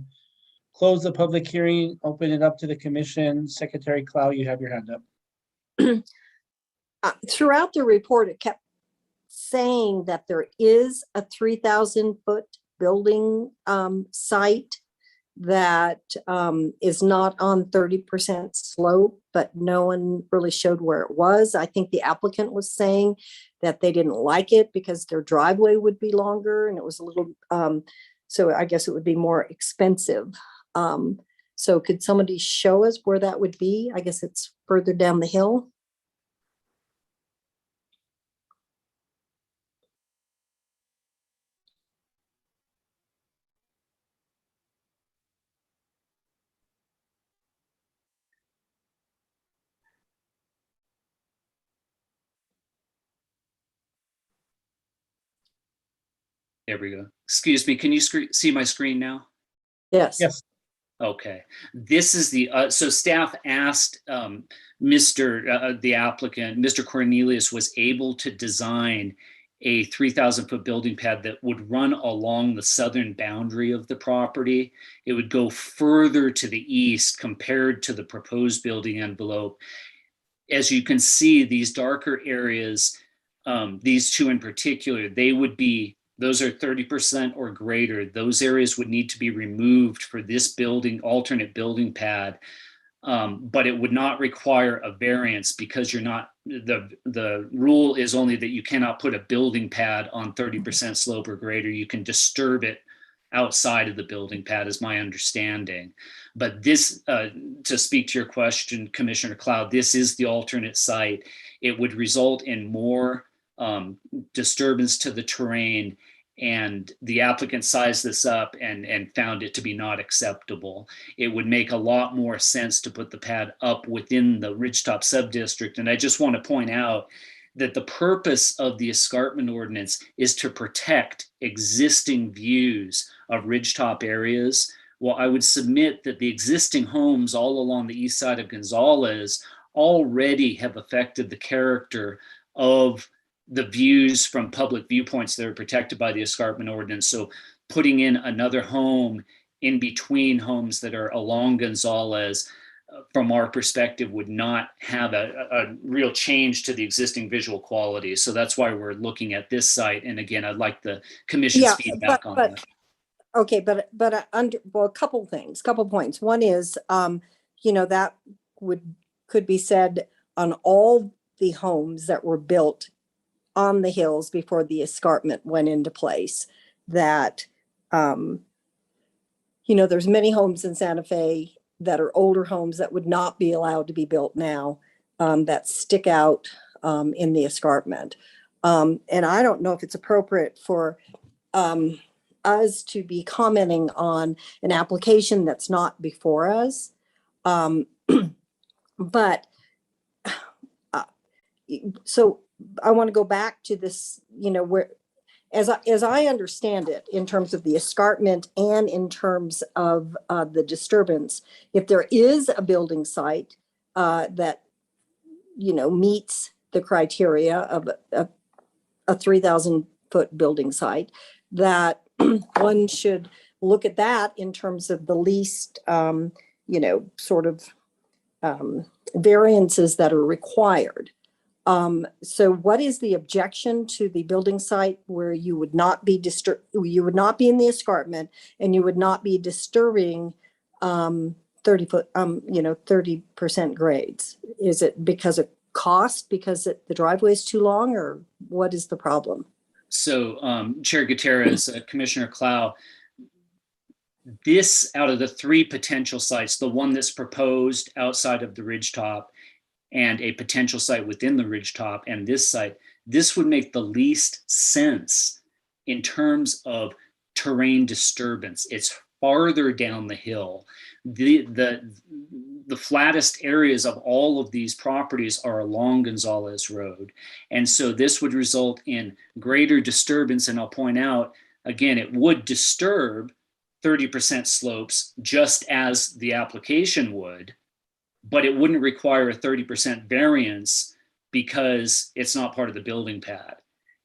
close the public hearing, open it up to the commission. Secretary Clow, you have your hand up. Throughout the report, it kept saying that there is a 3,000-foot building site that is not on 30% slope, but no one really showed where it was. I think the applicant was saying that they didn't like it because their driveway would be longer and it was a little, so I guess it would be more expensive. So could somebody show us where that would be? I guess it's further down the hill. There we go. Excuse me, can you see my screen now? Yes. Yes. Okay, this is the, so staff asked the applicant, Mr. Cornelius, was able to design a 3,000-foot building pad that would run along the southern boundary of the property. It would go further to the east compared to the proposed building envelope. As you can see, these darker areas, these two in particular, those are 30% or greater. Those areas would need to be removed for this alternate building pad. But it would not require a variance because the rule is only that you cannot put a building pad on 30% slope or greater. You can disturb it outside of the building pad, is my understanding. But this, to speak to your question, Commissioner Cloud, this is the alternate site. It would result in more disturbance to the terrain, and the applicant sized this up and found it to be not acceptable. It would make a lot more sense to put the pad up within the Ridgetop subdistrict. And I just want to point out that the purpose of the escarpment ordinance is to protect existing views of ridgetop areas. Well, I would submit that the existing homes all along the east side of Gonzales already have affected the character of the views from public viewpoints that are protected by the escarpment ordinance. So putting in another home in between homes that are along Gonzales, from our perspective, would not have a real change to the existing visual quality. So that's why we're looking at this site. And again, I'd like the commission's feedback on that. Okay, but a couple points. One is, that could be said on all the homes that were built on the hills before the escarpment went into place, that, there's many homes in Santa Fe that are older homes that would not be allowed to be built now, that stick out in the escarpment. And I don't know if it's appropriate for us to be commenting on an application that's not before us. But so I want to go back to this, where, as I understand it, in terms of the escarpment and in terms of the disturbance, if there is a building site that, meets the criteria of a 3,000-foot building site, that one should look at that in terms of the least, variances that are required. So what is the objection to the building site where you would not be you would not be in the escarpment and you would not be disturbing 30-foot, 30% grades? Is it because of cost, because the driveway is too long, or what is the problem? So Chair Gutierrez, Commissioner Clow, this out of the three potential sites, the one that's proposed outside of the ridgetop and a potential site within the ridgetop and this site, this would make the least sense in terms of terrain disturbance. It's farther down the hill. The flattest areas of all of these properties are along Gonzalez Road. And so this would result in greater disturbance. And I'll point out, again, it would disturb 30% slopes just as the application would, but it wouldn't require a 30% variance because it's not part of the building pad.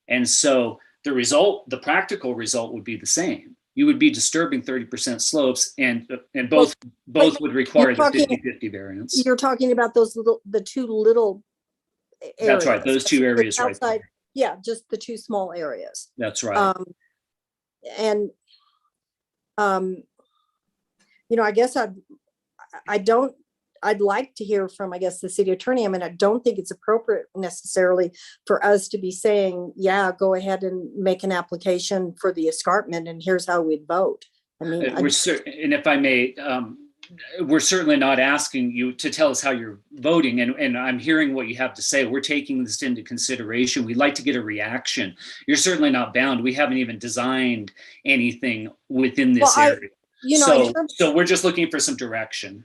And so the practical result would be the same. You would be disturbing 30% slopes and both would require the 50/50 variance. You're talking about the two little areas. That's right, those two areas right there. Yeah, just the two small areas. That's right. I guess I'd like to hear from, I guess, the city attorney. I mean, I don't think it's appropriate necessarily for us to be saying, yeah, go ahead and make an application for the escarpment and here's how we'd vote. I mean, and if I may, we're certainly not asking you to tell us how you're voting, and I'm hearing what you have to say. We're taking this into consideration. We'd like to get a reaction. You're certainly not bound. We haven't even designed anything within this area. So we're just looking for some direction.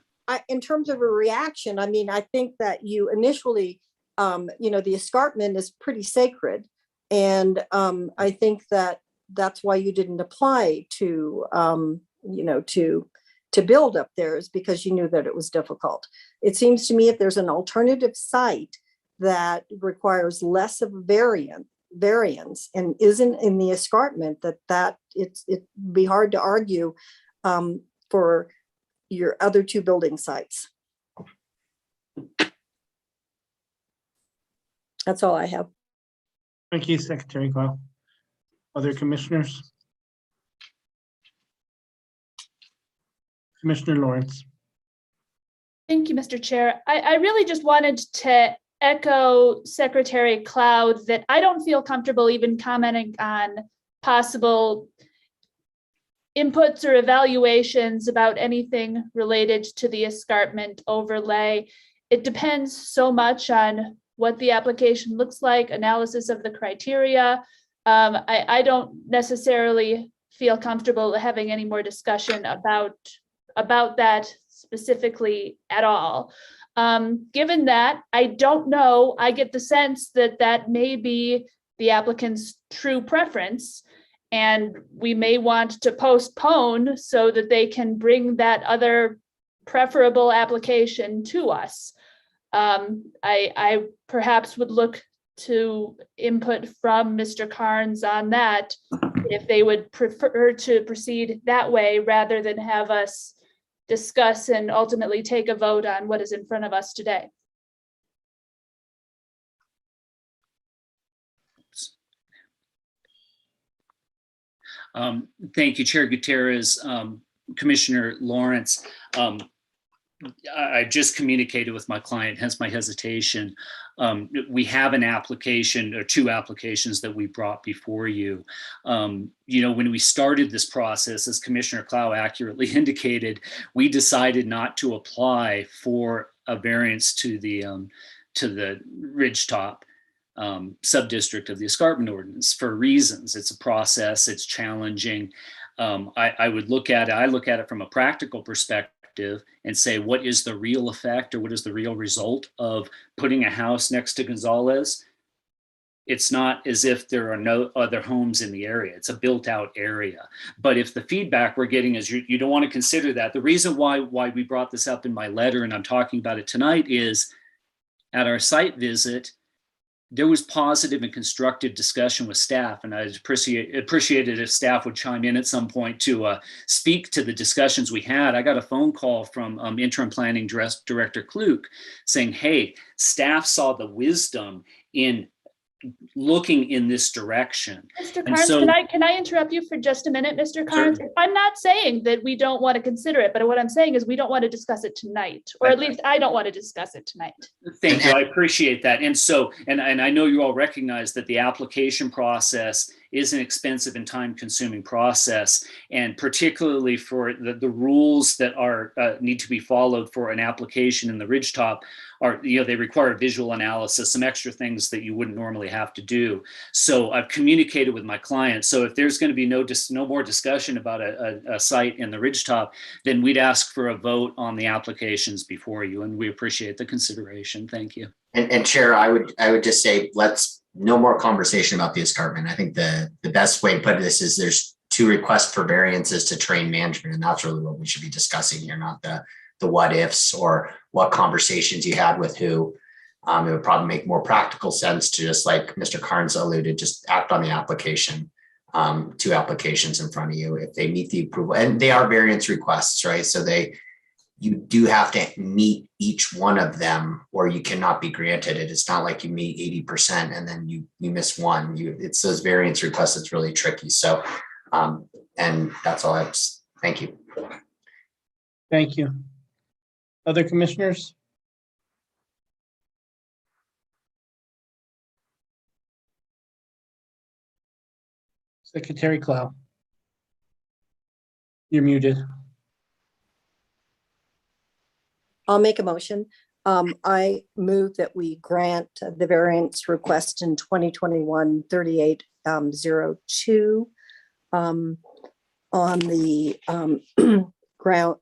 In terms of a reaction, I mean, I think that you initially, the escarpment is pretty sacred. And I think that that's why you didn't apply to build up there, is because you knew that it was difficult. It seems to me if there's an alternative site that requires less of a variance and isn't in the escarpment, it'd be hard to argue for your other two building sites. That's all I have. Thank you, Secretary Clow. Other commissioners? Commissioner Lawrence. Thank you, Mr. Chair. I really just wanted to echo Secretary Clow that I don't feel comfortable even commenting on possible inputs or evaluations about anything related to the escarpment overlay. It depends so much on what the application looks like, analysis of the criteria. I don't necessarily feel comfortable having any more discussion about that specifically at all. Given that, I don't know, I get the sense that may be the applicant's true preference, and we may want to postpone so that they can bring that other preferable application to us. I perhaps would look to input from Mr. Carnes on that, if they would prefer to proceed that way rather than have us discuss and ultimately take a vote on what is in front of us today. Thank you, Chair Gutierrez. Commissioner Lawrence, I just communicated with my client, hence my hesitation. We have an application or two applications that we brought before you. When we started this process, as Commissioner Clow accurately indicated, we decided not to apply for a variance to the ridgetop subdistrict of the escarpment ordinance for reasons. It's a process, it's challenging. I look at it from a practical perspective and say, what is the real effect or what is the real result of putting a house next to Gonzalez? It's not as if there are no other homes in the area. It's a built out area. But if the feedback we're getting is you don't want to consider that, the reason why we brought this up in my letter and I'm talking about it tonight is at our site visit, there was positive and constructive discussion with staff, and I'd appreciate it if staff would chime in at some point to speak to the discussions we had. I got a phone call from Interim Planning Director Kluk saying, hey, staff saw the wisdom in looking in this direction. Mr. And Carnes, so- can I interrupt you for just a minute, Mr. Carnes? I'm not saying that we don't want to consider it, but what I'm saying is we don't want to discuss it tonight, or at least I don't want to discuss it tonight. Thank you. I appreciate that. And so, and I know you all recognize that the application process is an expensive and time-consuming process, and particularly for the rules that are need to be followed for an application in the Ridgetop are, they require visual analysis, some extra things that you wouldn't normally have to do. So I've communicated with my clients. So if there's going to be no more discussion about a site in the Ridgetop, then we'd ask for a vote on the applications before you, and we appreciate the consideration. Thank you. And Chair, I would just say, let's no more conversation about the escarpment. I think the best way to put this is there's 2 requests for variances to train management, and that's really what we should be discussing here, not the what ifs or what conversations you had with who. It would probably make more practical sense to, just like Mr. Carnes alluded, just act on the application. 2 applications in front of you if they meet the approval, and they are variance requests, right? So you do have to meet each one of them, or you cannot be granted it. It's not like you meet 80% and then you miss one. It's those variance requests that's really tricky. So, and that's all thank you. Thank you. Other commissioners? Secretary Clow. You're muted. I'll make a motion. I move that we grant the variance request in 2021-3802 on the ground,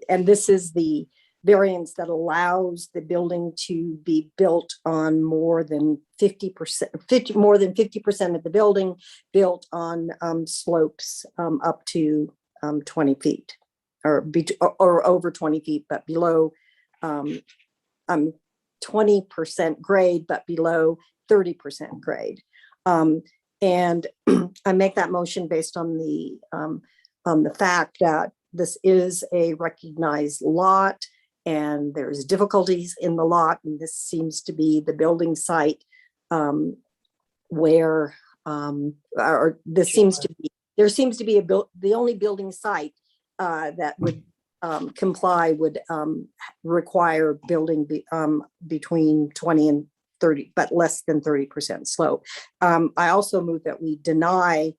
and this is the variance that allows the building to be built on more than 50%, more than 50% of the building built on slopes up to 20 feet or over 20 feet, but below 20% grade, but below 30% grade. And I make that motion based on the fact that this is a recognized lot and there's difficulties in the lot. And this seems to be the building site where, or this seems to be, there seems to be the only building site that would comply would require building between 20 and 30, but less than 30% slope. I also move that we deny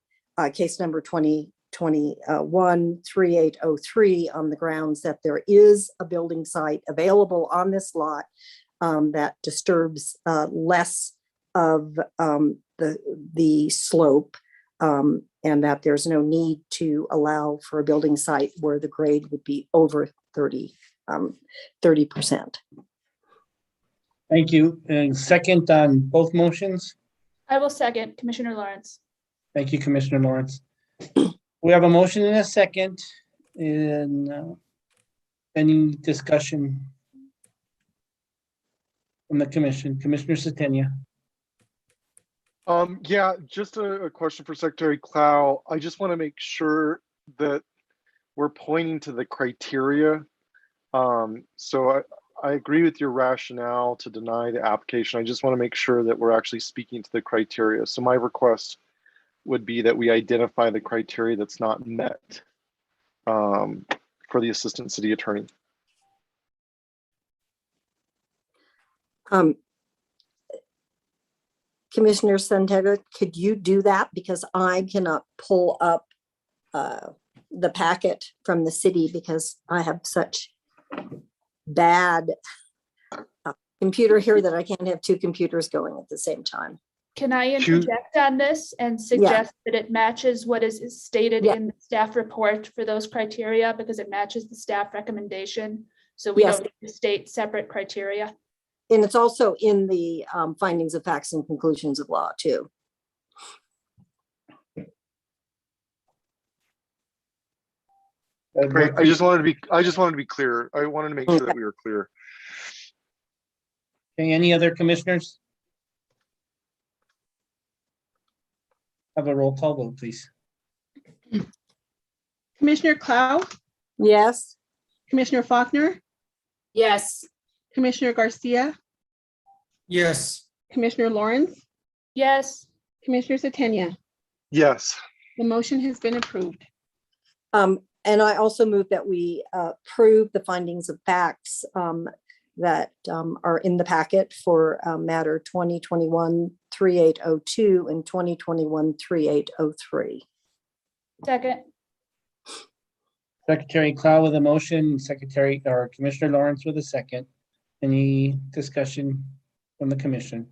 case number 2021-3803 on the grounds that there is a building site available on this lot that disturbs less of the slope, and that there's no need to allow for a building site where the grade would be over 30%. Thank you. And second on both motions? I will second, Commissioner Lawrence. Thank you, Commissioner Lawrence. We have a motion and a second. In any discussion from the commission? Commissioner Satania. Yeah, just a question for Secretary Clow. I just want to make sure that we're pointing to the criteria. So I agree with your rationale to deny the application. I just want to make sure that we're actually speaking to the criteria. So my request would be that we identify the criteria that's not met for the Assistant City Attorney. Commissioner Santiago, could you do that? Because I cannot pull up the packet from the city because I have such bad computer here that I can't have 2 computers going at the same time. Can I interject on this and suggest that it matches what is stated in the staff report for those criteria, because it matches the staff recommendation? So we don't need to state separate criteria. And it's also in the findings of facts and conclusions of law too. Great. I just wanted to be clear. I wanted to make sure that we were clear. Okay, any other commissioners? Have a roll call vote, please. Commissioner Clow, Yes. Commissioner Faulkner, Yes. Commissioner Garcia, Yes. Commissioner Lawrence, Yes. Commissioner Satania. Yes. The motion has been approved. And I also move that we approve the findings of facts that are in the packet for matter 2021-3802 and 2021-3803. Second. Secretary Clow with a motion, Secretary or Commissioner Lawrence with a second. Any discussion from the commission?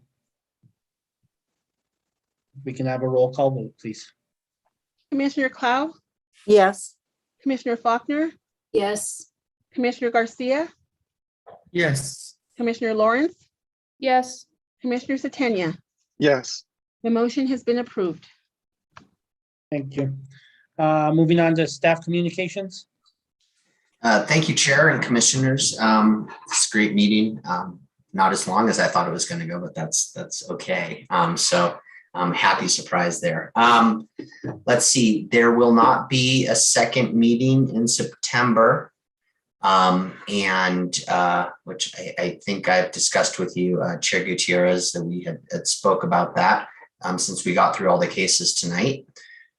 We can have a roll call vote, please. Commissioner Clow, Yes. Commissioner Faulkner, Yes. Commissioner Garcia, Yes. Commissioner Lawrence, Yes. Commissioner Satania. Yes. The motion has been approved. Thank you. Moving on to staff communications. Thank you, Chair and Commissioners. It's a great meeting. Not as long as I thought it was going to go, but that's okay. So I'm happy surprise there. Let's see, there will not be a second meeting in September. Which I think I've discussed with you, Chair Gutierrez, that we had spoke about that since we got through all the cases tonight.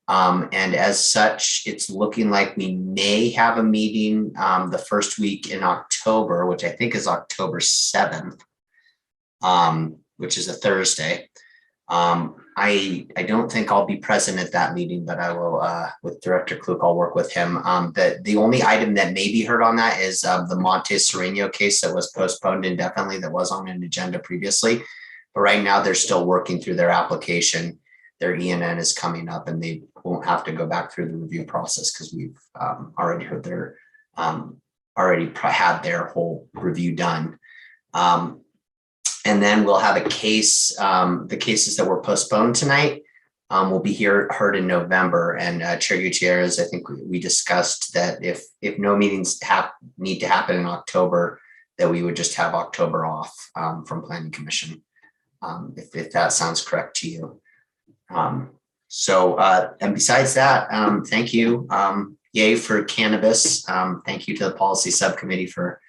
And as such, it's looking like we may have a meeting the first week in October, which I think is October 7th, which is a Thursday. I don't think I'll be present at that meeting, but I will, with Director Klug, I'll work with him. The only item that may be heard on that is the Monte Sereno case that was postponed indefinitely, that was on an agenda previously. But right now they're still working through their application. Their ENN is coming up and they won't have to go back through the review process because we've already heard their, had their whole review done. And then we'll have a case, the cases that were postponed tonight will be heard in November. And Chair Gutierrez, I think we discussed that if no meetings need to happen in October, that we would just have October off from Planning Commission, if that sounds correct to you. And besides that, thank you. Yay for cannabis. Thank you to the policy subcommittee for,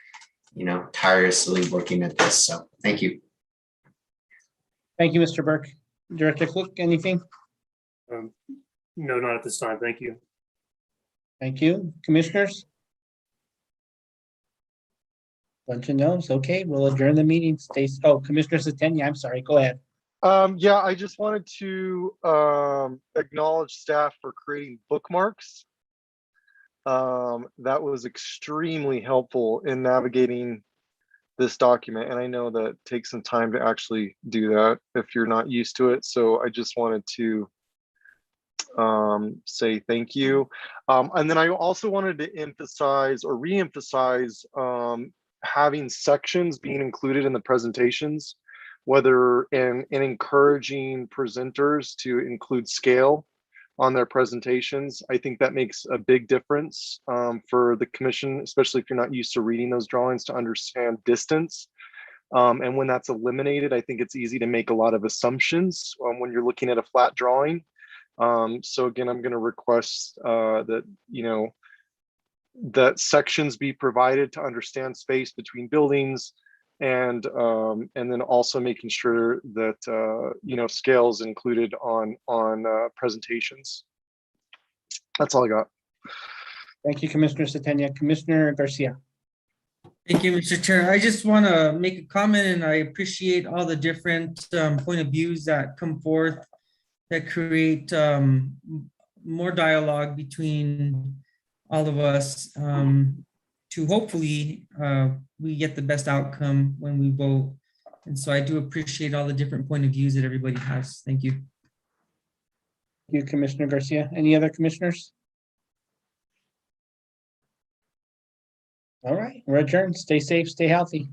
tirelessly working at this. So thank you. Thank you, Mr. Burke. Director Klug, anything? No, not at this time. Thank you. Thank you. Commissioners? Bunch of no's. Okay, we'll adjourn the meeting. Commissioner Satania, I'm sorry. Go ahead. Yeah, I just wanted to acknowledge staff for creating bookmarks. That was extremely helpful in navigating this document. And I know that takes some time to actually do that if you're not used to it. So I just wanted to say thank you. And then I also wanted to emphasize or re-emphasize having sections being included in the presentations, whether in encouraging presenters to include scale on their presentations. I think that makes a big difference for the commission, especially if you're not used to reading those drawings, to understand distance. And when that's eliminated, I think it's easy to make a lot of assumptions when you're looking at a flat drawing. So again, I'm going to request that, that sections be provided to understand space between buildings, and then also making sure that scale is included on presentations. That's all I got. Thank you, Commissioner Satania. Commissioner Garcia. Thank you, Mr. Chair. I just want to make a comment, and I appreciate all the different point of views that come forth that create more dialogue between all of us to hopefully we get the best outcome when we vote. And so I do appreciate all the different point of views that everybody has. Thank you. Thank you, Commissioner Garcia. Any other commissioners? All right, we're adjourned. Stay safe, stay healthy.